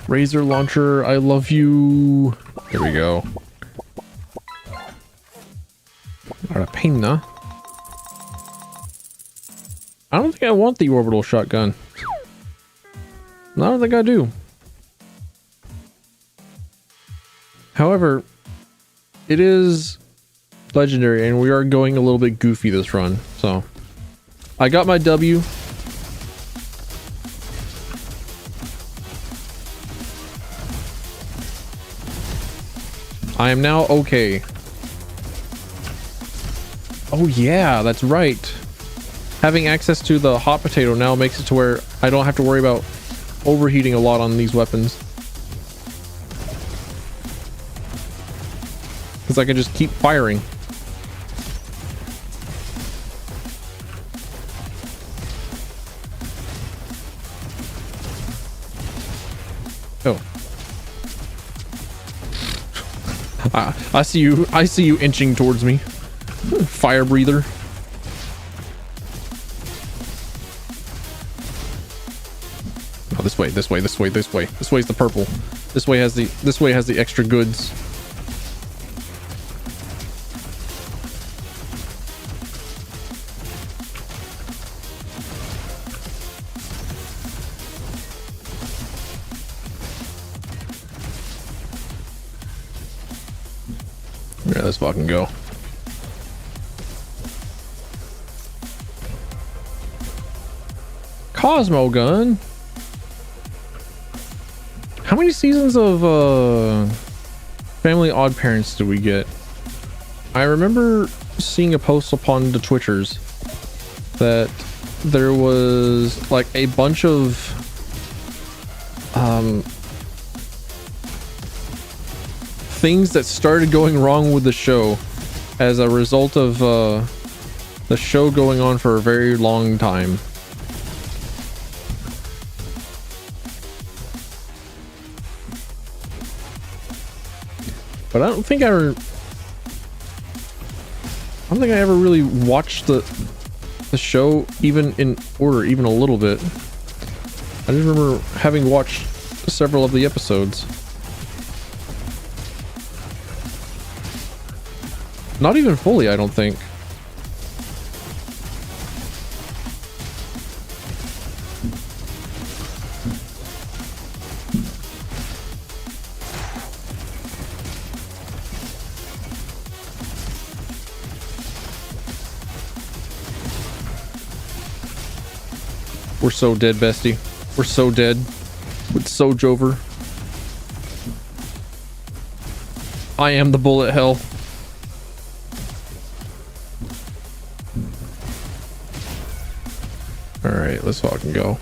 Razor launcher, I love you. There we go. Arapina. I don't think I want the orbital shotgun. I don't think I do. However, it is legendary and we are going a little bit goofy this run. So I got my W. I am now okay. Oh yeah, that's right. Having access to the hot potato now makes it to where I don't have to worry about overheating a lot on these weapons. because I can just keep firing. Oh. I see you. I see you inching towards me. Fire breather. Oh, this way, this way, this way, this way. This way's the purple. This way has the extra goods. Yeah, let's fucking go. Cosmo gun. How many seasons of Family Odd Parents do we get? I remember seeing a post upon the Twitchers that there was like a bunch of things that started going wrong with the show as a result of the show going on for a very long time. But I don't think I ever really watched the show even in order, even a little bit. I just remember having watched several of the episodes. Not even fully, I don't think. We're so dead, bestie. We're so dead. With so Jover. I am the bullet hell. Alright, let's fucking go.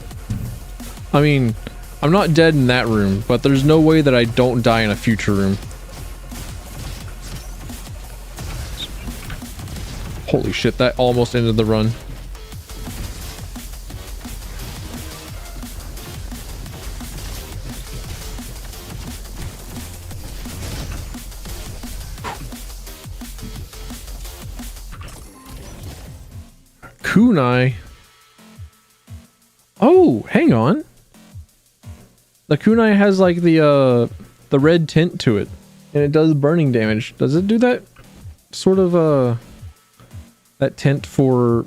I mean, I'm not dead in that room, but there's no way that I don't die in a future room. Holy shit, that almost ended the run. Kunai. Oh, hang on. The kunai has like the red tint to it, and it does burning damage. Does it do that sort of that tint for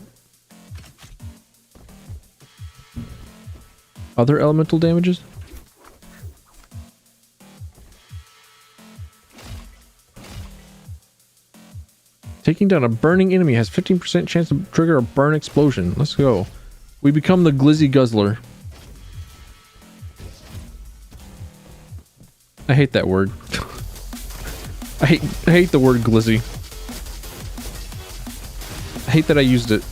other elemental damages? Taking down a burning enemy has 15% chance to trigger a burn explosion. Let's go. We become the Glizzy Guzzler. I hate that word. I hate the word glizzy. I hate that I used it.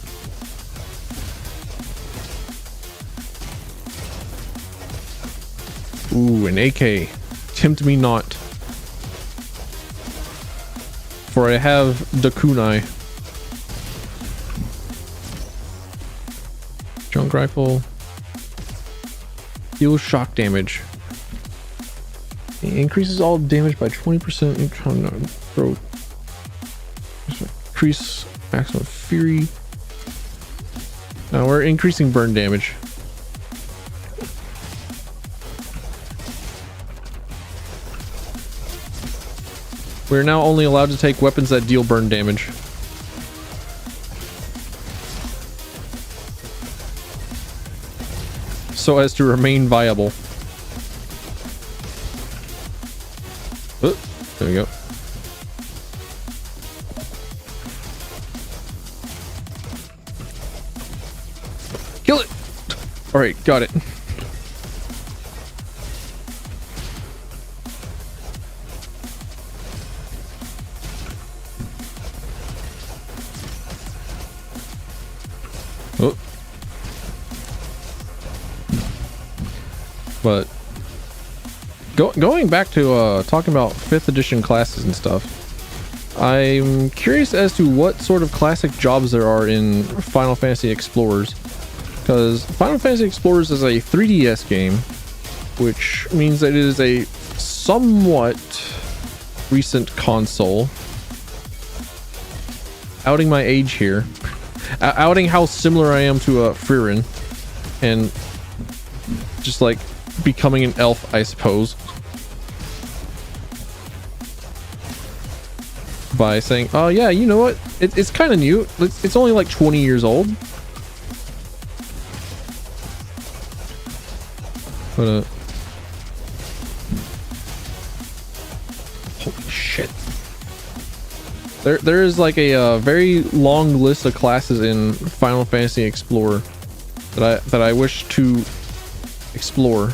Ooh, an AK. Tempt me not. For I have the kunai. Junk rifle. Deals shock damage. It increases all damage by 20%. Increase maximum fury. Now we're increasing burn damage. We're now only allowed to take weapons that deal burn damage. So as to remain viable. Oh, there we go. Kill it! Alright, got it. Oh. But going back to talking about 5th edition classes and stuff, I'm curious as to what sort of classic jobs there are in Final Fantasy Explorers, because Final Fantasy Explorers is a 3DS game, which means that it is a somewhat recent console. Outing my age here. Outing how similar I am to Frieren, and just like becoming an elf, I suppose, by saying, oh yeah, you know what, it's kind of new, it's only like 20 years old, but holy shit, there is like a very long list of classes in Final Fantasy Explorer that I wish to explore,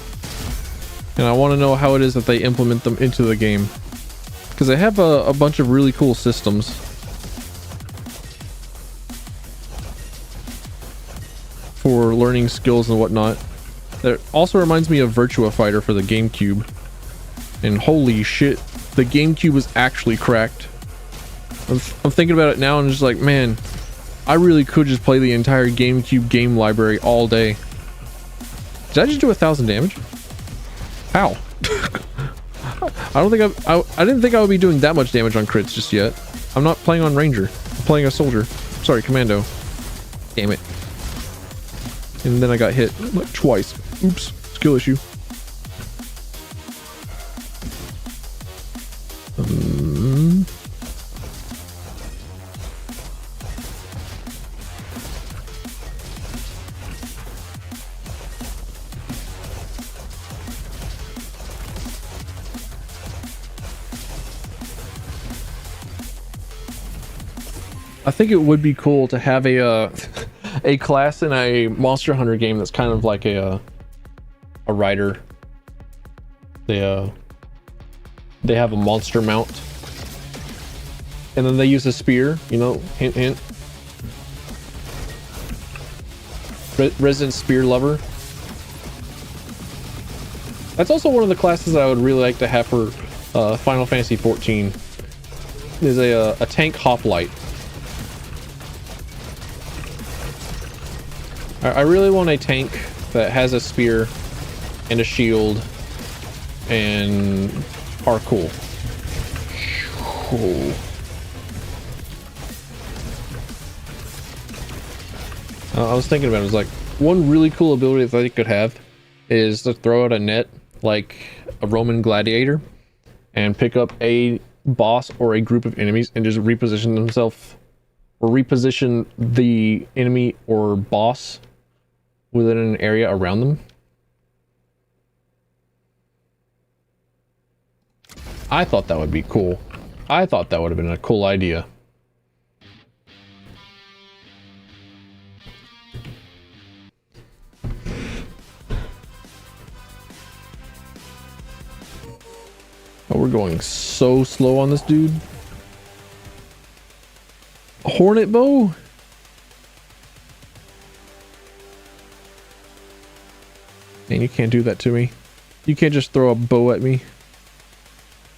and I want to know how it is that they implement them into the game, because they have a bunch of really cool systems for learning skills and whatnot. That also reminds me of Virtua Fighter for the GameCube, and holy shit, the GameCube was actually cracked. I'm thinking about it now and just like, man, I really could just play the entire GameCube game library all day. Did I just do 1,000 damage? How? I didn't think I would be doing that much damage on crits just yet. I'm not playing on Ranger. I'm playing a soldier. Sorry, Commando. Damn it. And then I got hit like twice. Oops. Skill issue. I think it would be cool to have a a class in a Monster Hunter game that's kind of like a rider. They have a monster mount, and then they use a spear. You know, hint hint. Resident spear lover. That's also one of the classes that I would really like to have for Final Fantasy 14. Is a tank hoplite. I really want a tank that has a spear and a shield and parkour. Cool. I was thinking about it. It was like, one really cool ability that they could have is to throw out a net like a Roman gladiator and pick up a boss or a group of enemies and just reposition themselves, or reposition the enemy or boss within an area around them. I thought that would be cool. I thought that would have been a cool idea. Oh, we're going so slow on this dude. Hornet bow? Man, you can't do that to me. You can't just throw a bow at me.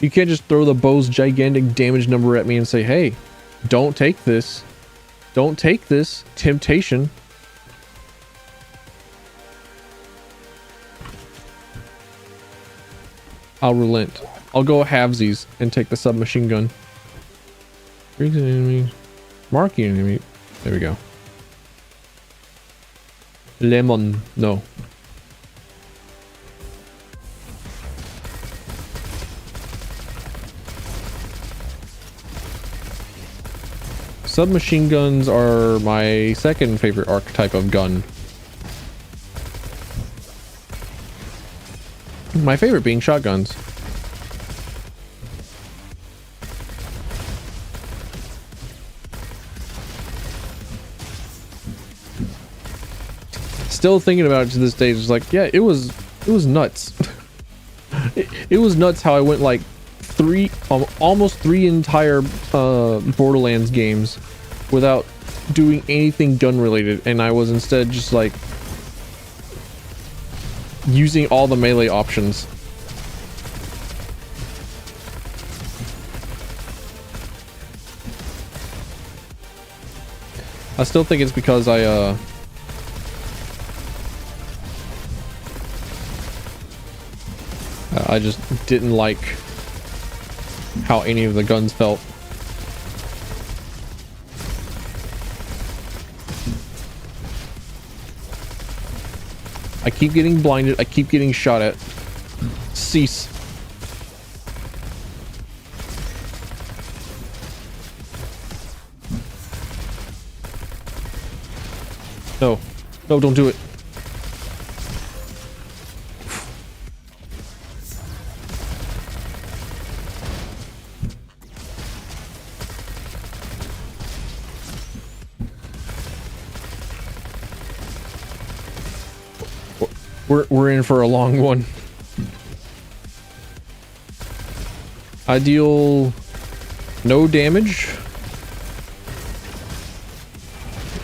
You can't just throw the bow's gigantic damage number at me and say, hey, don't take this. Don't take this temptation. I'll relent. I'll go halvesies and take the submachine gun. Brings an enemy. Marking an enemy. There we go. Lemon. No. Submachine guns are my second favorite archetype of gun. My favorite being shotguns. Still thinking about it to this day, it's like, yeah, it was nuts. it was nuts how I went like almost three entire Borderlands games without doing anything gun related, and I was instead just like using all the melee options. I still think it's because I just didn't like how any of the guns felt. I keep getting blinded. I keep getting shot at. Cease. No. No, don't do it. We're in for a long one. I deal no damage.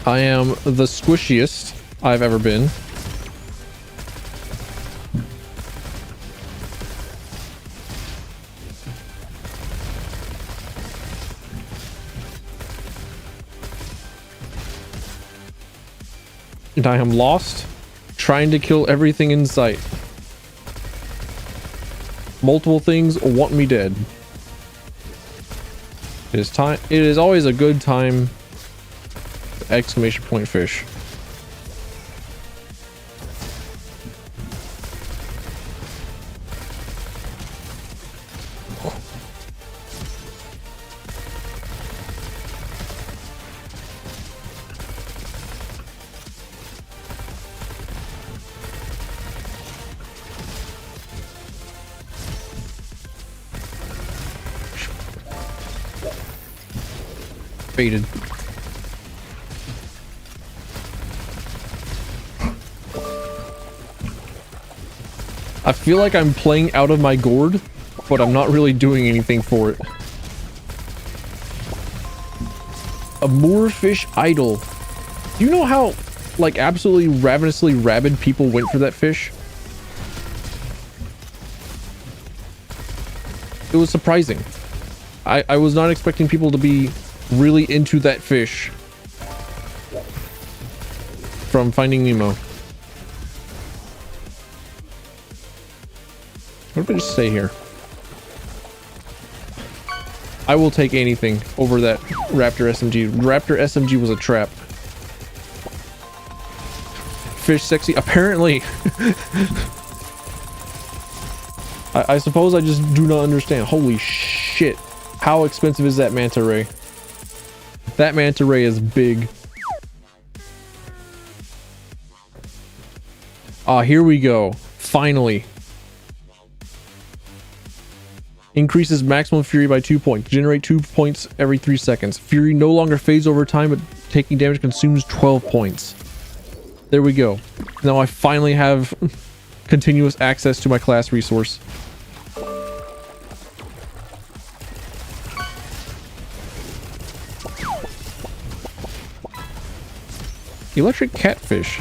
I am the squishiest I've ever been. And I am lost, trying to kill everything in sight. Multiple things want me dead. It is time. It is always a good time. Exclamation point fish. Baited. I feel like I'm playing out of my gourd, but I'm not really doing anything for it. A moorfish idol. Do you know how, like, absolutely ravenously rabid people went for that fish? It was surprising. I was not expecting people to be really into that fish from Finding Nemo. What if I just stay here? I will take anything over that Raptor SMG. Raptor SMG was a trap. Fish sexy. Apparently. I suppose I just do not understand. Holy shit. How expensive is that manta ray? That manta ray is big. Ah, here we go. Finally. Increases maximum fury by 2 points. Generate 2 points every 3 seconds. Fury no longer fades over time, but taking damage consumes 12 points. There we go. Now I finally have continuous access to my class resource. Electric catfish.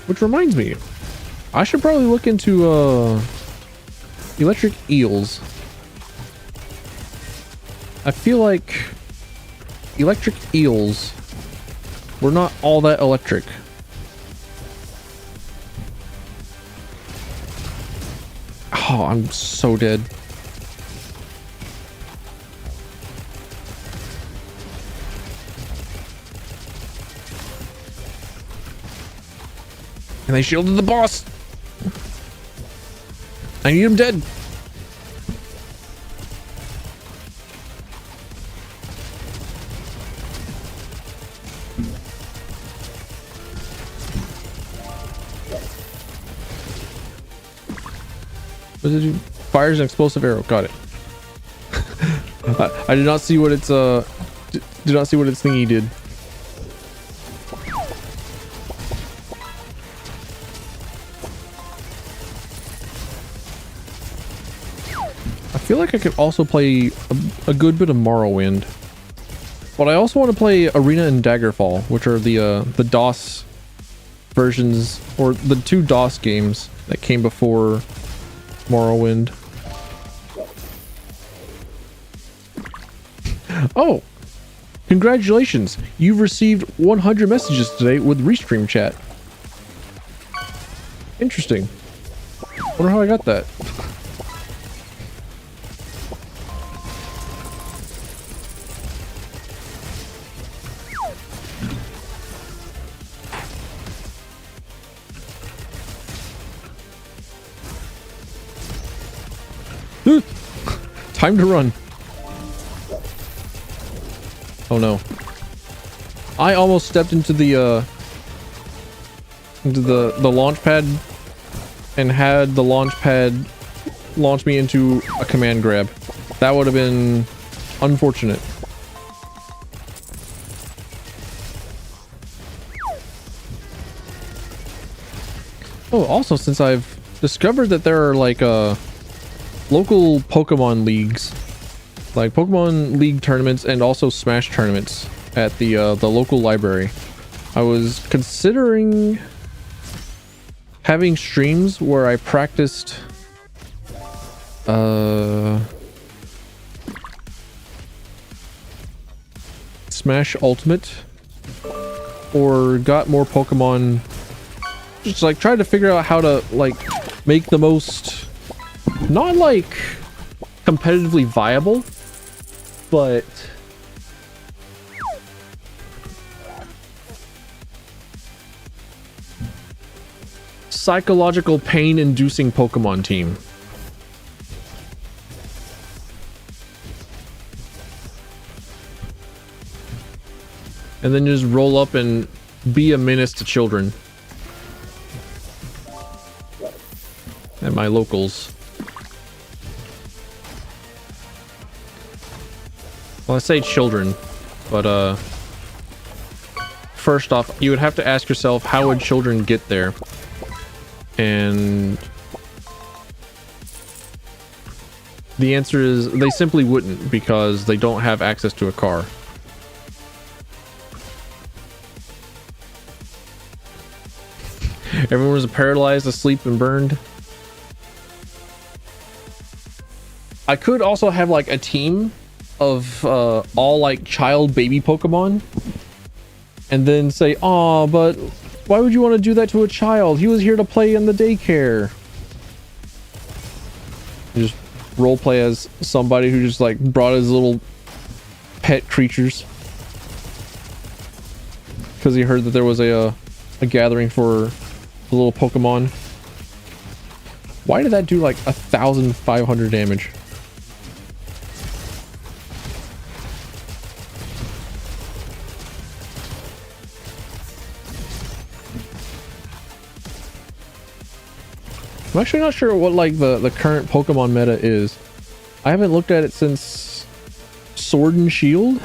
Which reminds me, I should probably look into electric eels. I feel like electric eels were not all that electric. Oh, I'm so dead. And they shielded the boss. I need him dead. What did it do? Fires an explosive arrow. Got it. I did not see what its did not see what its thingy did. I feel like I could also play a good bit of Morrowind, but I also want to play Arena and Daggerfall, which are the DOS versions, or the 2 DOS games that came before Morrowind. Oh, congratulations. You've received 100 messages today with Restream chat. Interesting. Wonder how I got that. Time to run. Oh no. I almost stepped into the launch pad and had the launch pad launch me into a command grab. That would have been unfortunate. Oh, also, since I've discovered that there are like local Pokemon leagues, like Pokemon League tournaments and also Smash tournaments at the local library, I was considering having streams where I practiced Smash Ultimate or got more Pokemon, just like trying to figure out how to like make the most, not like competitively viable, but psychological pain inducing Pokemon team. And then just roll up and be a menace to children at my locals. Well, I say children, but first off, you would have to ask yourself, how would children get there? And the answer is they simply wouldn't, because they don't have access to a car. Everyone was paralyzed, asleep, and burned. I could also have like a team of all like child baby Pokemon, and then say, "Oh, but why would you want to do that to a child? He was here to play in the daycare." Just roleplay as somebody who just like brought his little pet creatures because he heard that there was a gathering for the little Pokemon. Why did that do like 1,500 damage? I'm actually not sure what like the current Pokemon meta is. I haven't looked at it since Sword and Shield.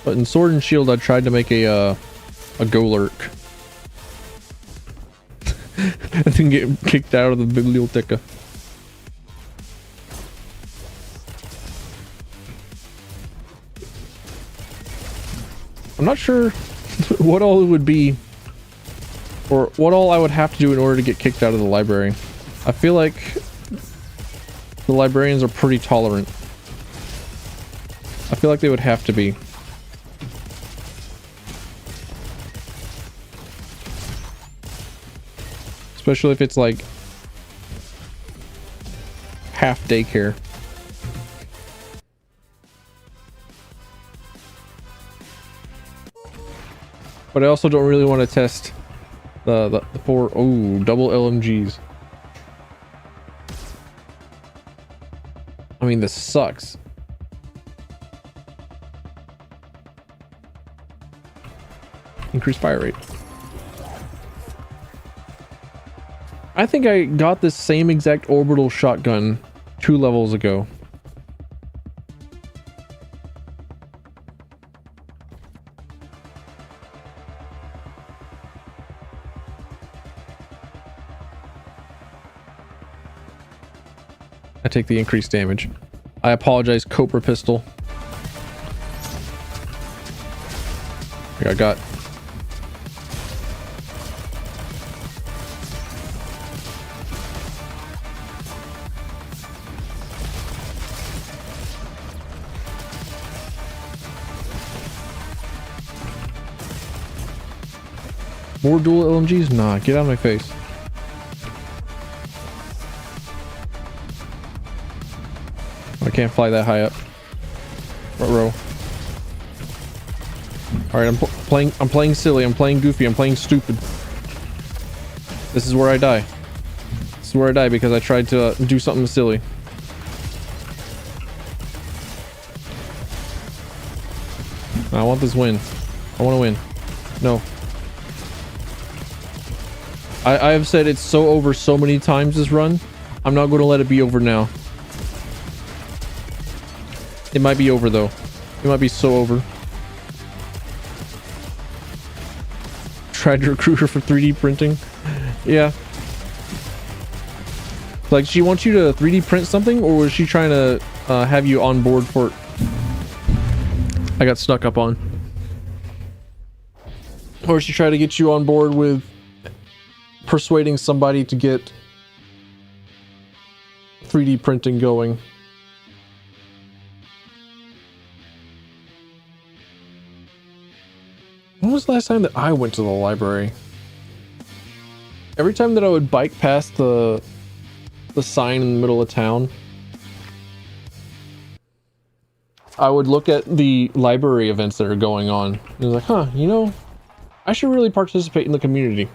But in Sword and Shield, I tried to make a Golurk. And then get kicked out of the Biblioteca. I'm not sure what all it would be, or what all I would have to do in order to get kicked out of the library. I feel like the librarians are pretty tolerant. I feel like they would have to be. Especially if it's like half daycare. But I also don't really want to test the 4 double LMGs. I mean, this sucks. Increased fire rate. I think I got this same exact orbital shotgun 2 levels ago. I take the increased damage. I apologize, Cobra Pistol. I got. More dual LMGs? Nah, get out of my face. I can't fly that high up. Front row. Alright, I'm playing silly, I'm playing goofy, I'm playing stupid. This is where I die. This is where I die because I tried to do something silly. I want this win. I want to win. No. I have said it's so over so many times this run. I'm not going to let it be over now. It might be over though. It might be so over. Tried to recruit her for 3D printing. Yeah. Like she wants you to 3D print something, or was she trying to have you on board for it? I got stuck up on. Or she tried to get you on board with persuading somebody to get 3D printing going. When was the last time that I went to the library? Every time that I would bike past the sign in the middle of town, I would look at the library events that are going on. And I was like, huh, you know, I should really participate in the community.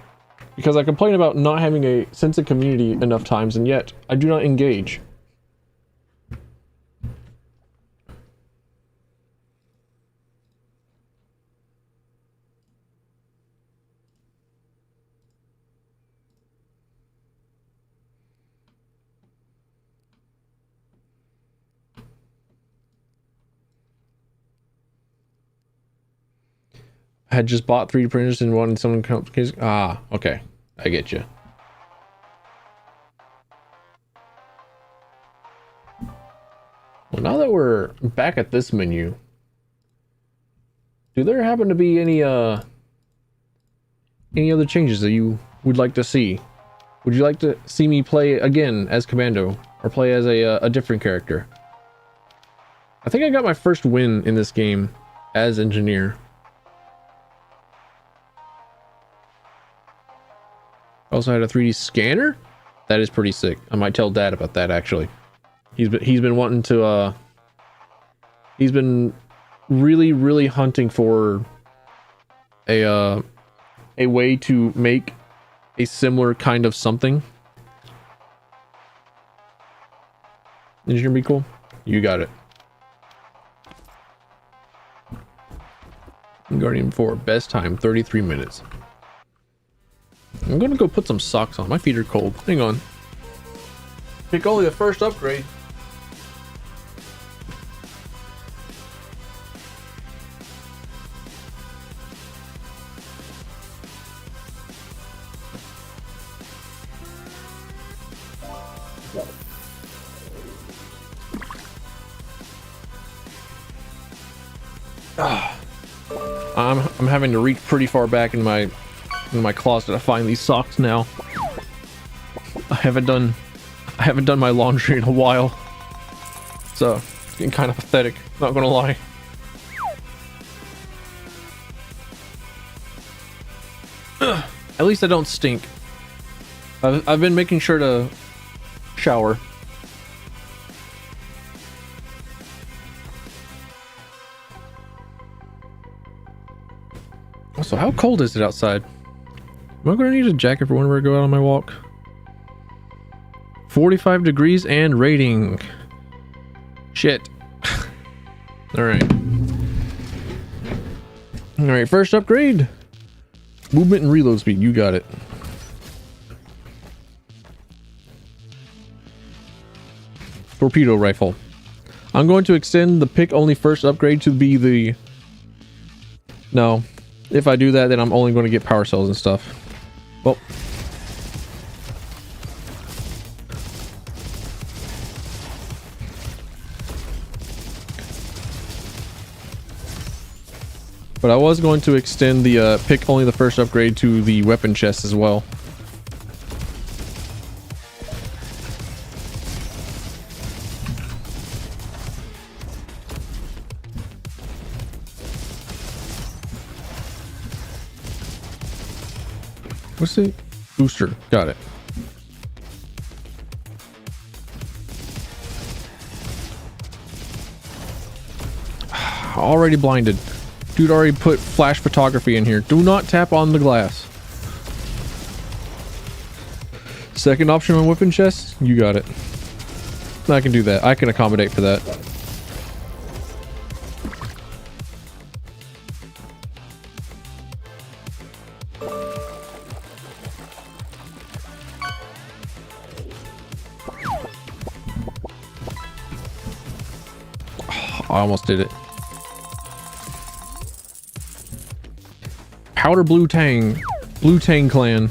Because I complain about not having a sense of community enough times, and yet I do not engage. I had just bought 3D printers and wanted someone to come. Ah, okay. I get you. Well, now that we're back at this menu, do there happen to be any other changes that you would like to see? Would you like to see me play again as Commando, or play as a different character? I think I got my first win in this game as Engineer. Also had a 3D scanner? That is pretty sick. I might tell Dad about that actually. He's been wanting to he's been really hunting for a way to make a similar kind of something. Is it gonna be cool? You got it. Guardian 4, best time 33 minutes. I'm gonna go put some socks on. My feet are cold. Hang on. Pick only the first upgrade. I'm having to reach pretty far back in my closet to find these socks now. I haven't done my laundry in a while, so it's getting kind of pathetic, not gonna lie. At least I don't stink. I've been making sure to shower. So how cold is it outside? Am I gonna need a jacket for whenever I go out on my walk? 45 degrees and rating. Shit. Alright. Alright, first upgrade. Movement and reload speed. You got it. Torpedo rifle. I'm going to extend the pick only first upgrade to be the... No. If I do that, then I'm only going to get power cells and stuff. Well. But I was going to extend the pick only the first upgrade to the weapon chest as well. What's the booster? Got it. Already blinded. Dude already put flash photography in here. Do not tap on the glass. Second option on weapon chest? You got it. I can do that. I can accommodate for that. I almost did it. Powder Blue Tang. Blue Tang Clan.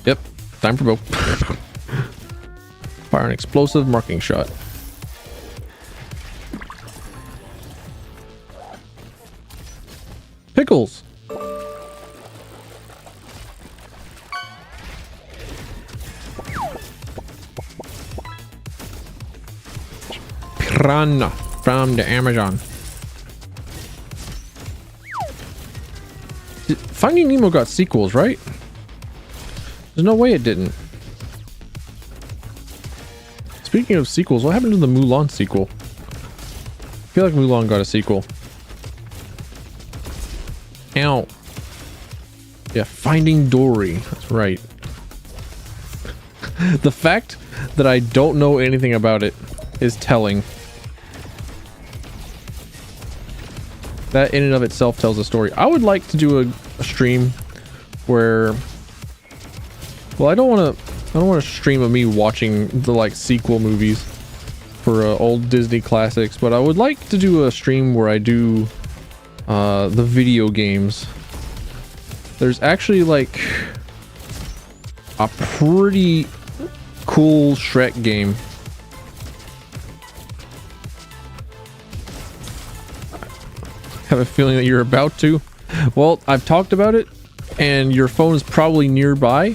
Yep. Time for both. Fire an explosive marking shot. Pickles. Piranha from the Amazon. Finding Nemo got sequels, right? There's no way it didn't. Speaking of sequels, what happened to the Mulan sequel? I feel like Mulan got a sequel. Ow. Yeah, Finding Dory. That's right. The fact that I don't know anything about it is telling. That in and of itself tells a story. I would like to do a stream where, well, I don't want to stream of me watching the like sequel movies for old Disney classics, but I would like to do a stream where I do the video games. There's actually like a pretty cool Shrek game. Have a feeling that you're about to. Well, I've talked about it and your phone is probably nearby,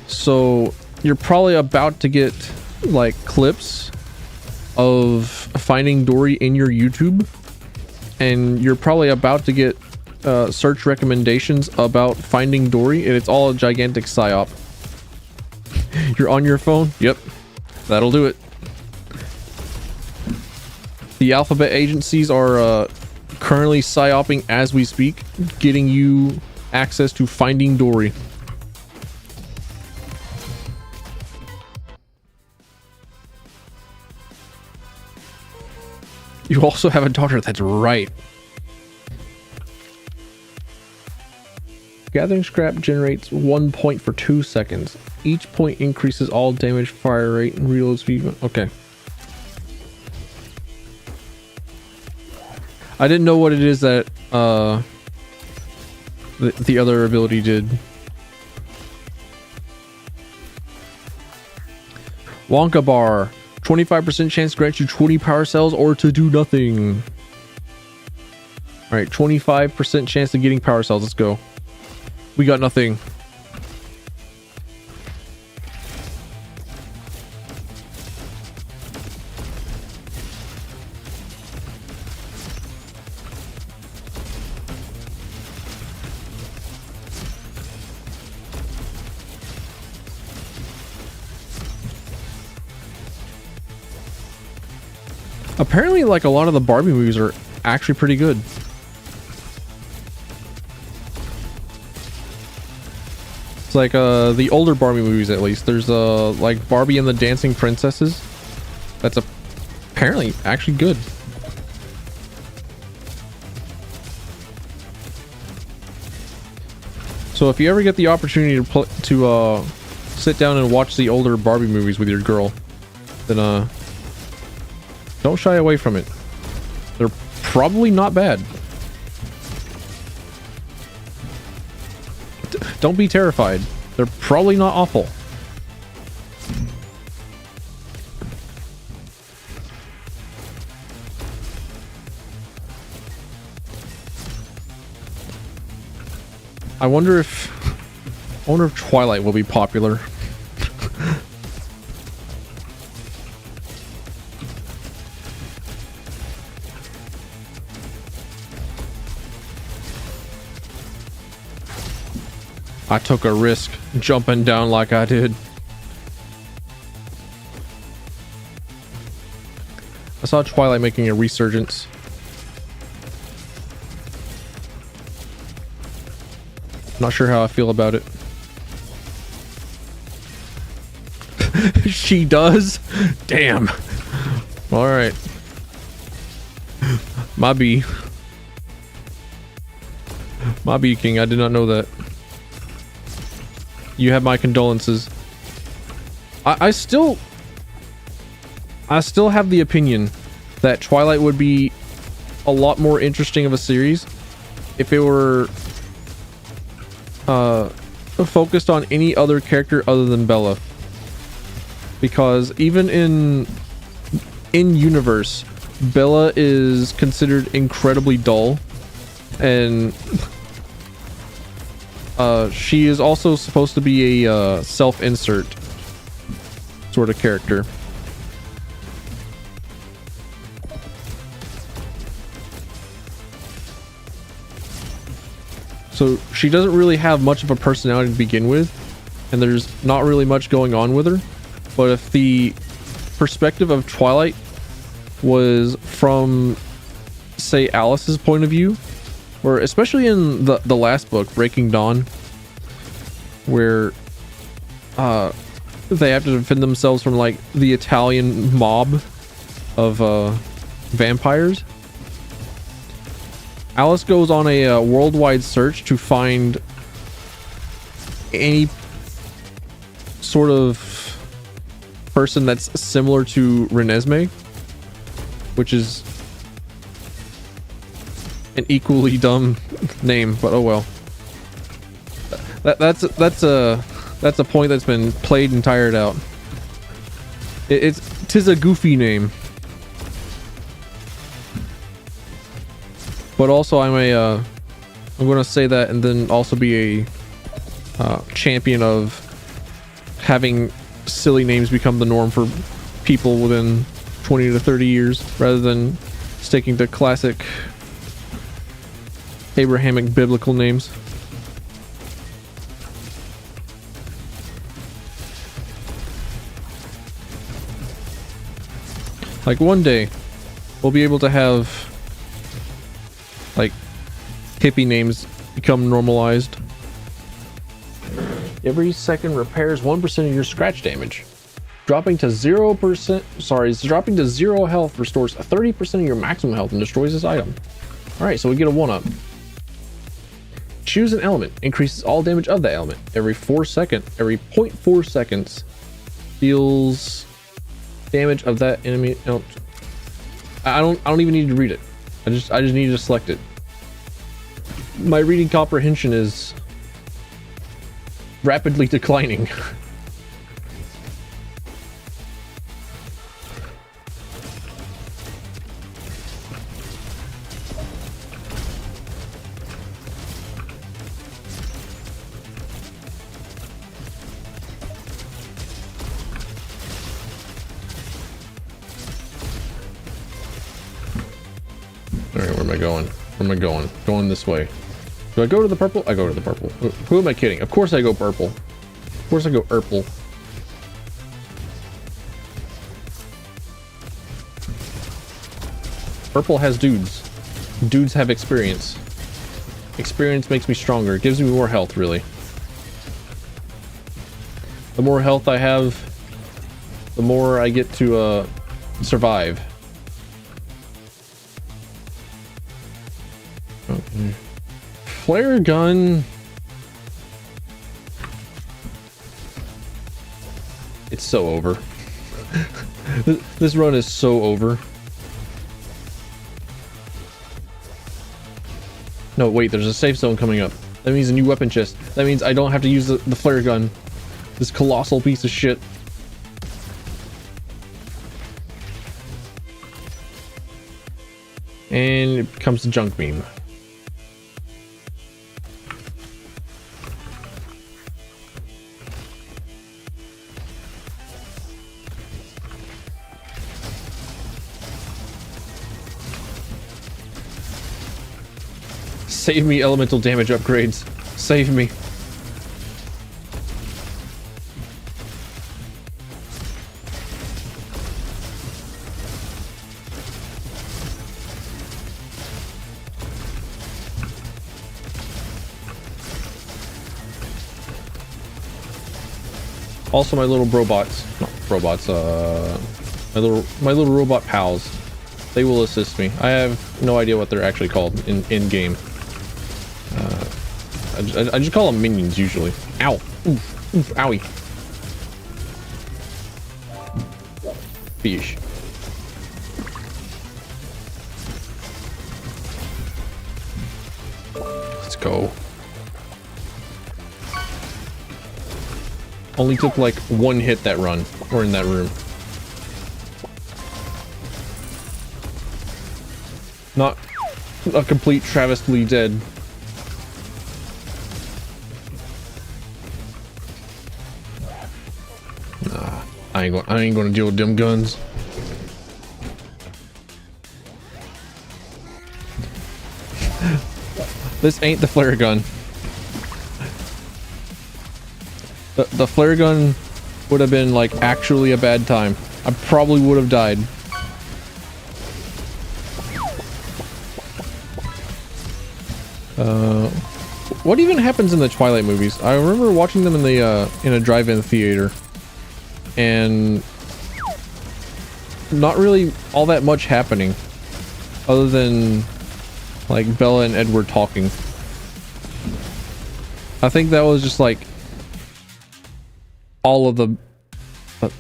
so you're probably about to get like clips of Finding Dory in your YouTube, and you're probably about to get search recommendations about Finding Dory, and it's all a gigantic psyop. You're on your phone? Yep, that'll do it. The alphabet agencies are currently psyoping as we speak, getting you access to Finding Dory. You also have a daughter, that's right. Gathering scrap generates 1 point for 2 seconds. Each point increases all damage, fire rate, and reload speed. Okay. I didn't know what it is that the other ability did. Wonka Bar. 25% chance to grant you 20 power cells or to do nothing. Alright, 25% chance of getting power cells. Let's go. We got nothing. Apparently, like, a lot of the Barbie movies are actually pretty good. It's like the older Barbie movies, at least. There's like Barbie and the Dancing Princesses. That's apparently actually good. So if you ever get the opportunity to sit down and watch the older Barbie movies with your girl, then don't shy away from it. They're probably not bad. Don't be terrified. They're probably not awful. I wonder if Twilight will be popular. I took a risk jumping down like I did. I saw Twilight making a resurgence. Not sure how I feel about it. She does? Damn. Alright. My B. My B King, I did not know that. You have my condolences. I still have the opinion that Twilight would be a lot more interesting of a series if it were focused on any other character other than Bella. Because even in universe, Bella is considered incredibly dull, and she is also supposed to be a self-insert sort of character. So she doesn't really have much of a personality to begin with, and there's not really much going on with her. But if the perspective of Twilight was from, say, Alice's point of view, or especially in the last book, Breaking Dawn, where they have to defend themselves from like the Italian mob of vampires, Alice goes on a worldwide search to find any sort of person that's similar to Renesmee, which is an equally dumb name, but oh well. That's a point that's been played and tired out. Tis a goofy name. But also I'm going to say that and then also be a champion of having silly names become the norm for people within 20 to 30 years rather than sticking to classic Abrahamic biblical names. Like one day we'll be able to have like hippie names become normalized. Every second repairs 1% of your scratch damage. Dropping to 0%, dropping to 0 health restores 30% of your maximum health and destroys this item. Alright, so we get a 1-up. Choose an element, increases all damage of that element. Every 0.4 seconds deals damage of that enemy. No, I don't even need to read it. I just need to select it. My reading comprehension is rapidly declining. Alright, where am I going? Where am I going? Going this way. Do I go to the purple? I go to the purple. Who am I kidding? Of course I go purple. Of course I go purple. Purple has dudes. Dudes have experience. Experience makes me stronger. It gives me more health, really. The more health I have, the more I get to survive. Okay. Flare gun. It's so over. This run is so over. No, wait, there's a safe zone coming up. That means a new weapon chest. That means I don't have to use the flare gun. This colossal piece of shit. And it becomes a junk beam. Save me, elemental damage upgrades. Save me. Also, my little my little robot pals, they will assist me. I have no idea what they're actually called in game. I just call them minions usually. Ow! Oof! Oof! Owie! Fish. Let's go. Only took like one hit that run, or in that room. Not a complete travesty dead. Nah, I ain't gonna deal with them guns. This ain't the flare gun. The flare gun would have been like actually a bad time. I probably would have died. What even happens in the Twilight movies? I remember watching them in the in a drive-in theater, and not really all that much happening, other than like Bella and Edward talking. I think that was just like all of the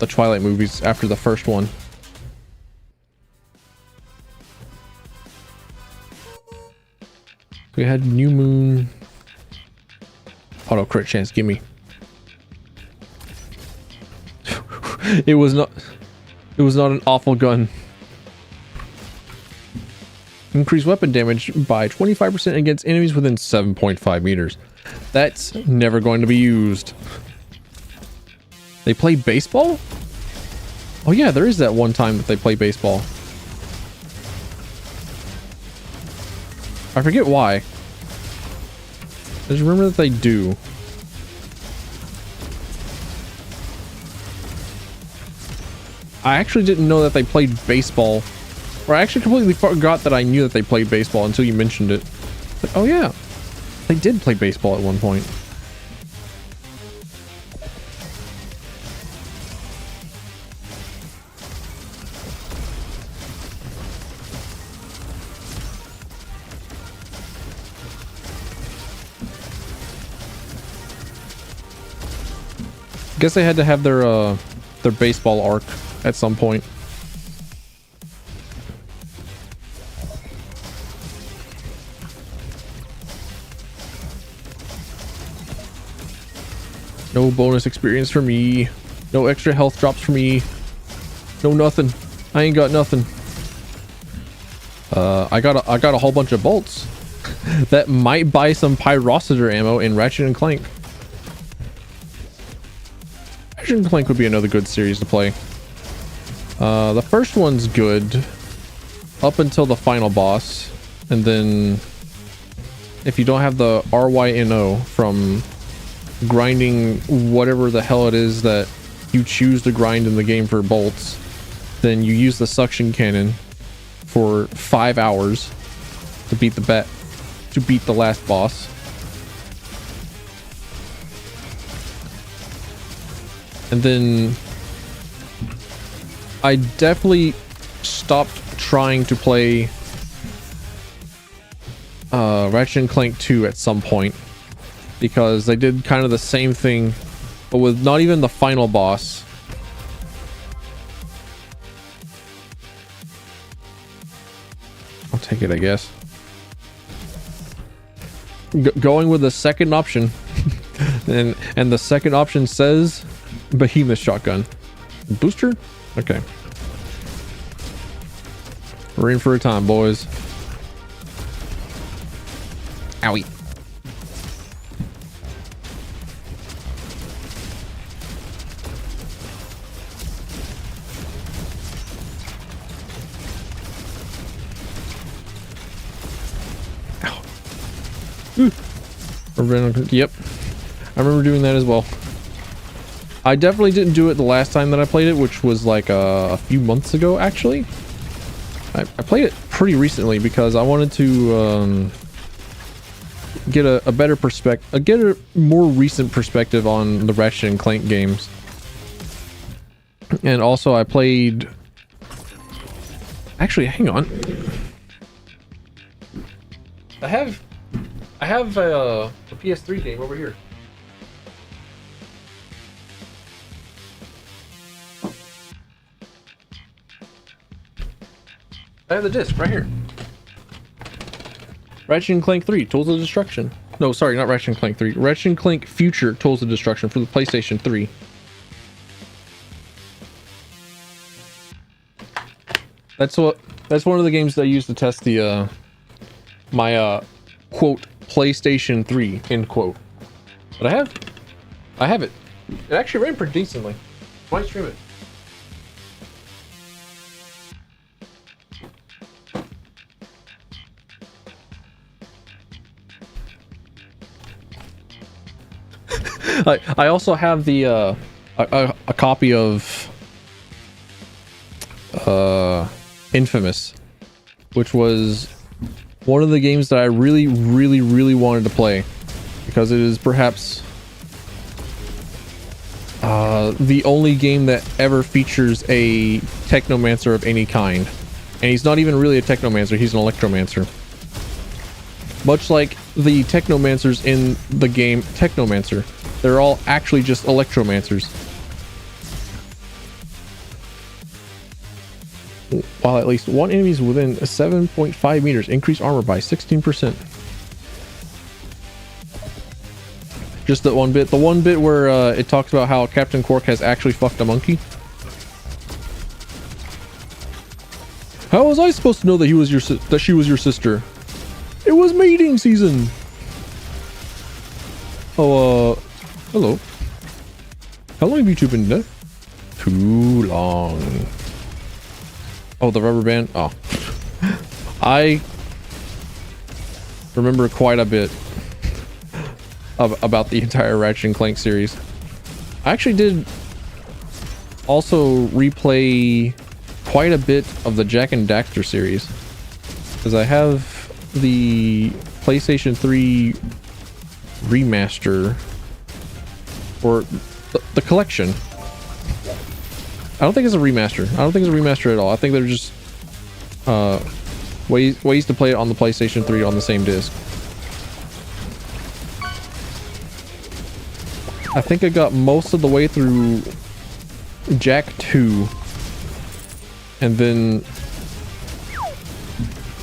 Twilight movies after the first one. We had New Moon. Auto crit chance, gimme. It was not an awful gun. Increase weapon damage by 25% against enemies within 7.5 meters. That's never going to be used. They play baseball? Oh yeah, there is that one time that they play baseball. I forget why. I just remember that they do. I actually didn't know that they played baseball. Or I actually completely forgot that I knew that they played baseball until you mentioned it. Like, oh yeah, they did play baseball at one point. Guess they had to have their baseball arc at some point. No bonus experience for me. No extra health drops for me. No nothing. I ain't got nothing. I got a whole bunch of bolts that might buy some pyrocitor ammo in Ratchet and Clank. Ratchet and Clank would be another good series to play. The first one's good up until the final boss, and then if you don't have the RYNO from grinding whatever the hell it is that you choose to grind in the game for bolts, then you use the suction cannon for 5 hours to beat the last boss. And then I definitely stopped trying to play Ratchet and Clank 2 at some point, because they did kind of the same thing, but with not even the final boss. I'll take it, I guess. Going with the second option. and the second option says Behemoth shotgun. Booster? Okay. We're in for a time, boys. Owie. Yep, I remember doing that as well. I definitely didn't do it the last time that I played it, which was like a few months ago, actually. I played it pretty recently because I wanted to get a better perspective, get a more recent perspective on the Ratchet and Clank games. And also I played... Actually, hang on. I have a PS3 game over here. I have the disc right here. Ratchet and Clank 3, Tools of Destruction. No, sorry, not Ratchet and Clank 3. Ratchet and Clank Future Tools of Destruction for the PlayStation 3. That's one of the games that I used to test the my quote PlayStation 3 end quote. But I have it. It actually ran pretty decently. Might stream it. I also have the a copy of Infamous, which was one of the games that I really wanted to play because it is perhaps the only game that ever features a technomancer of any kind. And he's not even really a technomancer, he's an electromancer. Much like the technomancers in the game Technomancer. They're all actually just electromancers. While at least one enemy is within 7.5 meters, increase armor by 16%. Just that one bit. The one bit where it talks about how Captain Quark has actually fucked a monkey. How was I supposed to know that she was your sister? It was mating season. Oh, hello. How long have you two been dead? Too long. Oh, the rubber band. Oh, I remember quite a bit about the entire Ratchet and Clank series. I actually did also replay quite a bit of the Jak and Daxter series because I have the PlayStation 3 remaster or the collection. I don't think it's a remaster. I don't think it's a remaster at all. I think they're just ways to play it on the PlayStation 3 on the same disc. I think I got most of the way through Jak 2 and then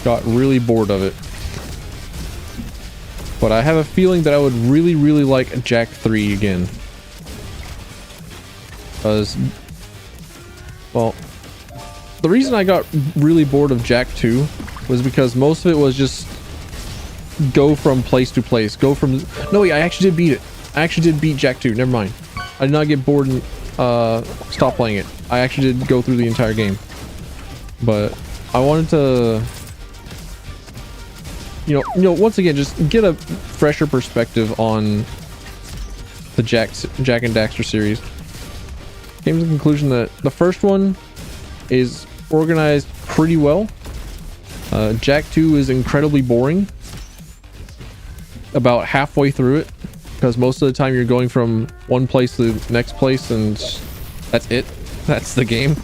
got really bored of it. But I have a feeling that I would really like Jak 3 again. Because, well, the reason I got really bored of Jak 2 was because most of it was just go from place to place. Go from... No, wait, I actually did beat it. I actually did beat Jak 2. Never mind. I did not get bored and stop playing it. I actually did go through the entire game. But I wanted to... You know, once again, just get a fresher perspective on the Jak and Daxter series. Came to the conclusion that the first one is organized pretty well. Jak 2 is incredibly boring about halfway through it because most of the time you're going from one place to the next place and that's it. That's the game.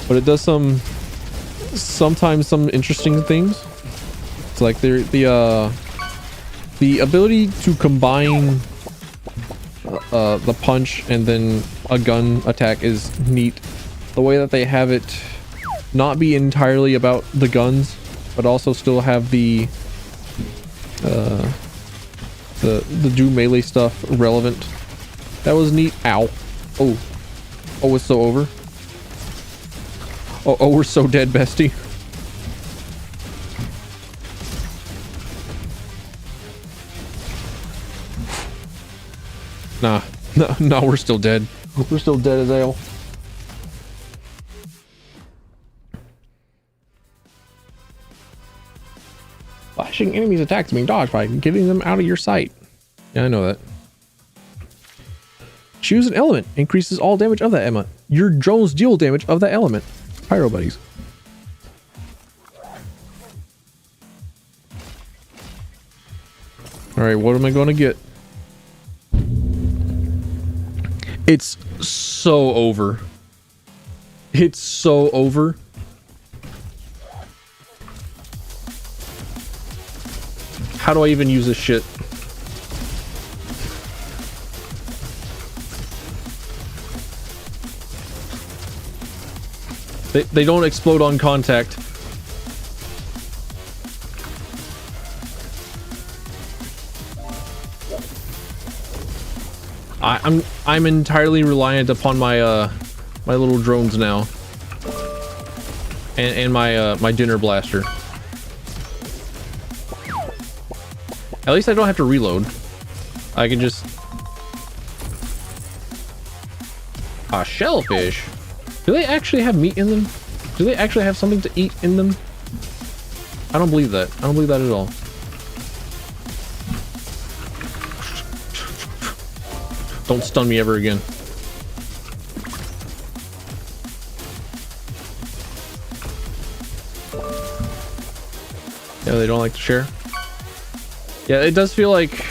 But it does sometimes some interesting things. It's like the ability to combine the punch and then a gun attack is neat. The way that they have it not be entirely about the guns, but also still have the do melee stuff relevant. That was neat. Ow. Oh, it's so over. Oh, we're so dead, bestie. Nah, we're still dead. We're still dead as hell. slashing enemies' attacks being dodged by getting them out of your sight. Yeah, I know that. Choose an element. Increases all damage of that element. Your drones deal damage of that element. Pyro buddies. Alright, what am I going to get? It's so over. It's so over. How do I even use this shit? They don't explode on contact. I'm entirely reliant upon my my little drones now, and my my dinner blaster. At least I don't have to reload. I can just shellfish. Do they actually have meat in them? Do they actually have something to eat in them? I don't believe that. I don't believe that at all. Don't stun me ever again. Yeah, they don't like to share. Yeah, it does feel like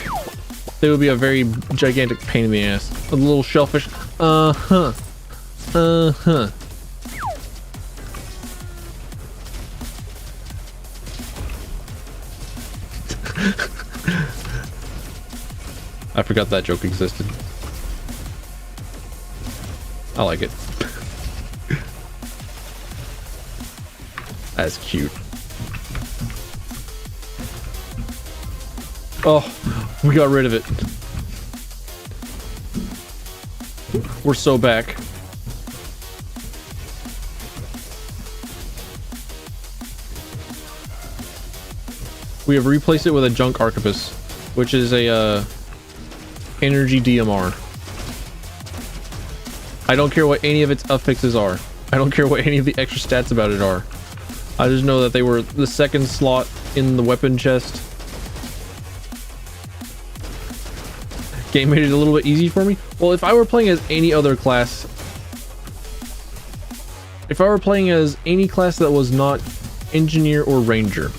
they would be a very gigantic pain in the ass. A little shellfish. Uh-huh. Uh-huh. I forgot that joke existed. I like it. That's cute. Oh, we got rid of it. We're so back. We have replaced it with a junk arquebus, which is a energy DMR. I don't care what any of its affixes are. I don't care what any of the extra stats about it are. I just know that they were the second slot in the weapon chest. Game made it a little bit easy for me. Well, if I were playing as any other class, if I were playing as any class that was not engineer or ranger,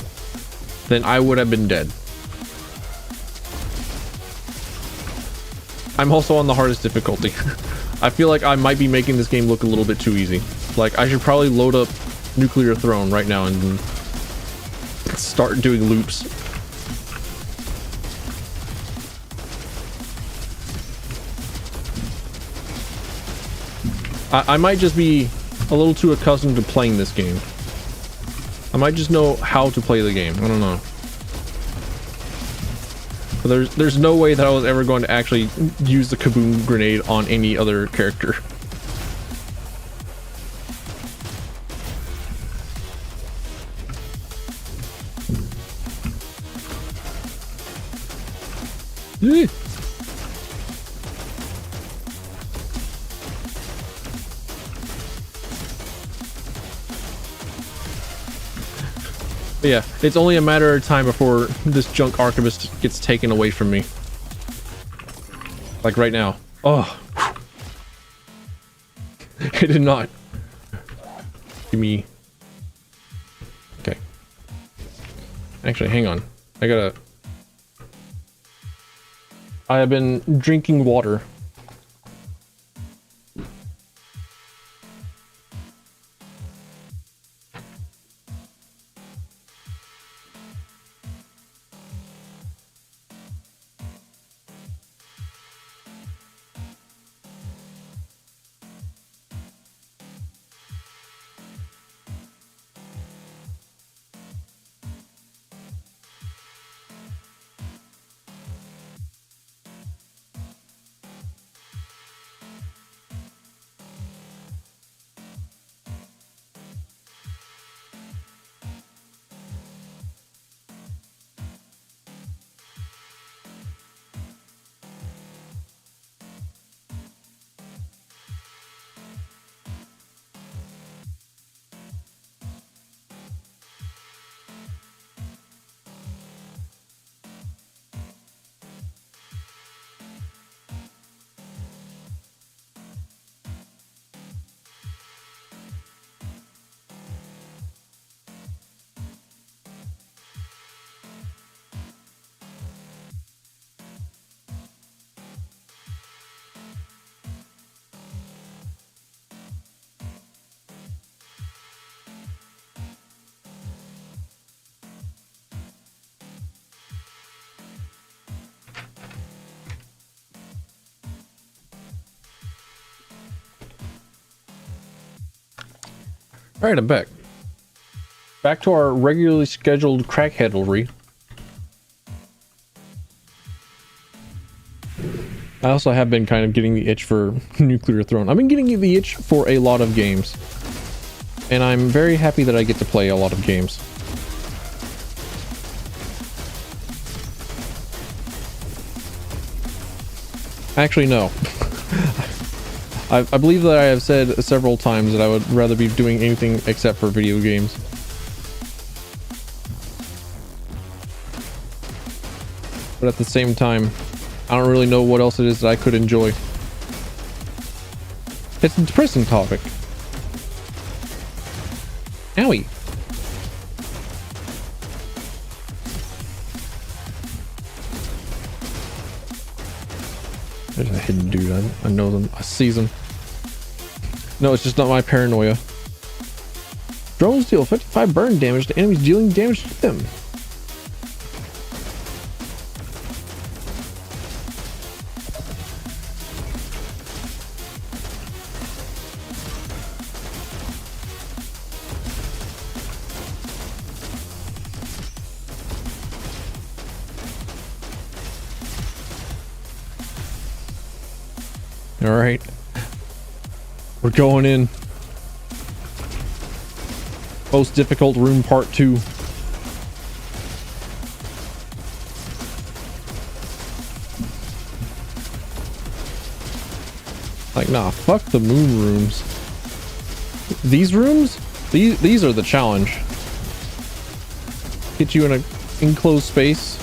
then I would have been dead. I'm also on the hardest difficulty. I feel like I might be making this game look a little bit too easy. Like, I should probably load up Nuclear Throne right now and start doing loops. I might just be a little too accustomed to playing this game. I might just know how to play the game. I don't know. But there's no way that I was ever going to actually use the kaboom grenade on any other character. But yeah, it's only a matter of time before this junk arquebus gets taken away from me. Like right now. Oh. It did not. Give me... Okay. Actually, hang on. I have been drinking water. All right, I'm back. Back to our regularly scheduled crackheadlery. I also have been kind of getting the itch for Nuclear Throne. I've been getting the itch for a lot of games. And I'm very happy that I get to play a lot of games. Actually, no. I believe that I have said several times that I would rather be doing anything except for video games. But at the same time, I don't really know what else it is that I could enjoy. It's a depressing topic. Owie. There's a hidden dude. I know them. I see them. No, it's just not my paranoia. Drones deal 55 burn damage to enemies dealing damage to them. All right, we're going in. Most difficult room part 2. Like, nah, fuck the moon rooms. These rooms? These are the challenge. Get you in an enclosed space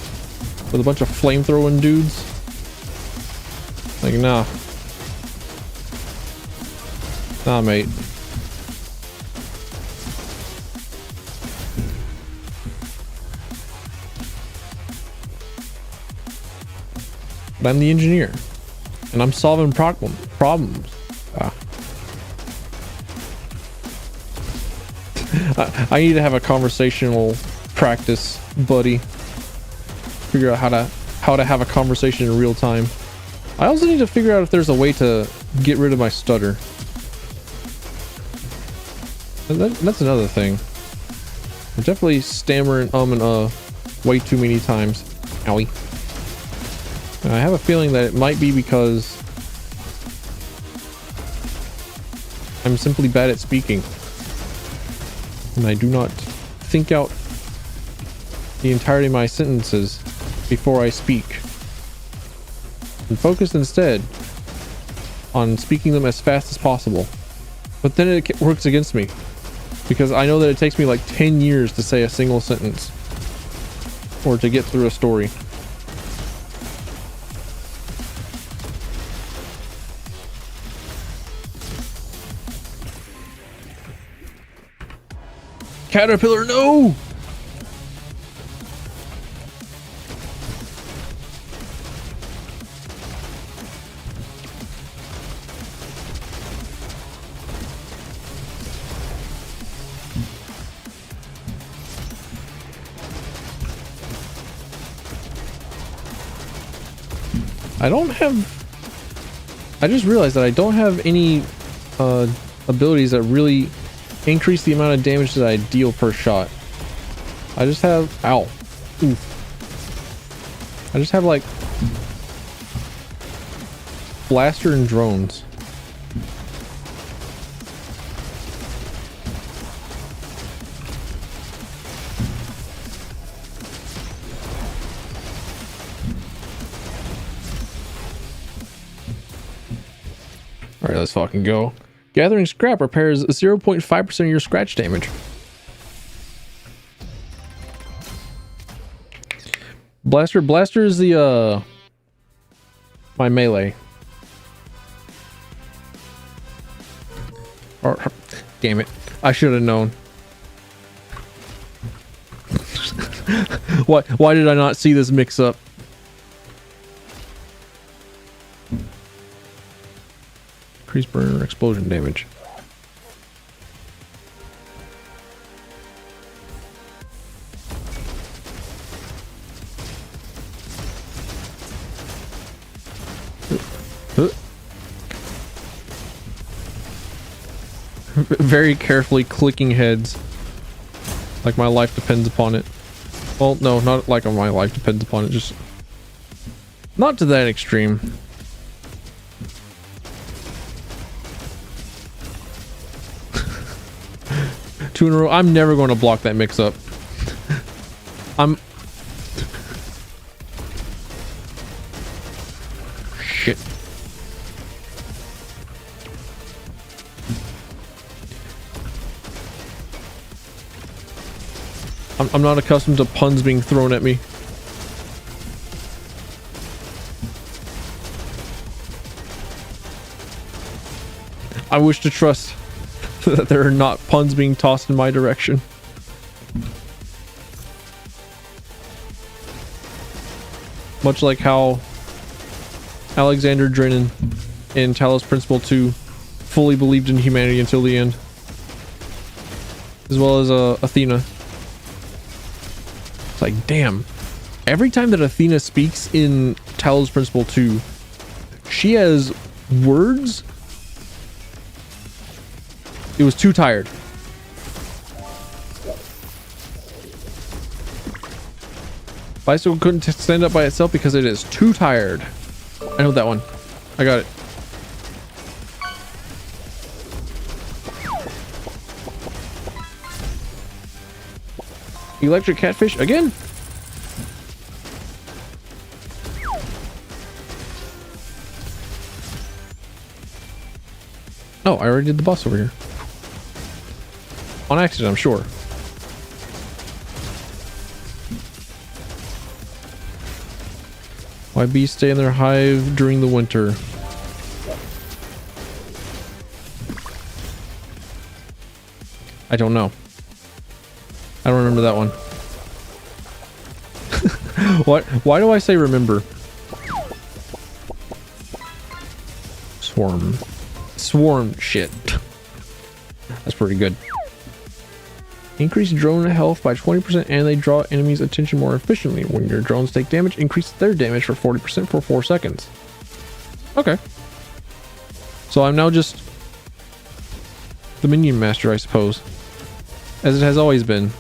with a bunch of flamethrowing dudes. Like, nah. Nah, mate. But I'm the engineer, and I'm solving problems. I need to have a conversational practice buddy. Figure out how to have a conversation in real time. I also need to figure out if there's a way to get rid of my stutter. That's another thing. I definitely stammer and way too many times. Owie. And I have a feeling that it might be because I'm simply bad at speaking. And I do not think out the entirety of my sentences before I speak. And focus instead on speaking them as fast as possible. But then it works against me. Because I know that it takes me like 10 years to say a single sentence. Or to get through a story. Caterpillar, no! I just realized that I don't have any abilities that really increase the amount of damage that I deal per shot. I just have, ow. Oof. I just have like blaster and drones. All right, let's fucking go. Gathering scrap repairs 0.5% of your scratch damage. Blaster is the my melee. Or damn it, I should have known. Why did I not see this mix up? Increased burner explosion damage. very carefully clicking heads. Like my life depends upon it. Well, no, not like my life depends upon it, just not to that extreme. Two in a row. I'm never going to block that mix up. Shit. I'm not accustomed to puns being thrown at me. I wish to trust that there are not puns being tossed in my direction. Much like how Alexander Drennan in Talos Principle 2 fully believed in humanity until the end. As well as Athena. It's like, damn. Every time that Athena speaks in Talos Principle 2, she has words. It was too tired. Bicycle couldn't stand up by itself because it is too tired. I know that one. I got it. Electric catfish again? Oh, I already did the boss over here. On accident, I'm sure. Why bees stay in their hive during the winter? I don't know. I don't remember that one. What? Why do I say remember? Swarm. Swarm shit. That's pretty good. Increase drone health by 20% and they draw enemies' attention more efficiently. When your drones take damage, increase their damage for 40% for 4 seconds. Okay. So I'm now just the minion master, I suppose. As it has always been.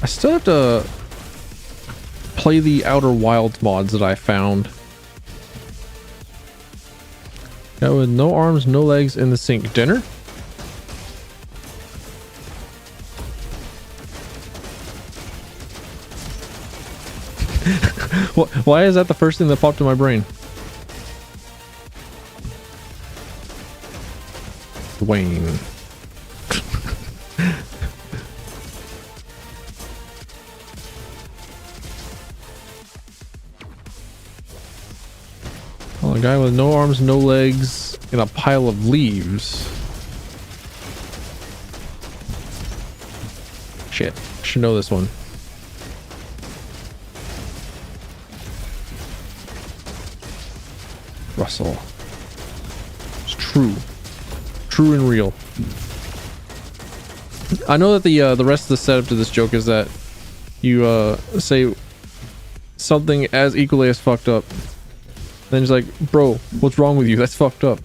I still have to play the Outer Wilds mods that I found. Guy with no arms, no legs in the sink. Dinner? Why is that the first thing that popped in my brain? Dwayne. A guy with no arms, no legs in a pile of leaves. Shit, should know this one. Russell. It's true. True and real. I know that the rest of the setup to this joke is that you say something as equally as fucked up. Then he's like, bro, what's wrong with you? That's fucked up.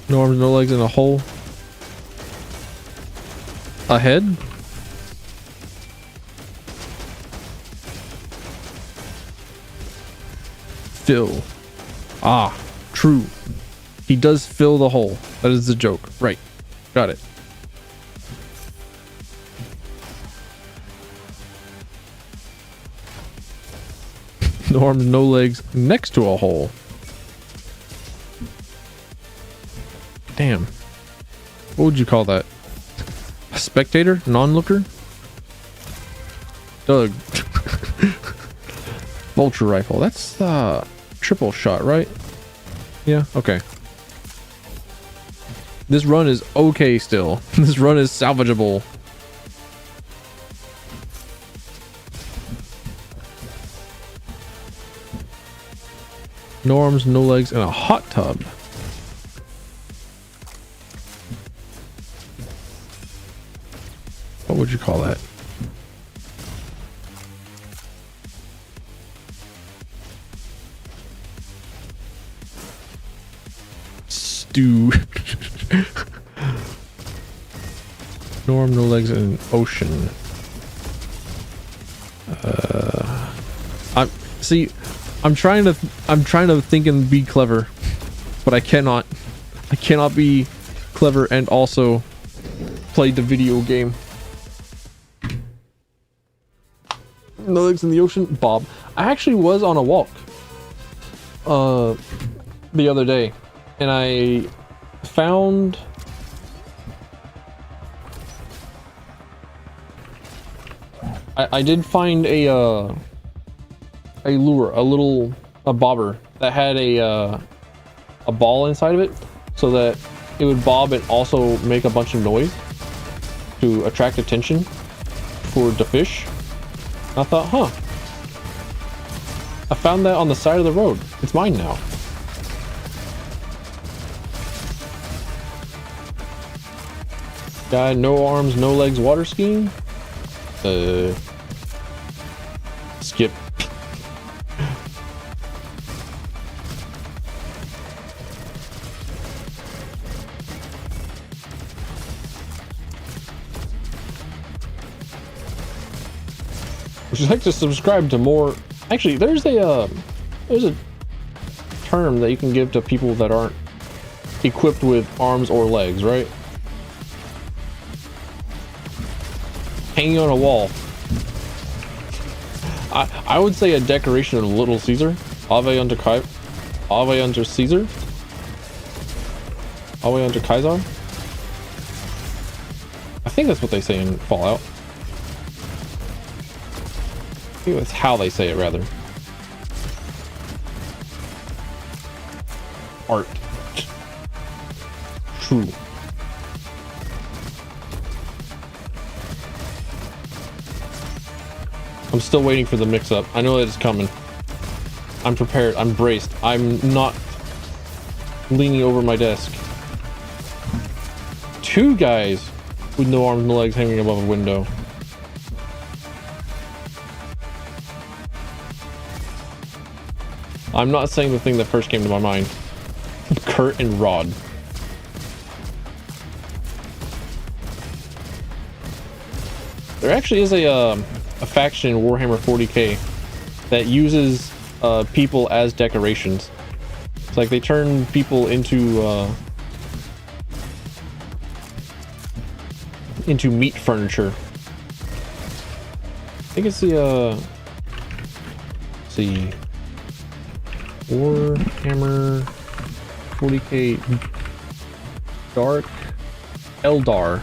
No arms, no legs in a hole. A head? Fill. Ah, true. He does fill the hole. That is the joke. Right. Got it. No arms, no legs next to a hole. Damn. What would you call that? A spectator? Non-looker? Doug. Vulture rifle. That's triple shot, right? Yeah, okay. This run is okay still. This run is salvageable. No arms, no legs, and a hot tub. What would you call that? Stew. No arm, no legs, and an ocean. I'm trying to think and be clever, but I cannot. I cannot be clever and also play the video game. No legs in the ocean, Bob. I actually was on a walk the other day, and I found I did find a lure, a bobber that had a ball inside of it, so that it would bob and also make a bunch of noise to attract attention for the fish. I thought, huh, I found that on the side of the road. It's mine now. Guy, no arms, no legs, water skiing. Skip. Would you like to subscribe to more? Actually, there's a term that you can give to people that aren't equipped with arms or legs, right? Hanging on a wall. I would say a decoration of Little Caesar. Ave unto Caesar. Ave unto Caesar. I think that's what they say in Fallout. I think that's how they say it, rather. Art. True. I'm still waiting for the mix-up. I know that it's coming. I'm prepared. I'm braced. I'm not leaning over my desk. Two guys with no arms, no legs hanging above a window. I'm not saying the thing that first came to my mind. Kurt and Rod. There actually is a faction in Warhammer 40k that uses people as decorations. It's like they turn people into meat furniture. I think it's the let's see, Warhammer 40k Dark Eldar.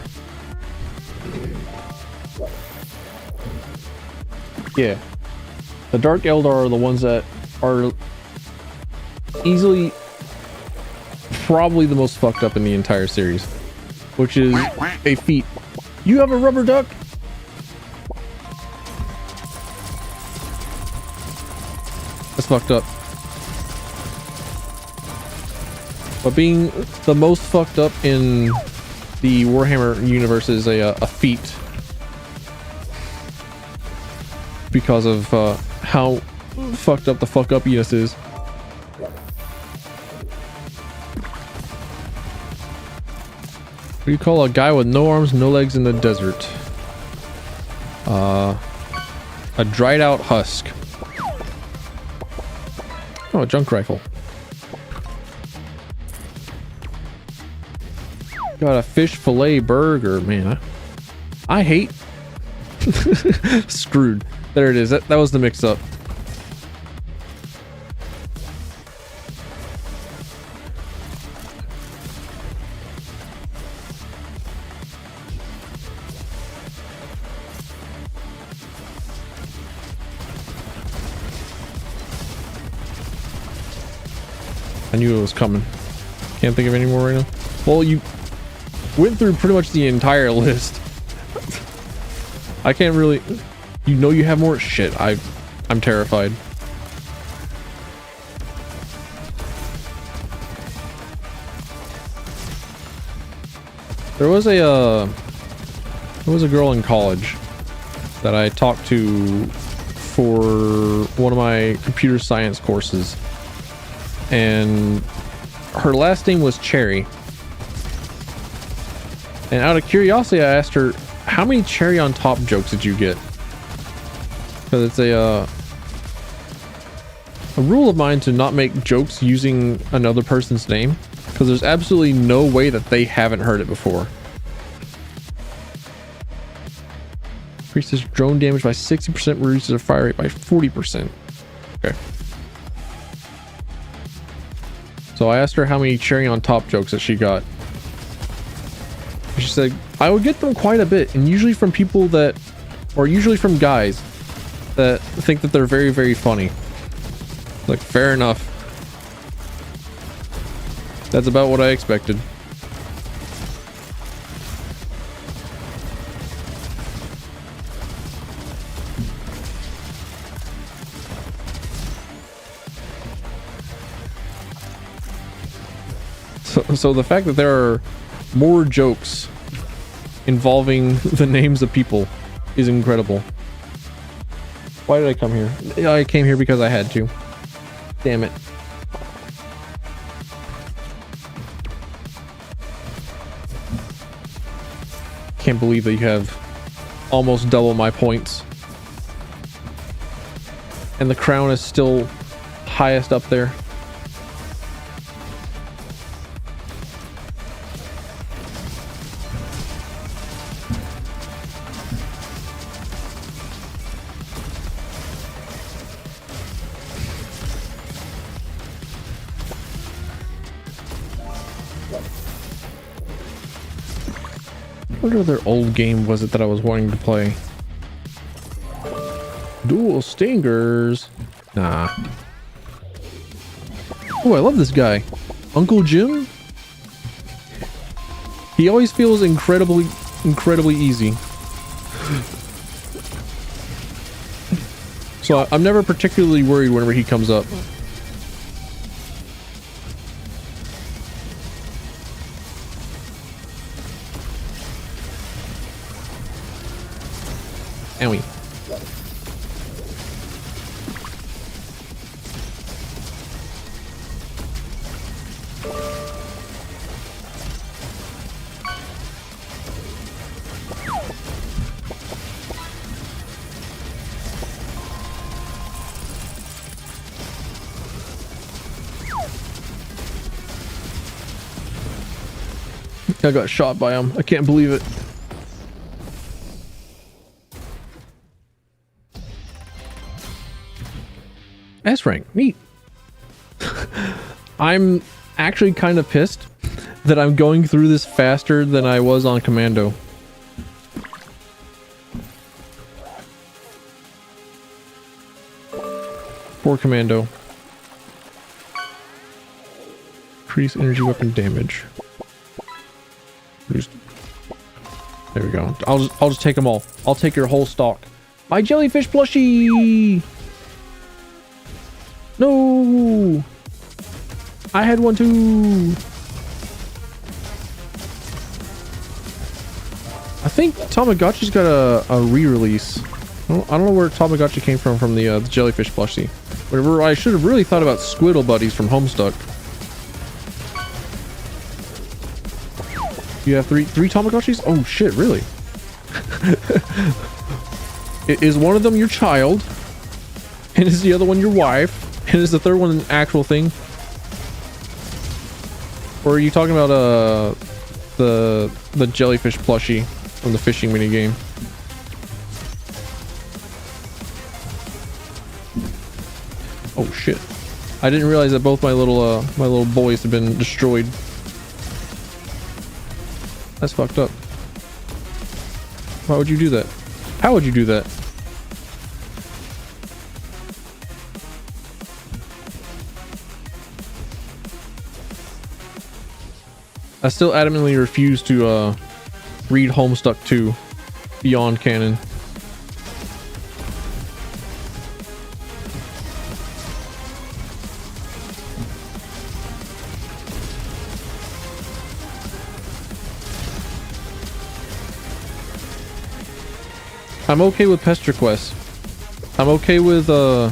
Yeah, the Dark Eldar are the ones that are easily probably the most fucked up in the entire series, which is a feat. You have a rubber duck? That's fucked up. But being the most fucked up in the Warhammer universe is a feat. Because of how fucked up the fuck upiness is. What do you call a guy with no arms, no legs in the desert? A dried out husk. Oh, a junk rifle. Got a fish fillet burger, man. I hate screwed. There it is. That was the mix up. knew it was coming. Can't think of any more right now. Well, you went through pretty much the entire list. I can't really... You know you have more? Shit, I'm terrified. There was a girl in college that I talked to for one of my computer science courses, and her last name was Cherry. And out of curiosity, I asked her, how many cherry on top jokes did you get? Because it's a rule of mine to not make jokes using another person's name, because there's absolutely no way that they haven't heard it before. Increases drone damage by 60%, reduces their fire rate by 40%. Okay. So I asked her how many cherry on top jokes that she got. She said, I would get them quite a bit, and usually from people that, or usually from guys that think that they're very, very funny. Like, fair enough. That's about what I expected. So the fact that there are more jokes involving the names of people is incredible. Why did I come here? I came here because I had to. Damn it. Can't believe that you have almost double my points. And the crown is still highest up there. What other old game was it that I was wanting to play? Dual Stingers. Nah. Oh, I love this guy. Uncle Jim? He always feels incredibly easy. So I'm never particularly worried whenever he comes up. Owie. I got shot by him. I can't believe it. S rank, neat. I'm actually kind of pissed that I'm going through this faster than I was on Commando. For Commando. Increase energy weapon damage. There we go. I'll just take them all. I'll take your whole stock. My jellyfish plushie! No! I had one too! I think Tamagotchi's got a re-release. I don't know where Tamagotchi came from the jellyfish plushie. Whatever, I should have really thought about Squiddle Buddies from Homestuck. You have three Tamagotchis? Oh shit, really? Is one of them your child? And is the other one your wife? And is the third one an actual thing? Or are you talking about the jellyfish plushie from the fishing minigame? Oh shit. I didn't realize that both my little boys had been destroyed. That's fucked up. Why would you do that? How would you do that? I still adamantly refuse to read Homestuck 2 beyond canon. I'm okay with Pester Quest. I'm okay with the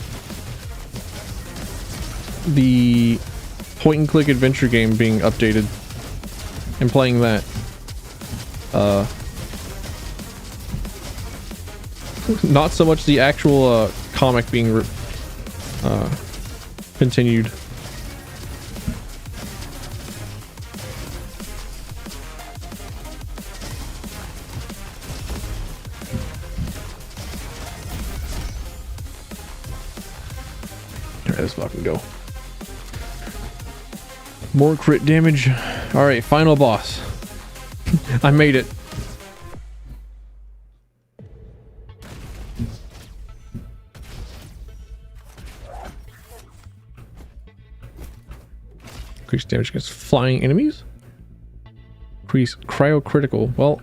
point and click adventure game being updated and playing that. Not so much the actual comic being continued. Alright, let's fucking go. More crit damage. Alright, final boss. I made it. Increase damage against flying enemies. Increase cryocritical. Well,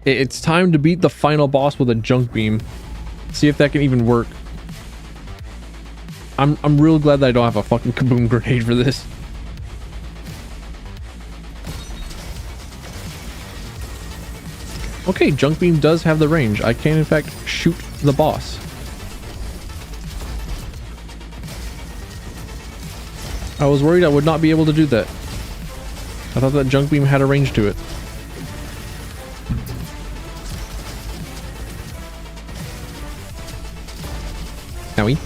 it's time to beat the final boss with a junk beam. See if that can even work. I'm real glad that I don't have a fucking kaboom grenade for this. Okay, junk beam does have the range. I can in fact shoot the boss. I was worried I would not be able to do that. I thought that junk beam had a range to it. Owie.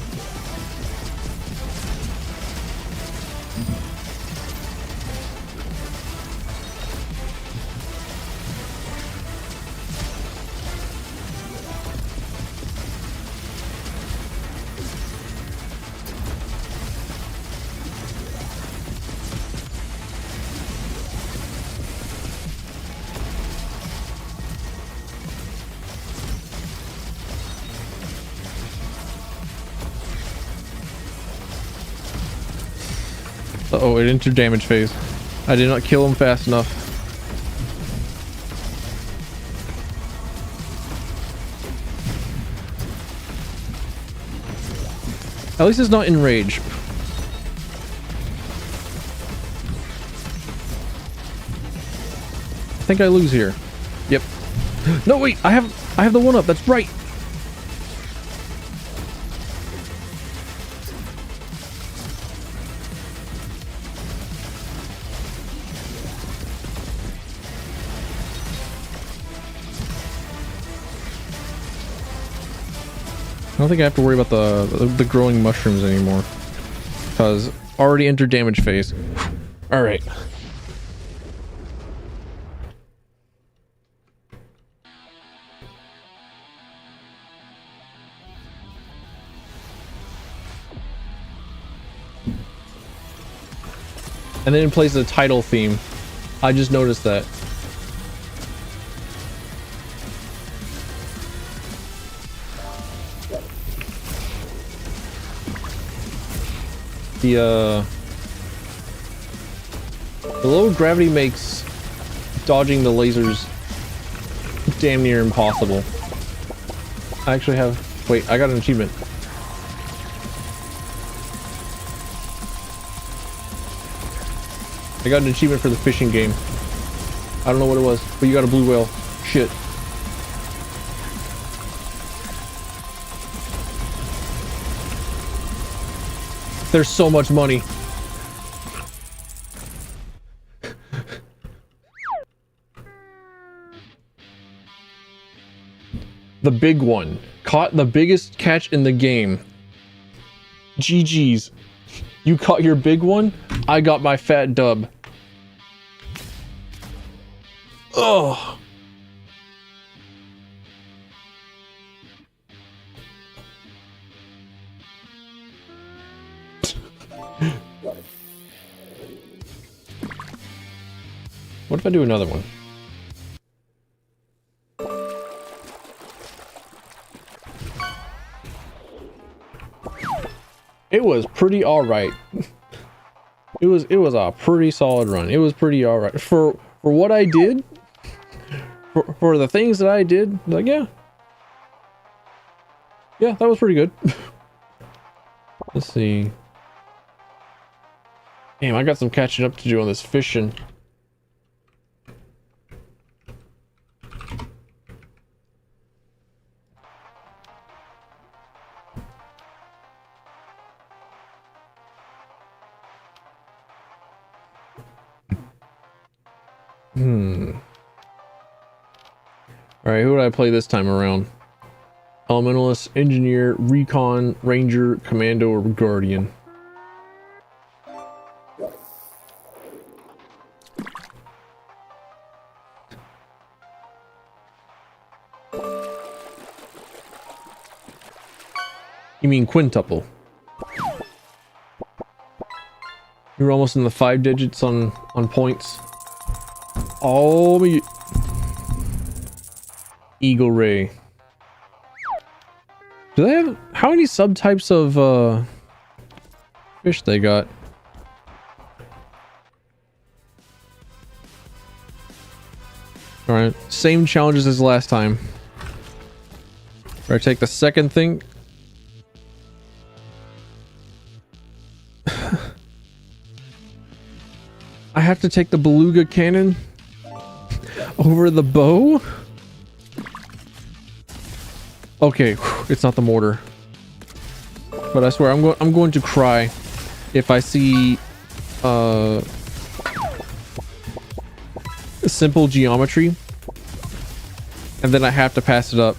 Uh-oh, it entered damage phase. I did not kill him fast enough. At least it's not in rage. I think I lose here. Yep. No, wait, I have the 1-up. That's right. I don't think I have to worry about the growing mushrooms anymore, because already entered damage phase. All right. And then it plays the title theme. I just noticed that. The low gravity makes dodging the lasers damn near impossible. I actually have... Wait, I got an achievement. I got an achievement for the fishing game. I don't know what it was, but you got a blue whale. Shit. There's so much money. The big one. Caught the biggest catch in the game. GG's. You caught your big one, I got my fat dub. Ugh. What if I do another one? It was pretty alright. it was a pretty solid run. It was pretty all right for what I did. For the things that I did, like yeah, that was pretty good. Let's see. Damn, I got some catching up to do on this fishing. Alright, who would I play this time around? Elementalist, Engineer, Recon, Ranger, Commando, or Guardian? You mean quintuple? You're almost in the 5 digits on points. Oh, me. Eagle Ray. Do they have how many subtypes of fish they got? All right, same challenges as last time. I take the second thing. I have to take the beluga cannon over the bow. Okay, it's not the mortar, but I swear I'm going to cry if I see simple geometry and then I have to pass it up.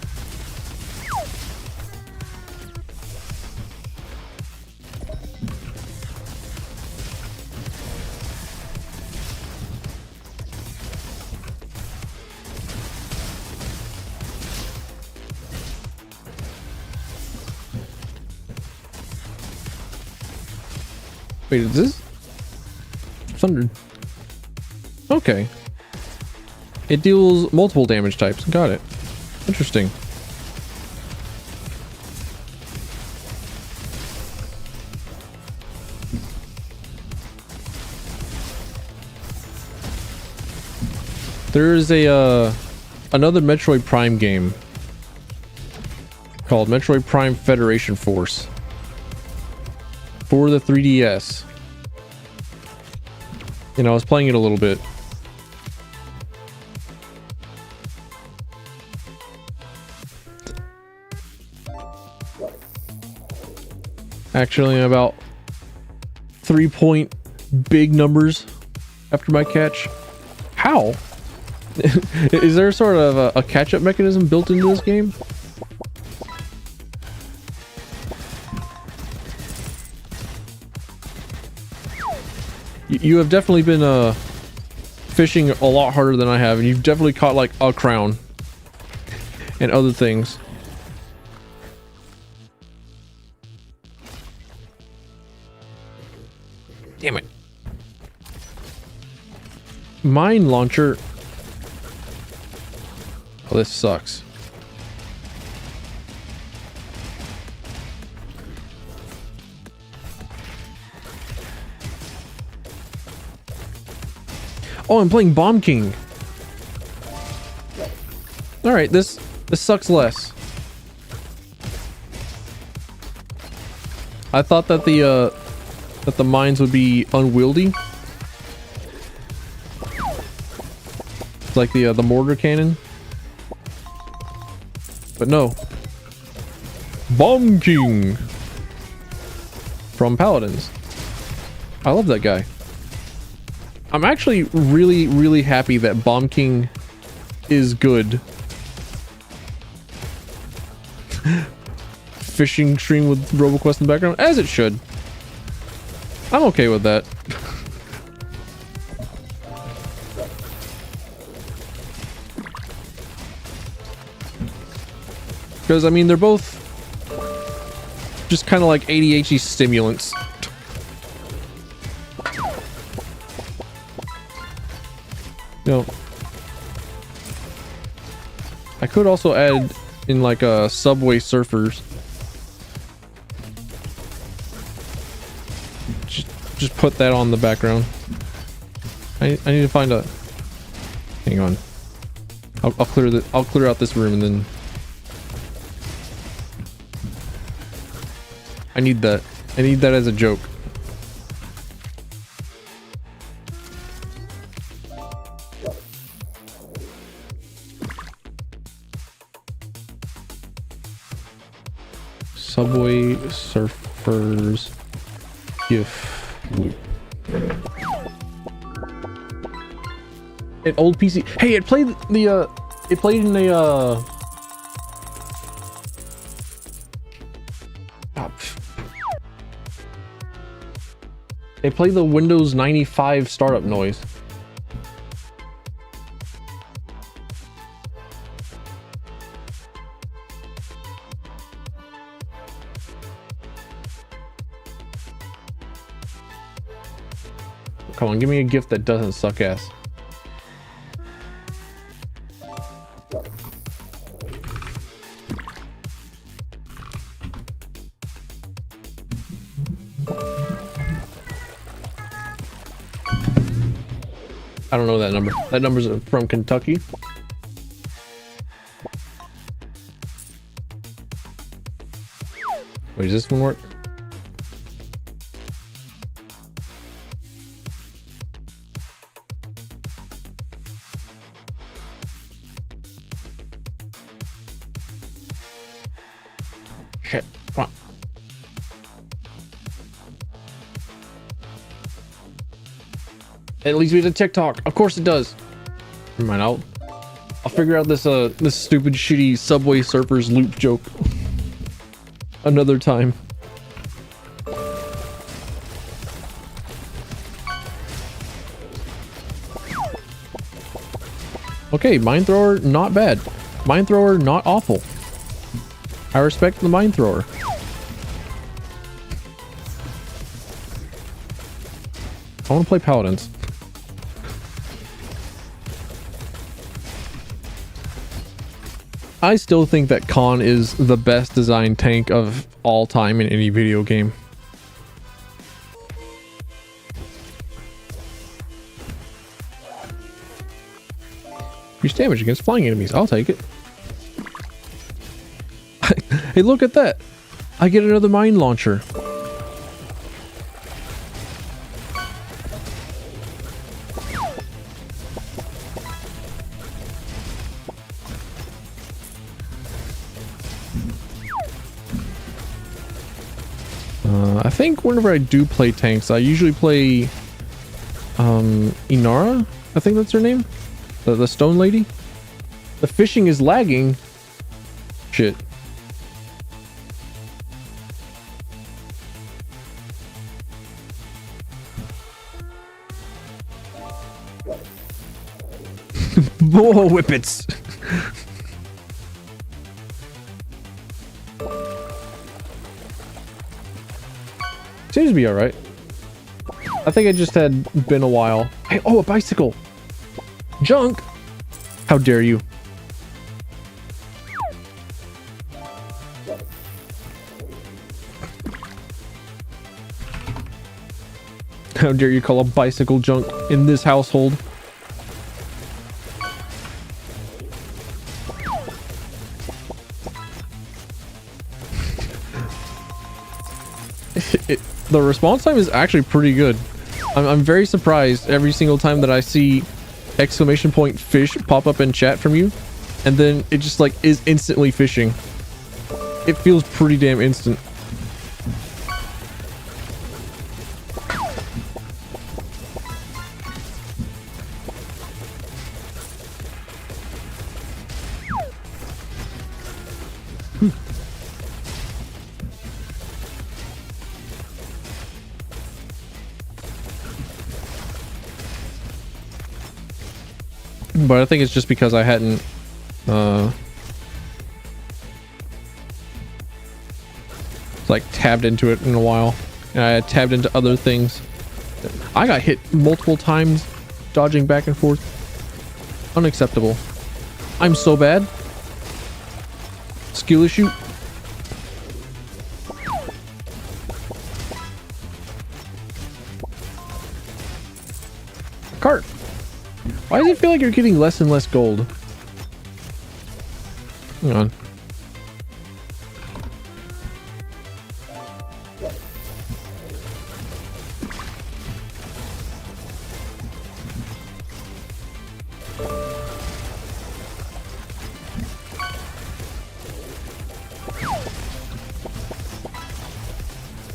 Wait, is this thunder? Okay. It deals multiple damage types. Got it. Interesting. There's a another Metroid Prime game called Metroid Prime Federation Force for the 3DS. And I was playing it a little bit. Actually, about 3-point big numbers after my catch. How? Is there sort of a catch-up mechanism built into this game? You have definitely been fishing a lot harder than I have, and you've definitely caught like a crown and other things. Damn it. Mine launcher. Oh, this sucks. Oh, I'm playing Bomb King. All right, this sucks less. I thought that the mines would be unwieldy, like the mortar cannon, but no. Bomb King from Paladins. I love that guy. I'm actually really happy that Bomb King is good. Fishing stream with Roboquest in the background, as it should. I'm okay with that. Because, I mean, they're both just kind of like ADHD stimulants. No. I could also add in like Subway Surfers. just put that on the background. I need to find a... Hang on. I'll clear out this room and then... I need that. I need that as a joke. Subway Surfers GIF loop. An old PC. Hey, it played the it played in a it played the Windows 95 startup noise. Come on, give me a gift that doesn't suck ass. I don't know that number. That number's from Kentucky. Wait, does this one work? Shit, come on. It leads me to TikTok. Of course it does. Never mind, I'll figure out this this stupid shitty Subway Surfers loop joke another time. Okay, mine thrower, not bad. Mine thrower, not awful. I respect the mine thrower. I want to play paladins. I still think that Khan is the best designed tank of all time in any video game. Increased damage against flying enemies. I'll take it. Hey, look at that. I get another mine launcher. I think whenever I do play tanks, I usually play Inara. I think that's her name. The stone lady. The fishing is lagging. Shit. Whoa, whippets. Seems to be alright. I think it just had been a while. Hey, oh, a bicycle. Junk. How dare you? How dare you call a bicycle junk in this household? The response time is actually pretty good. I'm very surprised every single time that I see exclamation point fish pop up in chat from you, and then it just like is instantly fishing. It feels pretty damn instant. But I think it's just because I hadn't like tabbed into it in a while, and I had tabbed into other things. I got hit multiple times dodging back and forth. Unacceptable. I'm so bad. Skill issue. Why does it feel like you're getting less and less gold? Hang on.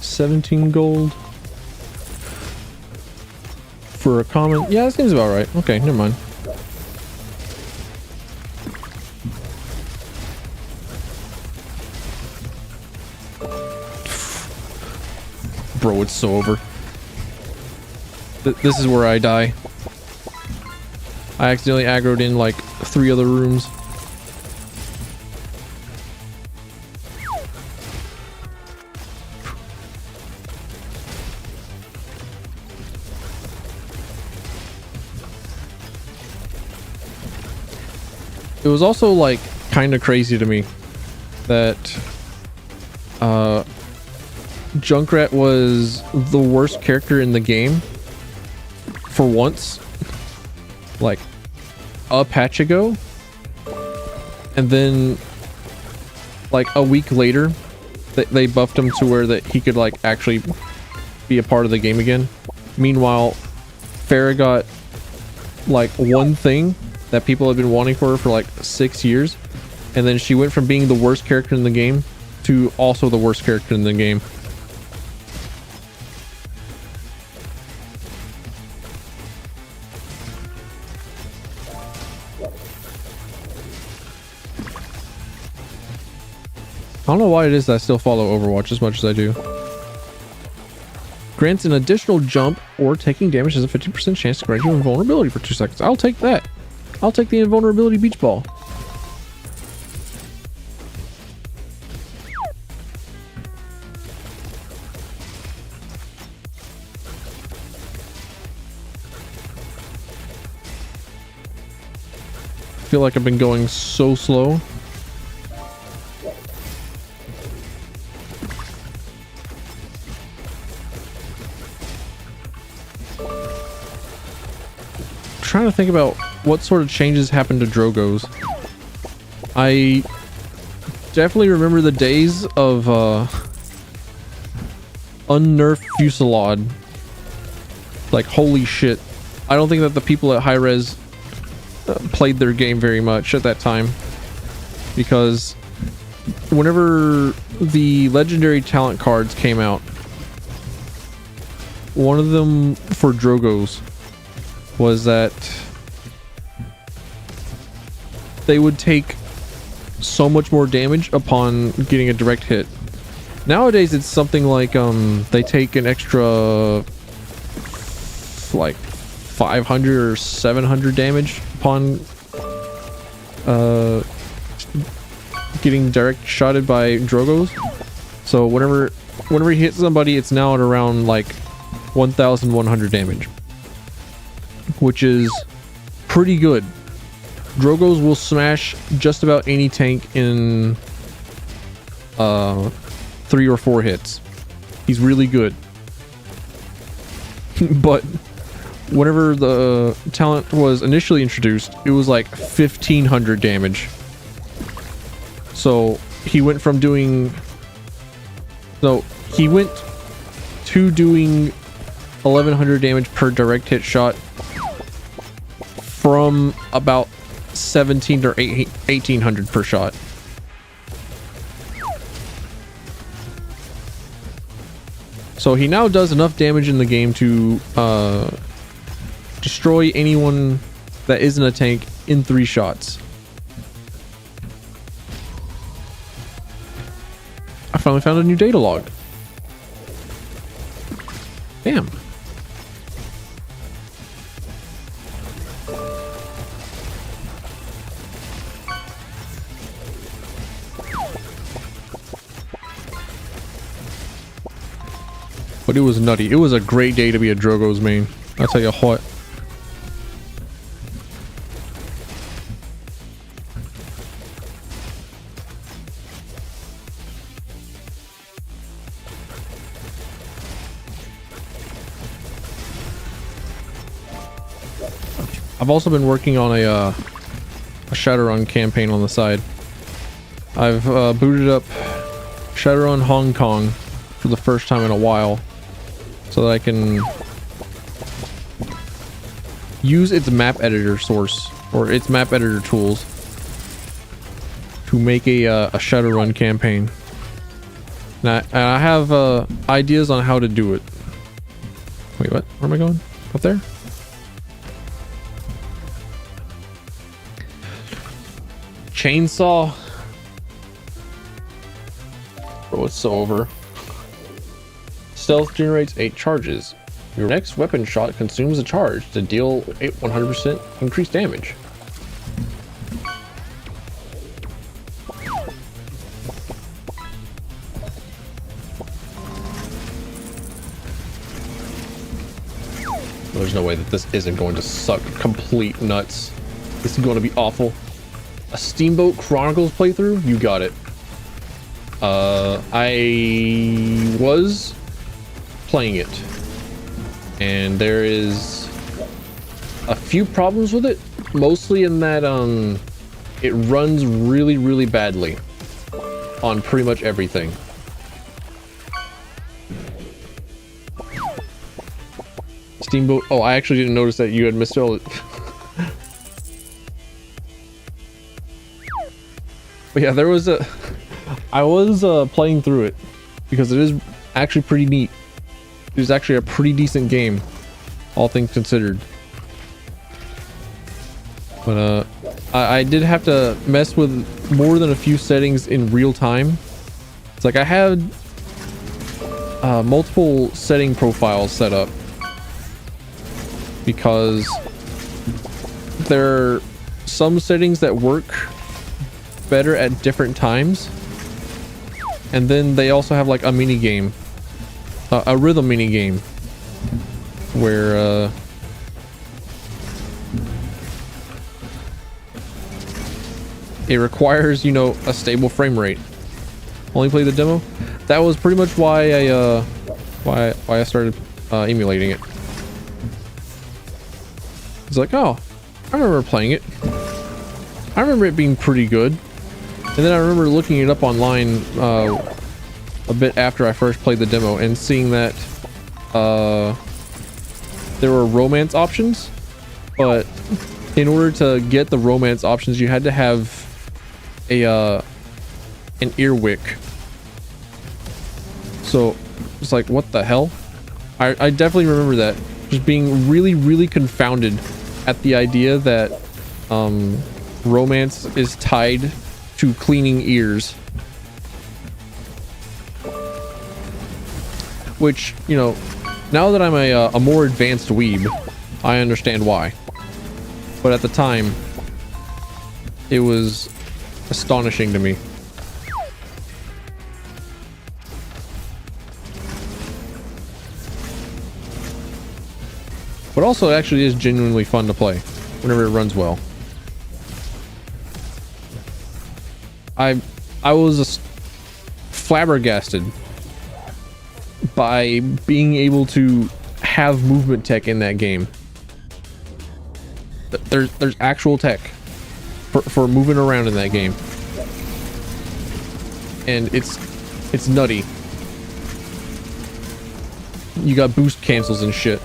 $17 gold for a common. Yeah, that seems about right. Okay, never mind. Bro, it's so over. This is where I die. I accidentally aggroed in like 3 other rooms. It was also like kind of crazy to me that Junkrat was the worst character in the game for once, like a patch ago, and then like a week later they buffed him to where that he could like actually be a part of the game again. Meanwhile, Farrah got like one thing that people have been wanting for her for like 6 years, and then she went from being the worst character in the game to also the worst character in the game. I don't know why it is that I still follow Overwatch as much as I do. Grants an additional jump or taking damage has a 50% chance to grant you invulnerability for 2 seconds. I'll take that. I'll take the invulnerability beach ball. I feel like I've been going so slow. Trying to think about what sort of changes happened to Drogos. I definitely remember the days of unnerfed Fusillade. Like, holy shit. I don't think that the people at High Res played their game very much at that time, because whenever the legendary talent cards came out, one of them for Drogos was that they would take so much more damage upon getting a direct hit. Nowadays it's something like they take an extra like 500 or 700 damage upon getting direct shotted by Drogos. So whenever he hits somebody, it's now at around like 1100 damage, which is pretty good. Drogos will smash just about any tank in 3 or 4 hits. He's really good. But whenever the talent was initially introduced, it was like 1500 damage. So he went from doing... So he went to doing 1100 damage per direct hit shot from about 17 or 1800 per shot. So he now does enough damage in the game to destroy anyone that isn't a tank in 3 shots. I finally found a new data log. Damn. But it was nutty. It was a great day to be a Drogo's main. I'll tell you what. I've also been working on a Shadowrun campaign on the side. I've booted up Shadowrun Hong Kong for the first time in a while, so that I can use its map editor source or its map editor tools to make a Shadowrun campaign. And I have ideas on how to do it. Wait, what? Where am I going? Up there? Chainsaw. Oh, it's so over. Stealth generates 8 charges. Your next weapon shot consumes a charge to deal 100% increased damage. There's no way that this isn't going to suck complete nuts. This is going to be awful. A Steamboat Chronicles playthrough? You got it. I was playing it, and there is a few problems with it, mostly in that it runs really badly on pretty much everything. Steamboat. Oh, I actually didn't notice that you had misspelled it. But yeah, there was I was playing through it because it is actually pretty neat. It was actually a pretty decent game, all things considered. But I did have to mess with more than a few settings in real time. It's like I had multiple setting profiles set up because there are some settings that work better at different times, and then they also have like a mini game, a rhythm mini game, where it requires, you know, a stable frame rate. Only play the demo. That was pretty much why I started emulating it. It's like, oh, I remember playing it. I remember it being pretty good. And then I remember looking it up online a bit after I first played the demo and seeing that there were romance options, but in order to get the romance options, you had to have an earwick. So it's like, what the hell? I definitely remember that, just being really confounded at the idea that romance is tied to cleaning ears, which, you know, now that I'm a more advanced weeb, I understand why, but at the time it was astonishing to me. But also, it actually is genuinely fun to play whenever it runs well. I was flabbergasted by being able to have movement tech in that game. There's actual tech for moving around in that game, and it's nutty. You got boost cancels and shit.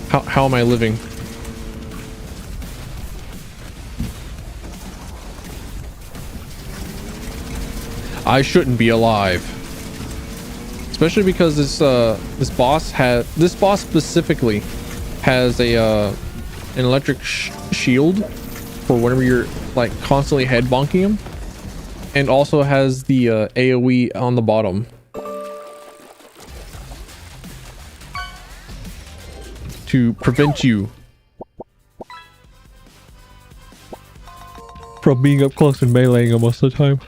How am I living? I shouldn't be alive. Especially because this boss specifically has an electric shield for whenever you're like constantly head bonking him, and also has the AoE on the bottom to prevent you from being up close and meleeing him most of the time.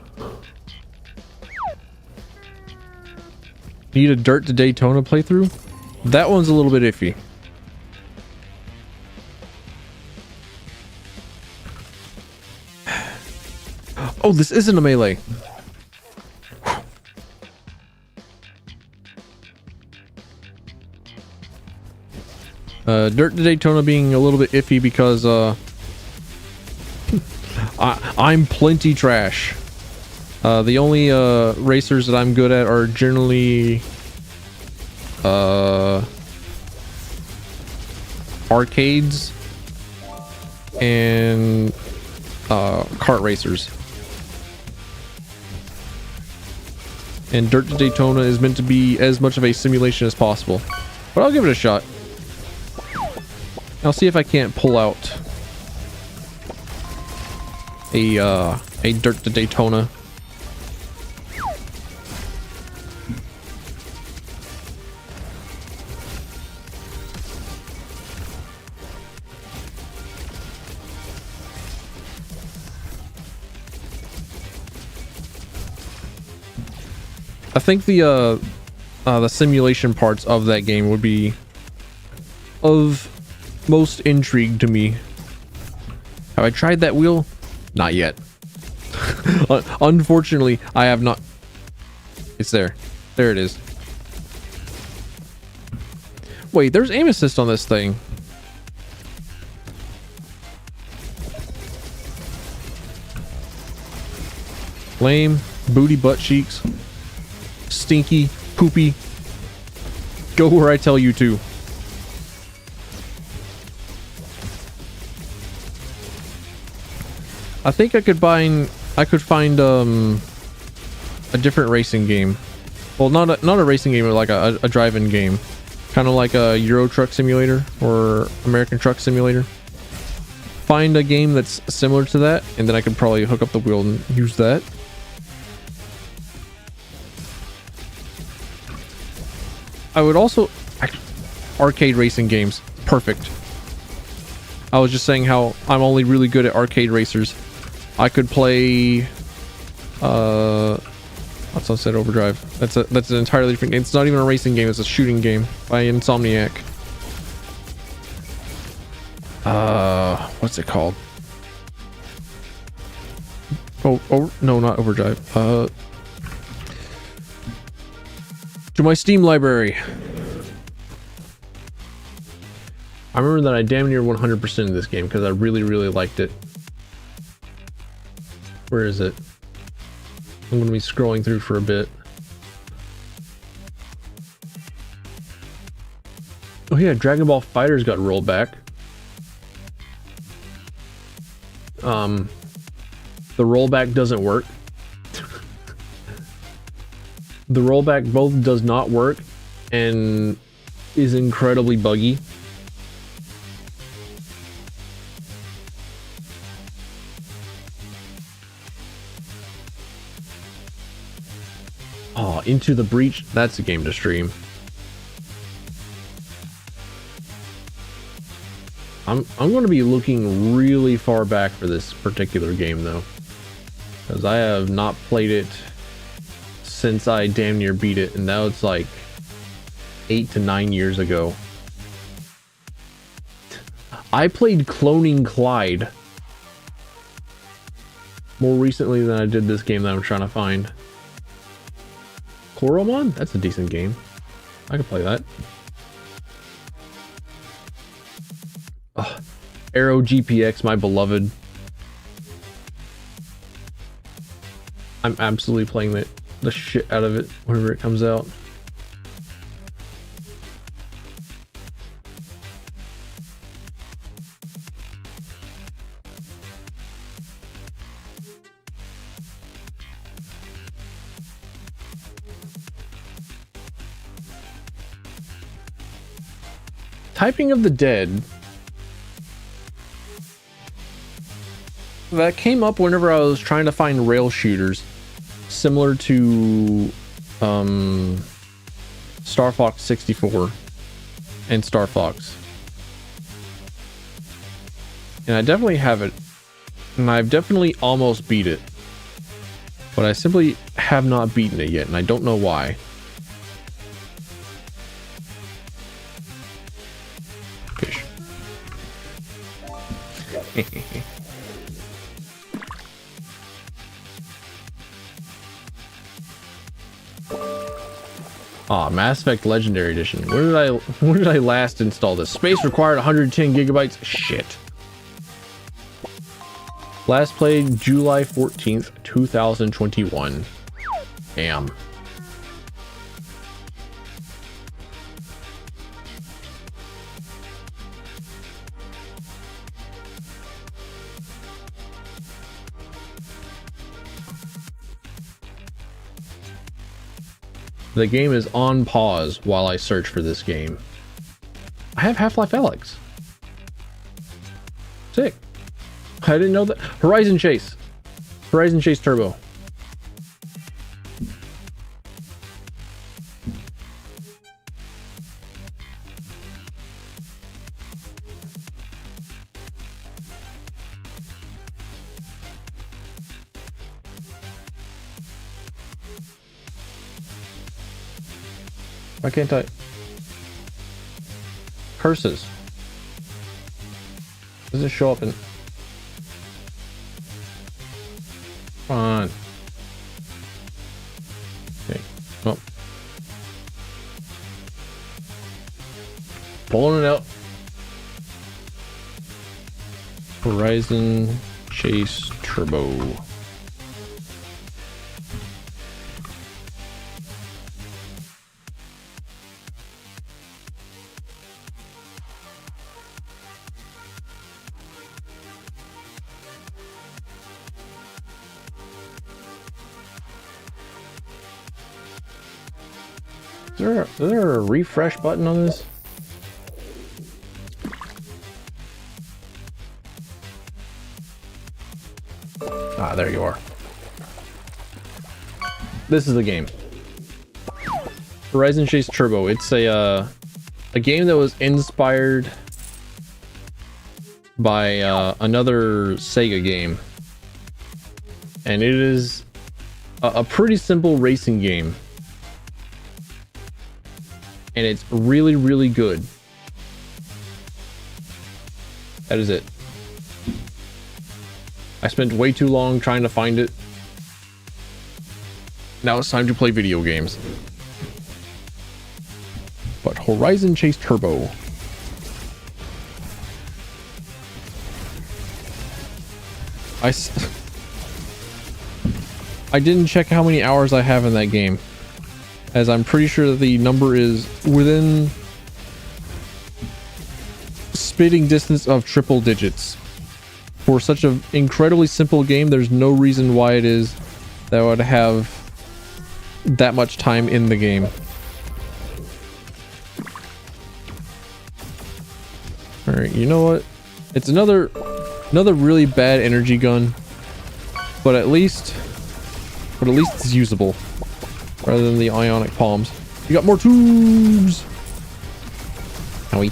Need a Dirt to Daytona playthrough? That one's a little bit iffy. Oh, this isn't a melee. Dirt to Daytona being a little bit iffy because I'm plenty trash. The only racers that I'm good at are generally arcades and kart racers. And Dirt to Daytona is meant to be as much of a simulation as possible, but I'll give it a shot. I'll see if I can't pull out a Dirt to Daytona. I think the simulation parts of that game would be of most intrigue to me. Have I tried that wheel? Not yet. Unfortunately, I have not. It's there. There it is. Wait, there's aim assist on this thing. Lame, booty butt cheeks, stinky, poopy. Go where I tell you to. I think I could find a different racing game. Well, not a racing game, but like a drive-in game, kind of like a Euro Truck Simulator or American Truck Simulator. Find a game that's similar to that, and then I could probably hook up the wheel and use that. I would also arcade racing games, perfect. I was just saying how I'm only really good at arcade racers. I could play what's Sunset Overdrive. That's an entirely different game. It's not even a racing game, it's a shooting game by Insomniac. What's it called? Oh no, not Overdrive. To my Steam library. I remember that I damn near 100% of this game because I really liked it. Where is it? I'm going to be scrolling through for a bit. Oh yeah, Dragon Ball FighterZ got rolled back. The rollback doesn't work. The rollback both does not work and is incredibly buggy. Oh, Into the Breach, that's a game to stream. I'm going to be looking really far back for this particular game though, because I have not played it since I damn near beat it, and now it's like 8 to 9 years ago. I played Cloning Clyde more recently than I did this game that I'm trying to find. Coromon? That's a decent game. I could play that. Aero GPX, my beloved. I'm absolutely playing the shit out of it whenever it comes out. Typing of the Dead. That came up whenever I was trying to find rail shooters similar to Star Fox 64 and Star Fox. And I definitely have it, and I've definitely almost beat it, but I simply have not beaten it yet, and I don't know why. Fish. Ah, Mass Effect Legendary Edition. When did I last install this? Space required 110 gigabytes. Shit. Last played July 14th, 2021. Damn. The game is on pause while I search for this game. I have Half-Life Alyx. Sick. I didn't know that. Horizon Chase. Horizon Chase Turbo. Why can't I? Curses. Does it show up in? Come on. Okay. Well. Pulling it out. Horizon Chase Turbo. Is there a refresh button on this? Ah, there you are. This is the game. Horizon Chase Turbo. It's a game that was inspired by another Sega game. And it is a pretty simple racing game. And it's really, really good. That is it. I spent way too long trying to find it. Now it's time to play video games. But Horizon Chase Turbo. I didn't check how many hours I have in that game, as I'm pretty sure that the number is within spitting distance of triple digits. For such an incredibly simple game, there's no reason why it is that I would have that much time in the game. Alright, you know what? It's another really bad energy gun, but at least it's usable rather than the ionic palms. You got more tubes. Owie.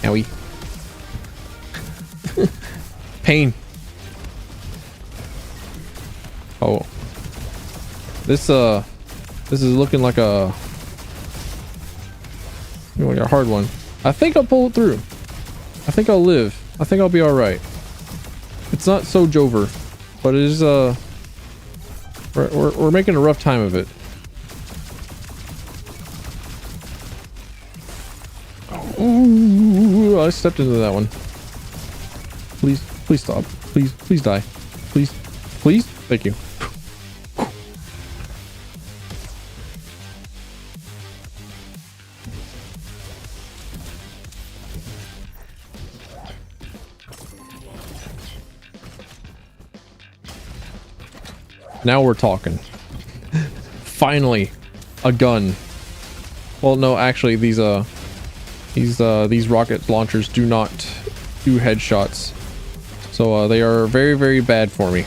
Owie. Pain. Oh. This is looking like a hard one. I think I'll pull it through. I think I'll live. I think I'll be all right. It's not so Jover, but it is we're making a rough time of it. Ooh, I stepped into that one. Please stop. Please die. Please. Thank you. Now we're talking. Finally, a gun. Well, no, actually, these rocket launchers do not do headshots, so they are very, very bad for me.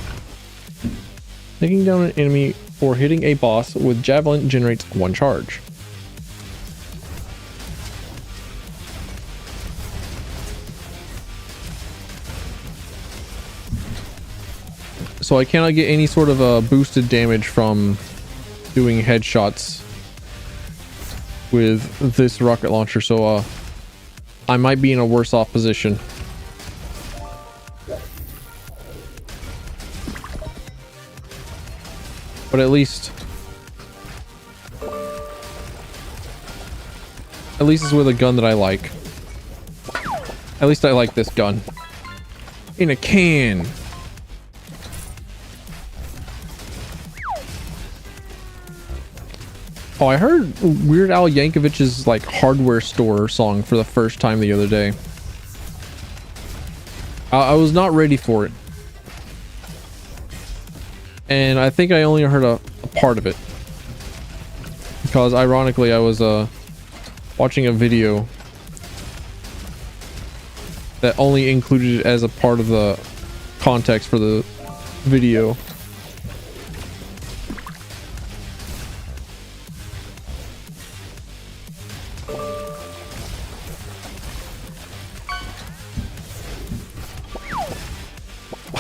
Taking down an enemy or hitting a boss with javelin generates 1 charge. So I cannot get any sort of boosted damage from doing headshots with this rocket launcher, so I might be in a worse off position. But at least At least it's with a gun that I like. At least I like this gun. In a can. Oh, I heard Weird Al Yankovic's like hardware store song for the first time the other day. I was not ready for it. And I think I only heard a part of it. Because ironically I was watching a video that only included it as a part of the context for the video.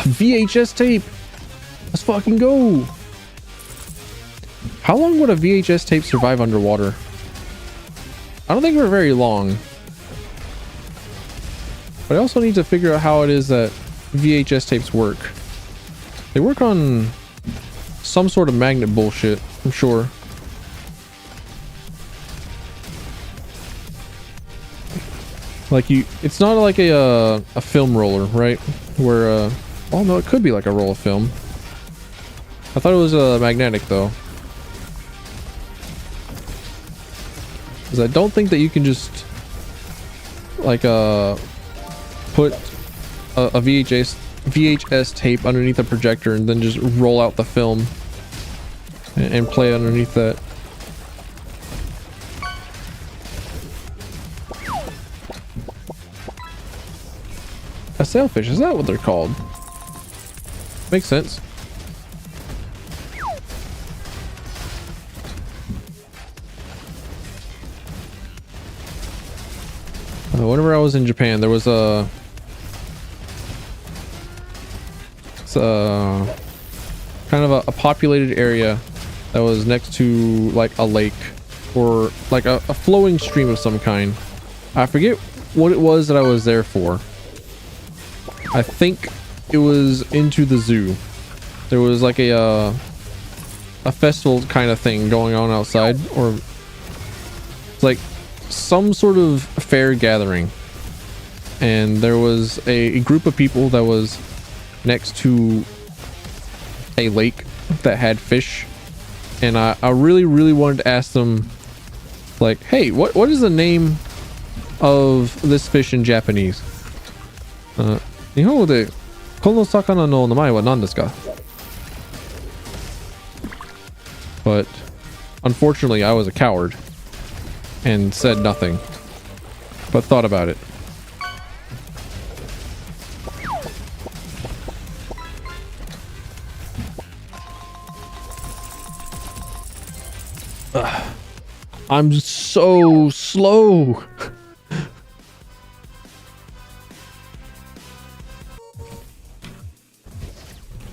VHS tape. Let's fucking go. How long would a VHS tape survive underwater? I don't think we're very long. But I also need to figure out how it is that VHS tapes work. They work on some sort of magnet bullshit, I'm sure. Like it's not like a film roller, right? Where oh no, it could be like a roll of film. I thought it was magnetic though. Because I don't think that you can just like put a VHS tape underneath a projector and then just roll out the film and play underneath that. A sailfish, is that what they're called? Makes sense. Whenever I was in Japan, there was a kind of a populated area that was next to like a lake or like a flowing stream of some kind. I forget what it was that I was there for. I think it was into the zoo. There was like a festival kind of thing going on outside, or it's like some sort of fair gathering, and there was a group of people that was next to a lake that had fish, and I really wanted to ask them, like, hey, what is the name of this fish in Japanese? 日本語でこの魚の名前は何ですか? But unfortunately I was a coward and said nothing, but thought about it. I'm so slow.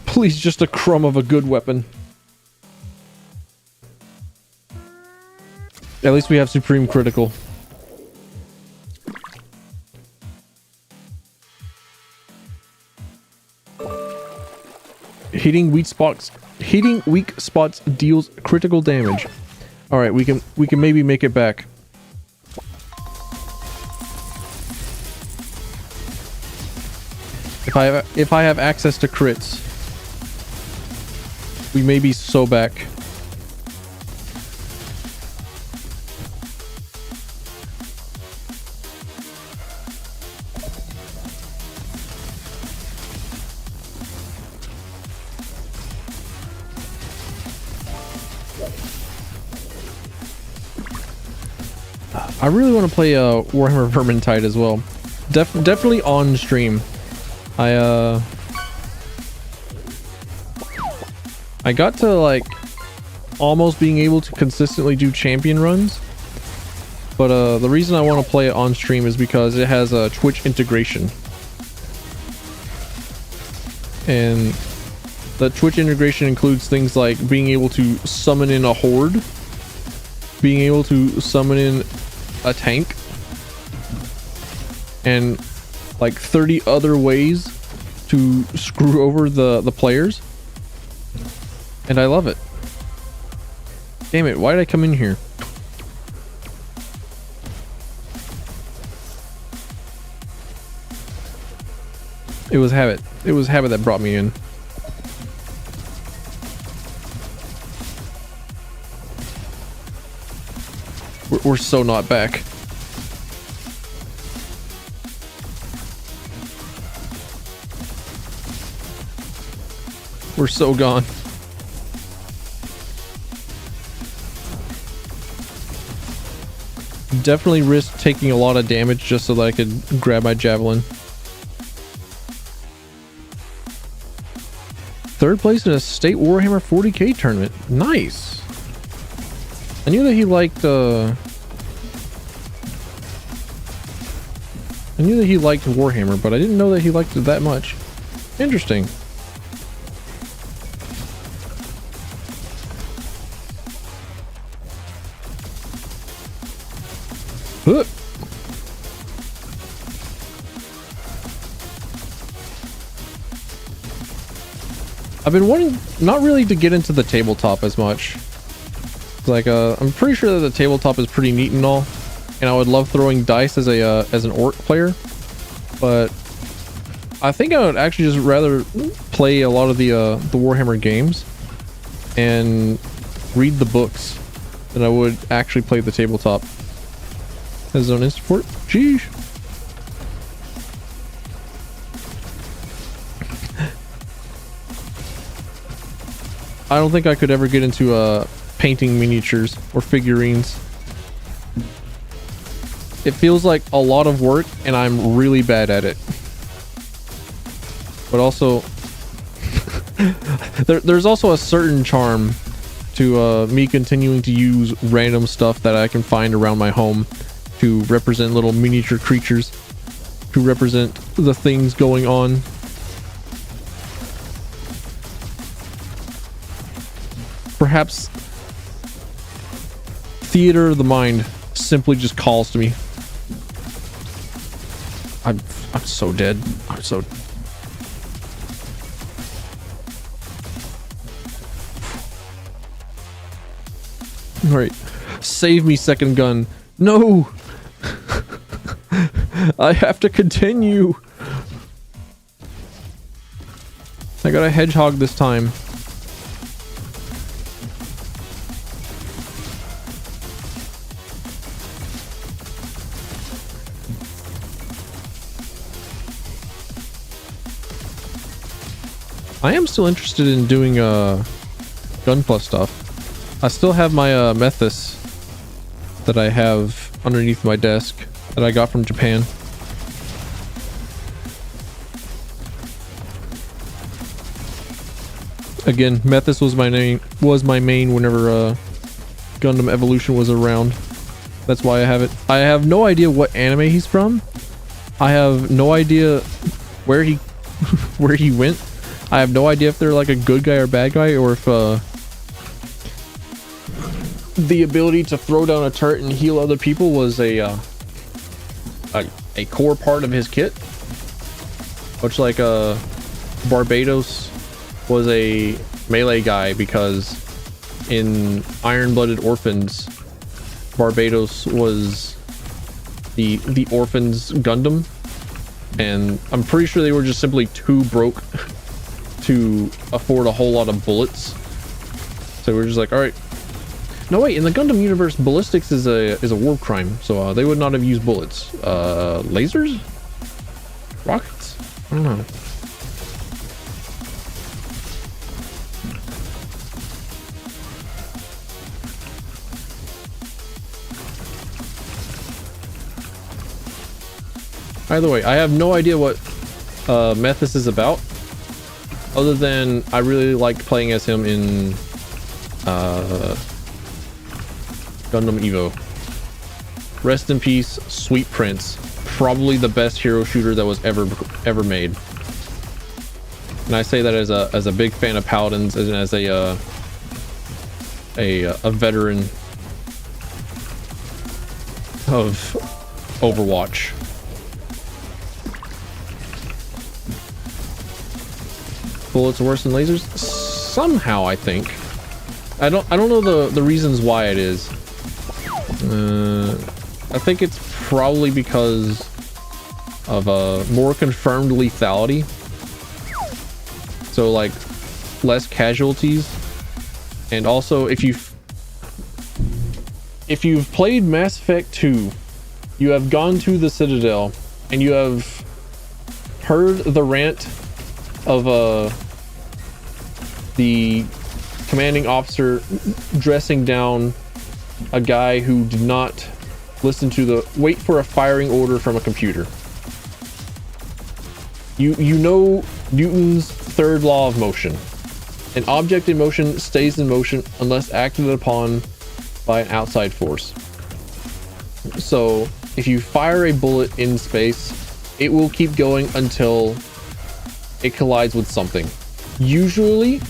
Please, just a crumb of a good weapon. At least we have Supreme Critical. Hitting weak spots deals critical damage. All right, we can maybe make it back. If I have access to crits, we may be so back. I really want to play Warhammer Vermintide as well. Definitely on stream. I got to like almost being able to consistently do champion runs, but the reason I want to play it on stream is because it has a Twitch integration, and the Twitch integration includes things like being able to summon in a horde, being able to summon in a tank, and like 30 other ways to screw over the players. And I love it. Damn it, why did I come in here? It was habit. It was habit that brought me in. We're so not back. We're so gone. Definitely risked taking a lot of damage just so that I could grab my javelin. Third place in a state Warhammer 40k tournament. Nice. I knew that he liked Warhammer, but I didn't know that he liked it that much. Interesting. Huh. I've been wanting not really to get into the tabletop as much. Like I'm pretty sure that the tabletop is pretty neat and all, and I would love throwing dice as a as an orc player, but I think I would actually just rather play a lot of the Warhammer games and read the books than I would actually play the tabletop. Has zone instant port. Jeez. I don't think I could ever get into painting miniatures or figurines. It feels like a lot of work and I'm really bad at it. But also there's also a certain charm to me continuing to use random stuff that I can find around my home to represent little miniature creatures, to represent the things going on. Perhaps theater of the mind simply just calls to me. I'm so dead. I'm so... Alright. Save me, second gun. No! I have to continue. I got a hedgehog this time. I am still interested in doing Gunpla stuff. I still have my Methus that I have underneath my desk that I got from Japan. Again, Methus was my main whenever Gundam Evolution was around. That's why I have it. I have no idea what anime he's from. I have no idea where he where he went. I have no idea if they're like a good guy or bad guy, or if the ability to throw down a turret and heal other people was a core part of his kit. Much like Barbados was a melee guy, because in Iron-Blooded Orphans, Barbados was the orphans Gundam, and I'm pretty sure they were just simply too broke to afford a whole lot of bullets, so we're just like, all right. No, wait, in the Gundam universe, ballistics is a war crime, so they would not have used bullets. Lasers? Rockets? I don't know. Either way, I have no idea what Methus is about, other than I really liked playing as him in Gundam Evo. Rest in peace, Sweet Prince. Probably the best hero shooter that was ever made. And I say that as a big fan of Paladins, and as a veteran of Overwatch. Bullets are worse than lasers? Somehow, I think. I don't know the reasons why it is. I think it's probably because of more confirmed lethality. so like less casualties. And also, if you've played Mass Effect 2, you have gone to the Citadel and you have heard the rant of the commanding officer dressing down a guy who did not listen to the wait for a firing order from a computer. You know Newton's third law of motion. An object in motion stays in motion unless acted upon by an outside force. So if you fire a bullet in space, it will keep going until it collides with something. Usually,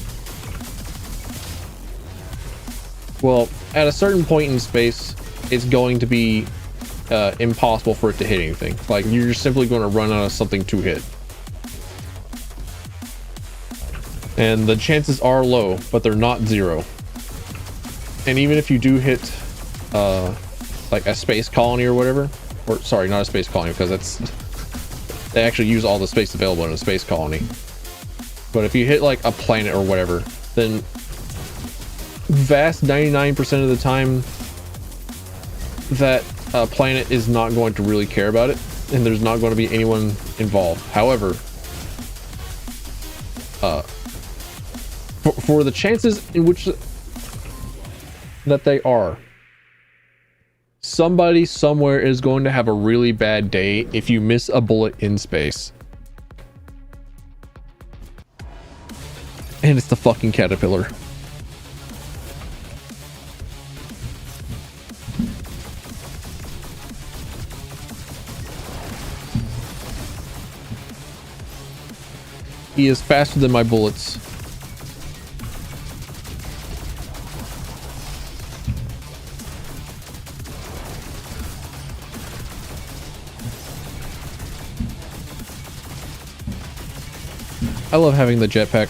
well, at a certain point in space, it's going to be impossible for it to hit anything. Like, you're simply going to run out of something to hit. And the chances are low, but they're not zero. And even if you do hit like a space colony or whatever, or sorry, not a space colony, because they actually use all the space available in a space colony. But if you hit like a planet or whatever, then vast 99% of the time that planet is not going to really care about it, and there's not going to be anyone involved. However, for the chances in which that they are, somebody somewhere is going to have a really bad day if you miss a bullet in space. And it's the fucking caterpillar. He is faster than my bullets. I love having the jetpack.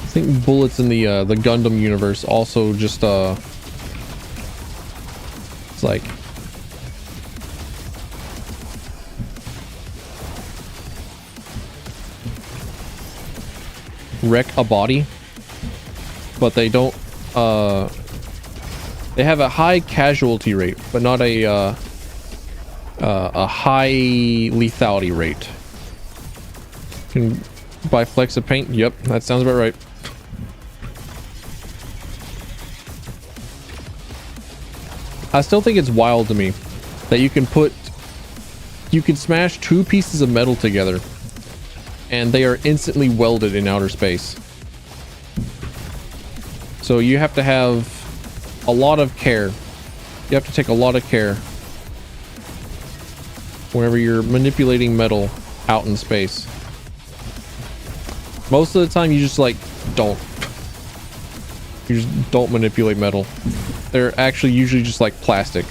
I think bullets in the Gundam universe also just it's like wreck a body, but they don't they have a high casualty rate but not a high lethality rate. Can buy flecks of paint. Yep, that sounds about right. I still think it's wild to me that you can smash two pieces of metal together and they are instantly welded in outer space. So you have to have a lot of care. You have to take a lot of care whenever you're manipulating metal out in space. Most of the time you just like don't. You just don't manipulate metal. They're actually usually just like plastic.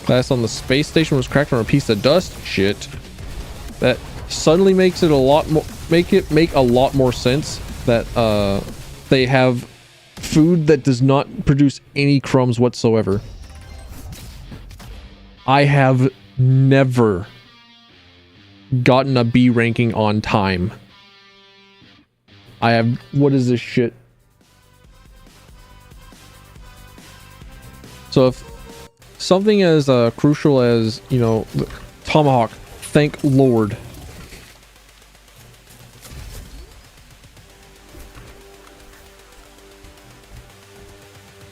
Glass on the space station was cracked from a piece of dust. Shit. That suddenly makes it a lot more, make a lot more sense that they have food that does not produce any crumbs whatsoever. I have never gotten a B ranking on time. I have, what is this shit? So if something as crucial as, you know, Tomahawk, thank Lord.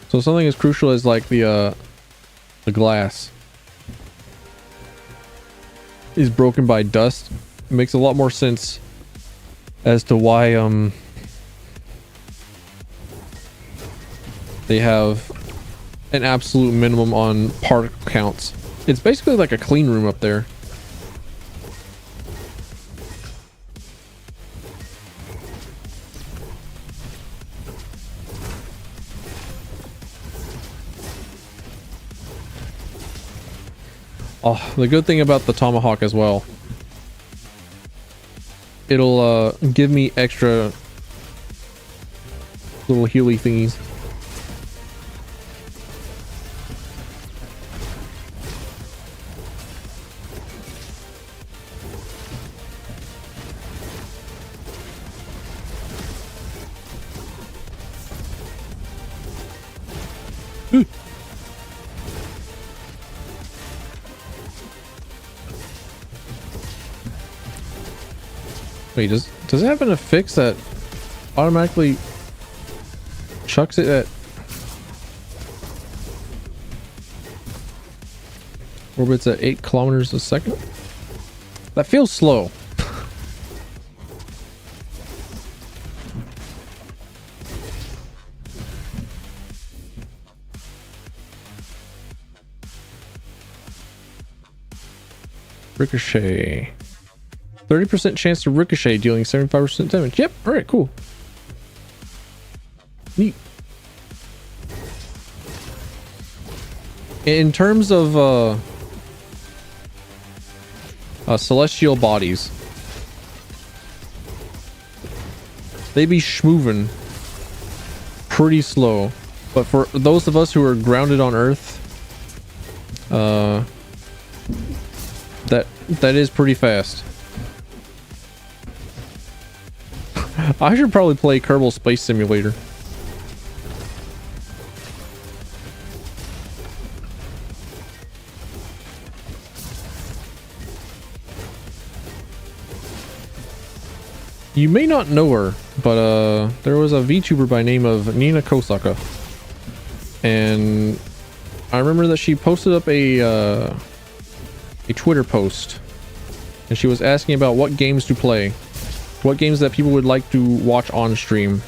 So something as crucial as like the glass is broken by dust. It makes a lot more sense as to why they have an absolute minimum on particle counts. It's basically like a clean room up there. Oh, the good thing about the Tomahawk as well it'll give me extra little healy thingies. Wait, does it have an affix that automatically chucks it at orbits at 8 kilometers a second? That feels slow. Ricochet. 30% chance to ricochet, dealing 75% damage. Yep, alright, cool. Neat. In terms of celestial bodies, they be schmoving pretty slow. But for those of us who are grounded on Earth, that is pretty fast. I should probably play Kerbal Space Simulator. You may not know her, but there was a VTuber by name of Nina Kosaka, and I remember that she posted up a Twitter post, and she was asking about what games to play. What games that people would like to watch on stream.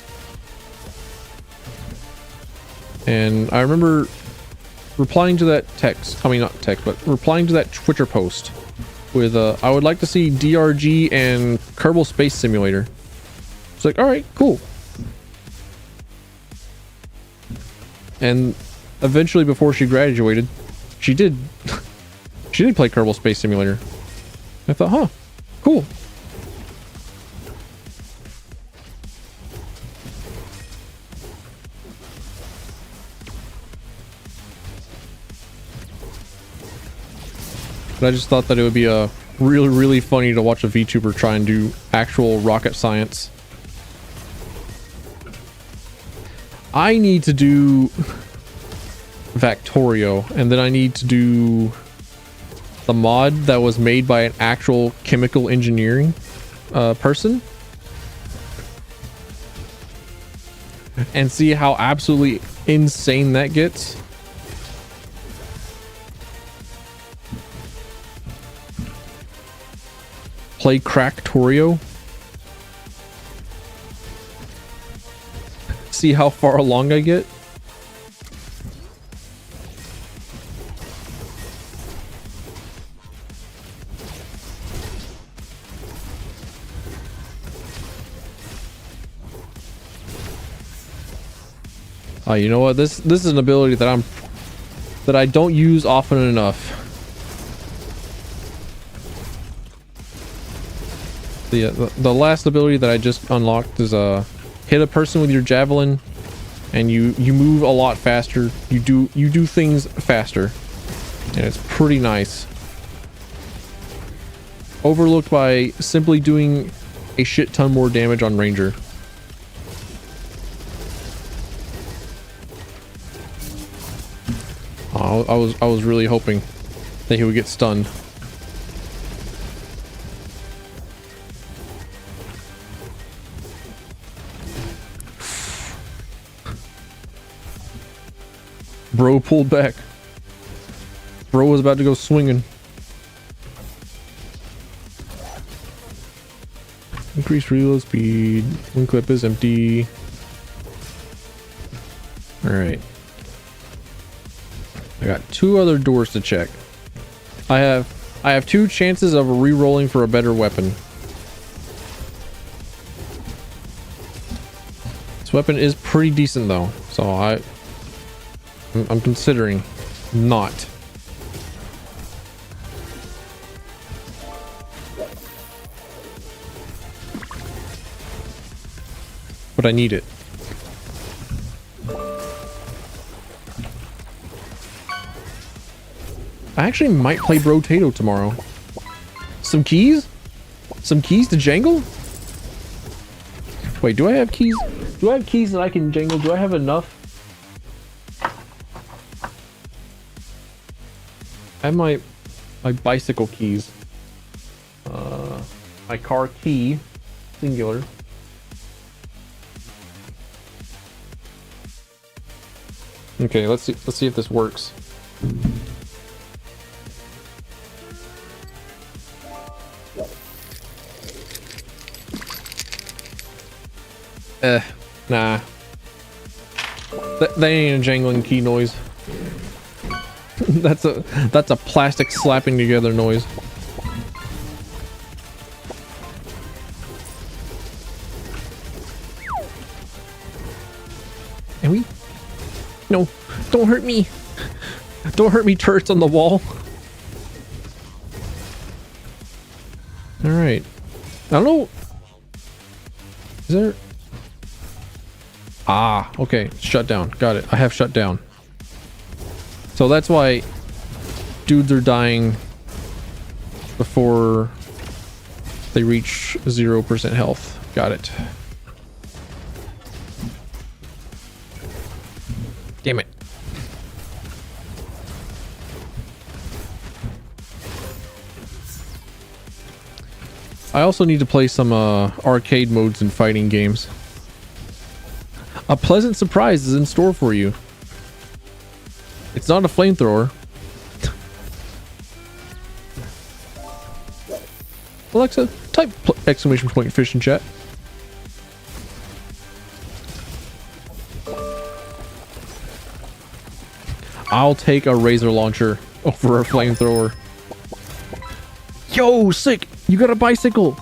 And I remember replying to that text, I mean not text, but replying to that Twitter post with I would like to see DRG and Kerbal Space Simulator. It's like, alright, cool. And eventually before she graduated, she did play Kerbal Space Simulator. I thought, huh, cool. But I just thought that it would be really funny to watch a VTuber try and do actual rocket science. I need to do Factorio, and then I need to do the mod that was made by an actual chemical engineering person, and see how absolutely insane that gets. Play Cracktorio. See how far along I get. You know what? This is an ability that I don't use often enough. The last ability that I just unlocked is hit a person with your javelin, and you move a lot faster. You do things faster, and it's pretty nice. Overlooked by simply doing a shit ton more damage on Ranger. I was really hoping that he would get stunned. Bro pulled back. Bro was about to go swinging. Increase reload speed. One clip is empty. Alright. I got 2 other doors to check. I have 2 chances of re-rolling for a better weapon. This weapon is pretty decent though, so I'm considering not. but I need it. I actually might play Brotato tomorrow. Some keys? Some keys to jangle? Wait, do I have keys? Do I have keys that I can jangle? Do I have enough? I have my bicycle keys. My car key, singular. Okay, let's see if this works. Nah. That ain't a jangling key noise. That's a plastic slapping together noise. And we? No, don't hurt me. Don't hurt me, turrets on the wall. All right. I don't know. Is there? Ah, okay. Shut down. Got it. I have shut down. So that's why dudes are dying before they reach 0% health. Got it. Damn it. I also need to play some arcade modes in fighting games. A pleasant surprise is in store for you. It's not a flamethrower. Alexa, type exclamation point fish in chat. I'll take a razor launcher over a flamethrower. Yo, sick! You got a bicycle!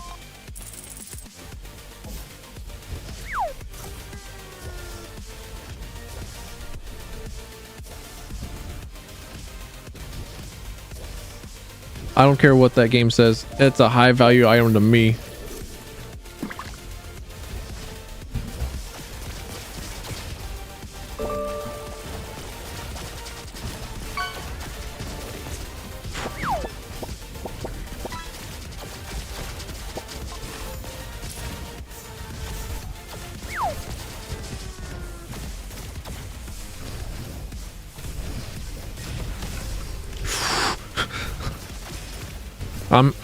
I don't care what that game says. It's a high value item to me.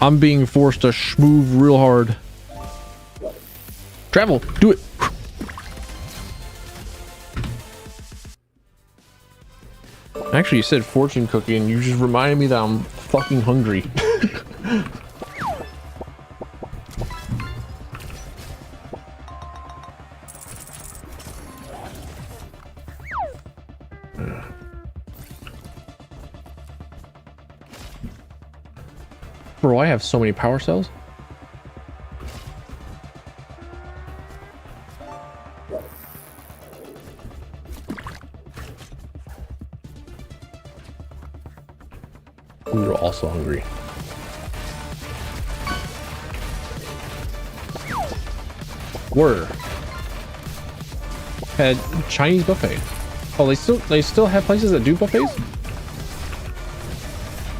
I'm being forced to move real hard. Travel, do it. Actually, you said fortune cookie and you just reminded me that I'm fucking hungry. Bro, I have so many power cells. We were also hungry. Were had Chinese buffet. Oh, they still have places that do buffets?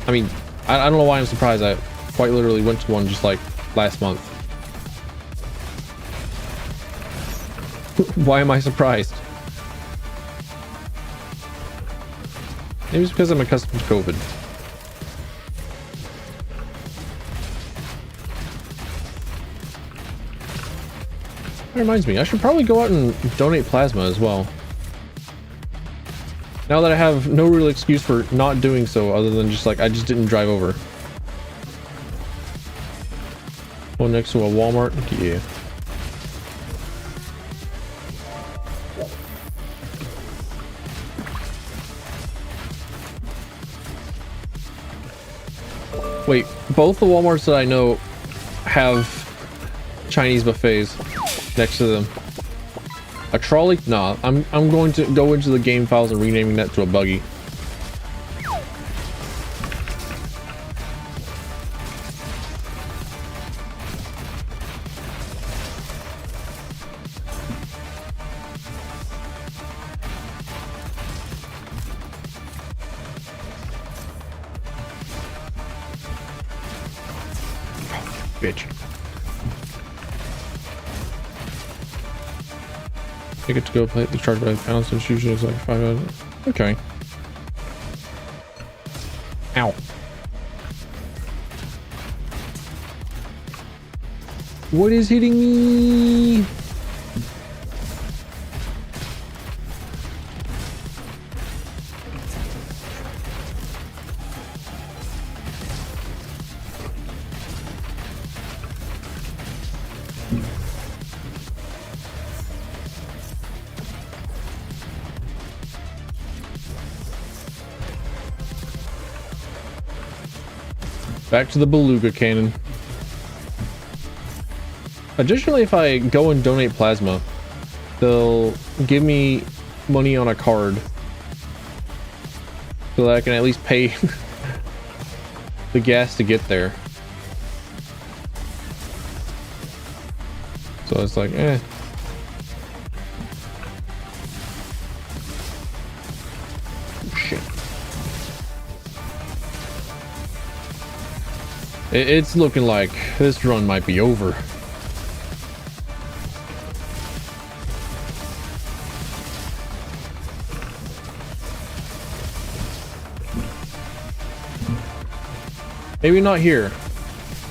I mean, I don't know why I'm surprised. I quite literally went to one just like last month. Why am I surprised? Maybe it's because I'm accustomed to COVID. That reminds me, I should probably go out and donate plasma as well. Now that I have no real excuse for not doing so other than just like I just didn't drive over. Oh, next to a Walmart? Yeah. Wait, both the Walmarts that I know have Chinese buffets next to them. A trolley? Nah, I'm going to go into the game files and renaming that to a buggy. Bitch. Take it to go play the charge by the pounds, so usually it's like 5 hours. Okay. Ow. What is hitting me? Back to the beluga cannon. Additionally, if I go and donate plasma, they'll give me money on a card so that I can at least pay the gas to get there. So it's like, eh. Shit. It's looking like this run might be over. Maybe not here,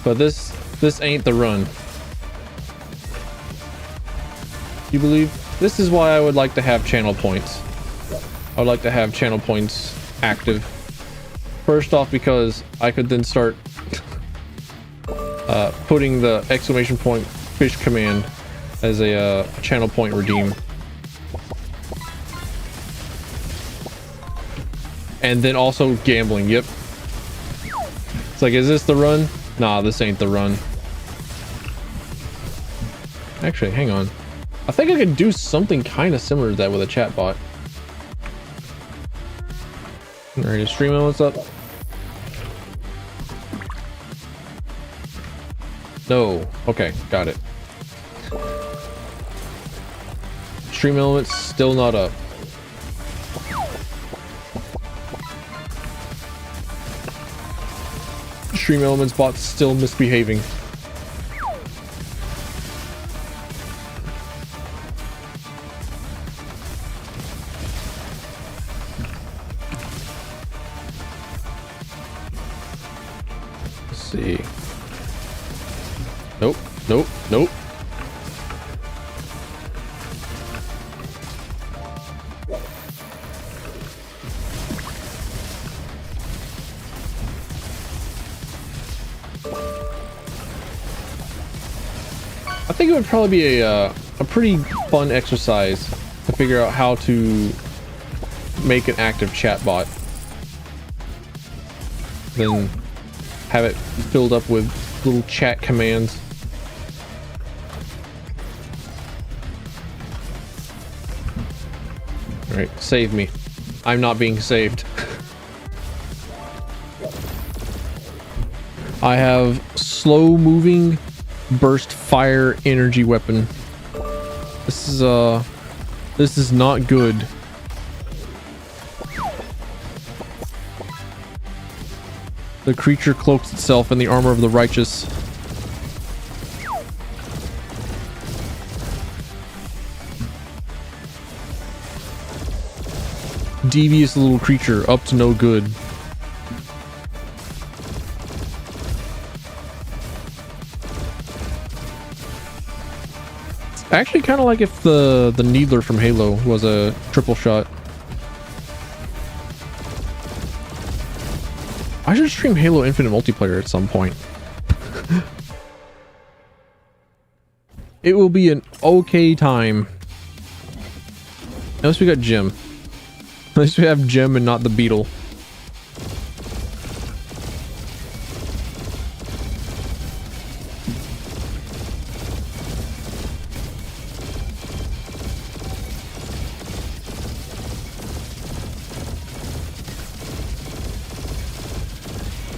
but this ain't the run. You believe? This is why I would like to have channel points. I would like to have channel points active. First off, because I could then start putting the exclamation point fish command as a channel point redeem. And then also gambling, yep. It's like, is this the run? Nah, this ain't the run. Actually, hang on. I think I could do something kind of similar to that with a chatbot. Alright, stream elements up. No. Okay, got it. Stream elements still not up. Stream elements bot's still misbehaving. Let's see. Nope, nope, nope. I think it would probably be a pretty fun exercise to figure out how to make an active chatbot. Then have it filled up with little chat commands. Alright, save me. I'm not being saved. I have slow moving burst fire energy weapon. This is not good. The creature cloaks itself in the armor of the righteous. Devious little creature, up to no good. Actually, kind of like if the Needler from Halo was a triple shot. I should stream Halo Infinite multiplayer at some point. It will be an okay time. Unless we got Jim. At least we have Jim and not the Beetle.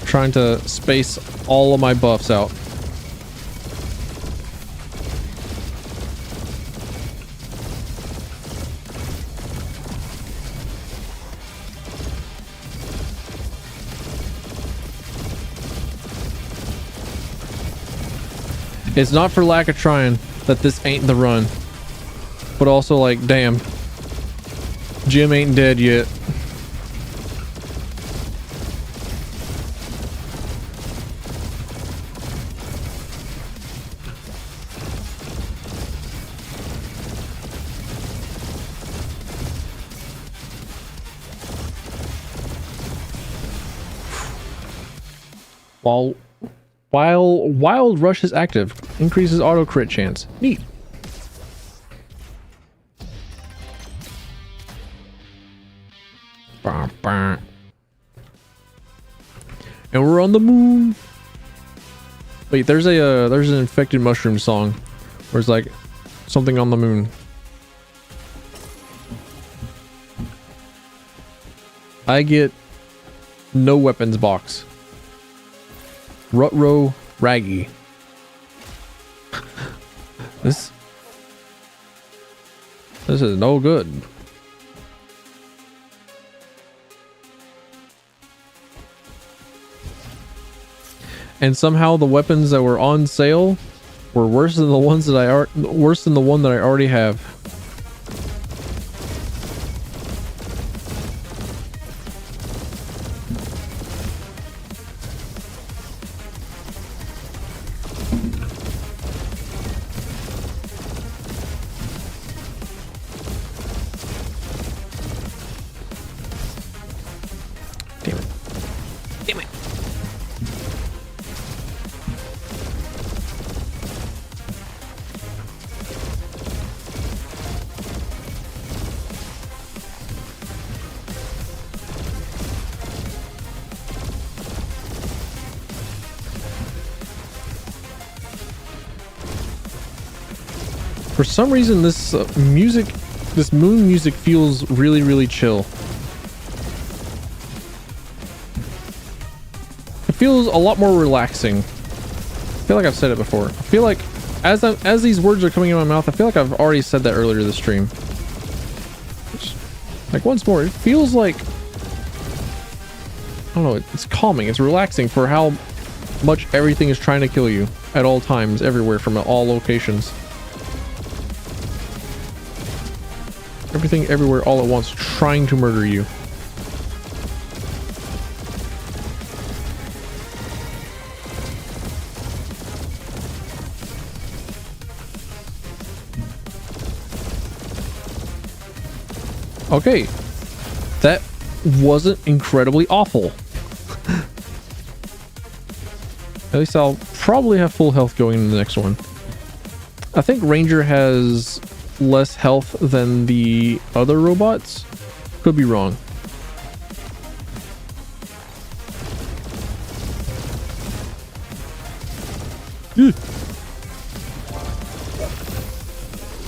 Trying to space all of my buffs out. It's not for lack of trying that this ain't the run. But also, like, damn. Jim ain't dead yet. While Wild Rush is active, increases auto crit chance. Neat. And we're on the moon. Wait, there's an infected mushroom song where it's like something on the moon. I get no weapons box. Rutro Raggy. This is no good. And somehow the weapons that were on sale were worse than the ones that worse than the one that I already have. For some reason, this this moon music feels really, really chill. It feels a lot more relaxing. I feel like I've said it before. I feel like as these words are coming in my mouth, I feel like I've already said that earlier this stream. Like once more, it feels like, I don't know, it's calming, it's relaxing for how much everything is trying to kill you at all times, everywhere, from all locations. Everything, everywhere, all at once, trying to murder you. Okay, that wasn't incredibly awful. At least I'll probably have full health going into the next one. I think Ranger has less health than the other robots. Could be wrong.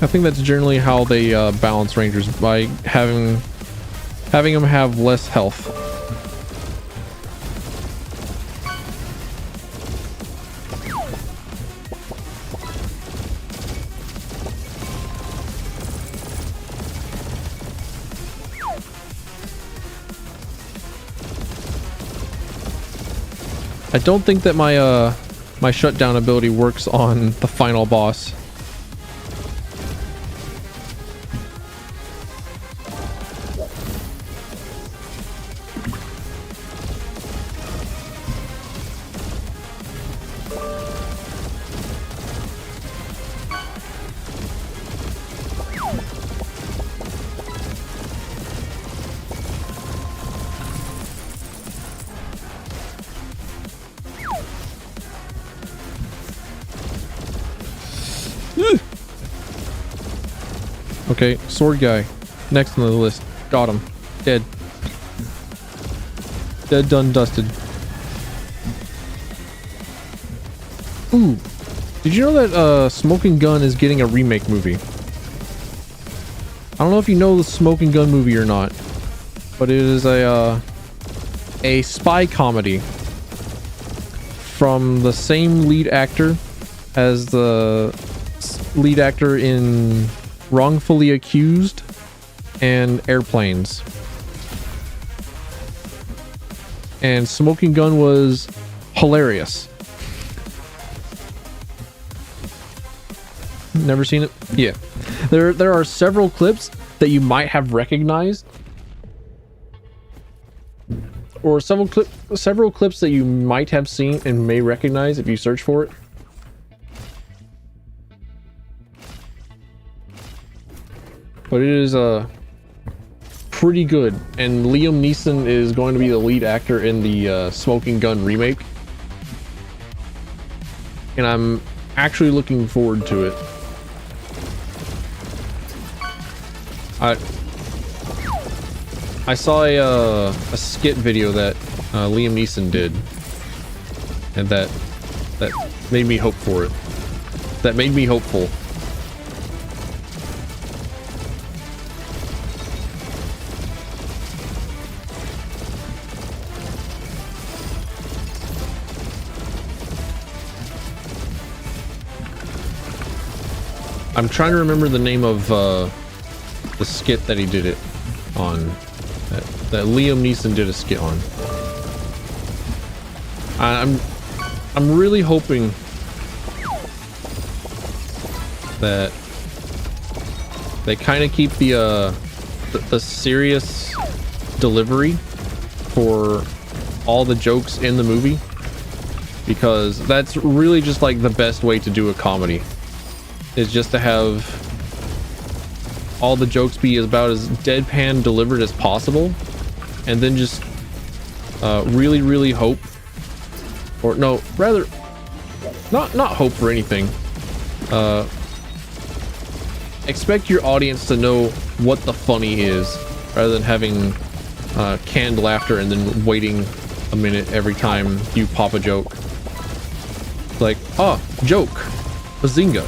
I think that's generally how they balance Rangers, by having them have less health. I don't think that my my shutdown ability works on the final boss. Okay, sword guy. Next on the list. Got him. Dead. Dead, done, dusted. Ooh. Did you know that Smoking Gun is getting a remake movie? I don't know if you know the Smoking Gun movie or not, but it is a spy comedy from the same lead actor as the lead actor in Wrongfully Accused and Airplanes. And Smoking Gun was hilarious. Never seen it? Yeah. There are several clips that you might have recognized. Or several clips that you might have seen and may recognize if you search for it. But it is pretty good, and Liam Neeson is going to be the lead actor in the Smoking Gun remake. And I'm actually looking forward to it. I saw a skit video that Liam Neeson did, and that made me hope for it. That made me hopeful. I'm trying to remember the name of the skit that he did it on. That Liam Neeson did a skit on. I'm really hoping that they kind of keep the serious delivery for all the jokes in the movie, because that's really just like the best way to do a comedy, is just to have all the jokes be about as deadpan delivered as possible, and then just really hope, or no, rather not hope for anything. Expect your audience to know what the funny is, rather than having canned laughter and then waiting a minute every time you pop a joke. Like, ah, joke, bazinga.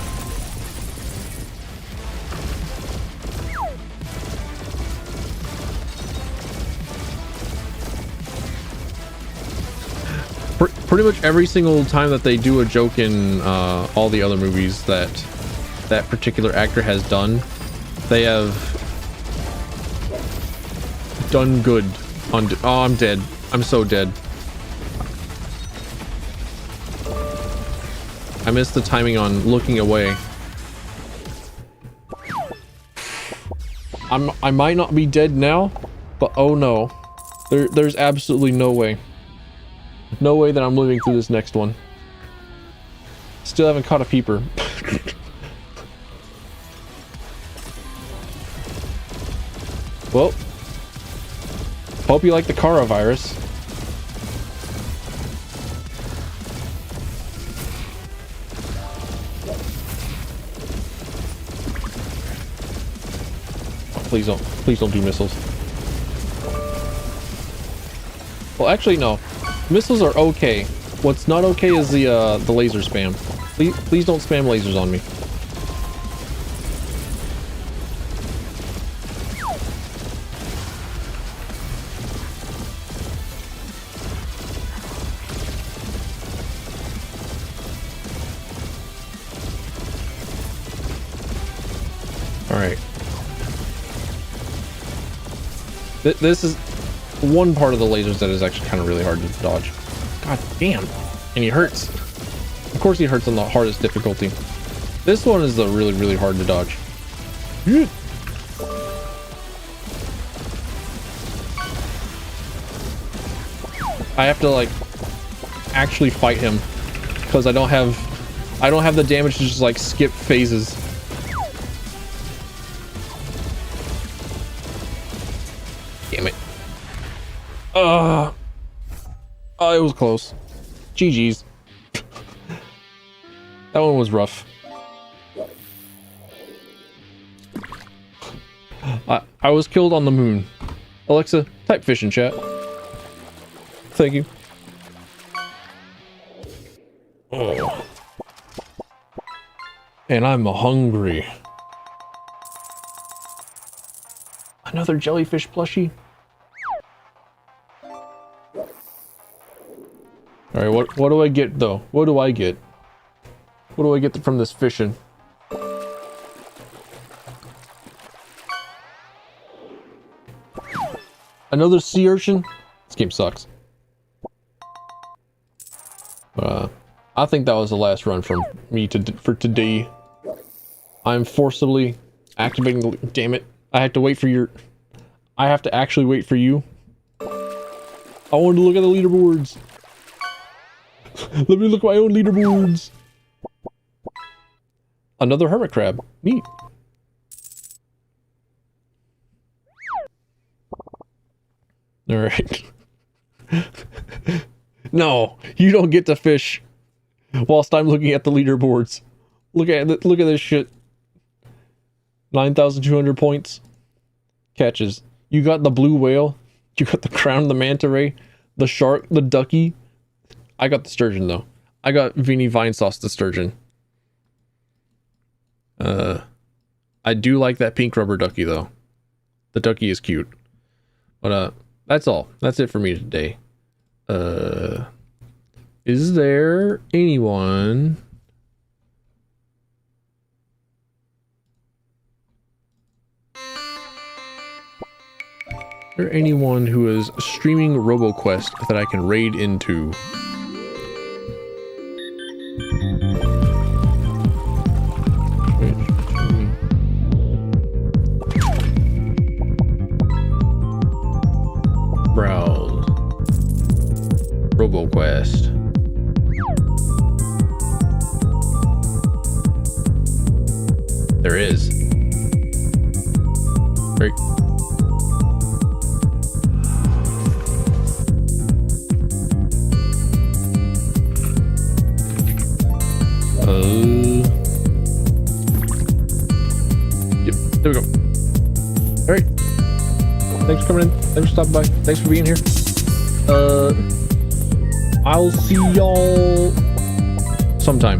Pretty much every single time that they do a joke in all the other movies that that particular actor has done, they have done good on. Oh, I'm dead. I'm so dead. I missed the timing on looking away. I might not be dead now, but oh no, there's absolutely no way. No way that I'm living through this next one. Still haven't caught a peeper. Well, hope you like the Cara virus. Oh, please don't do missiles. Well, actually, no. Missiles are okay. What's not okay is the laser spam. Please don't spam lasers on me. All right. This is one part of the lasers that is actually kind of really hard to dodge. God damn. And he hurts. Of course he hurts on the hardest difficulty. This one is really hard to dodge. I have to like actually fight him because I don't have the damage to just like skip phases. Damn it. Oh, it was close. GG's. That one was rough. I was killed on the moon. Alexa, type fish in chat. Thank you. Oh. And I'm hungry. Another jellyfish plushie? Alright, what do I get though? What do I get? What do I get from this fishing? Another sea urchin? This game sucks. I think that was the last run from me for today. I'm forcibly activating the... Damn it. I have to wait for your... I have to actually wait for you. I want to look at the leaderboards. Let me look at my own leaderboards. Another hermit crab. Neat. Alright. No, you don't get to fish whilst I'm looking at the leaderboards. Look at this shit. 9,200 points. Catches. You got the blue whale. You got the crown of the manta ray. The shark. The ducky. I got the sturgeon though. I got Vinny Vine Sauce the sturgeon. I do like that pink rubber ducky though. The ducky is cute. But that's all. That's it for me today. Is there anyone... Is there anyone who is streaming Roboquest that I can raid into? Browse. Roboquest. There is. Great. Yep, there we go. Alright. Thanks for coming in. Thanks for stopping by. Thanks for being here. I'll see y'all sometime.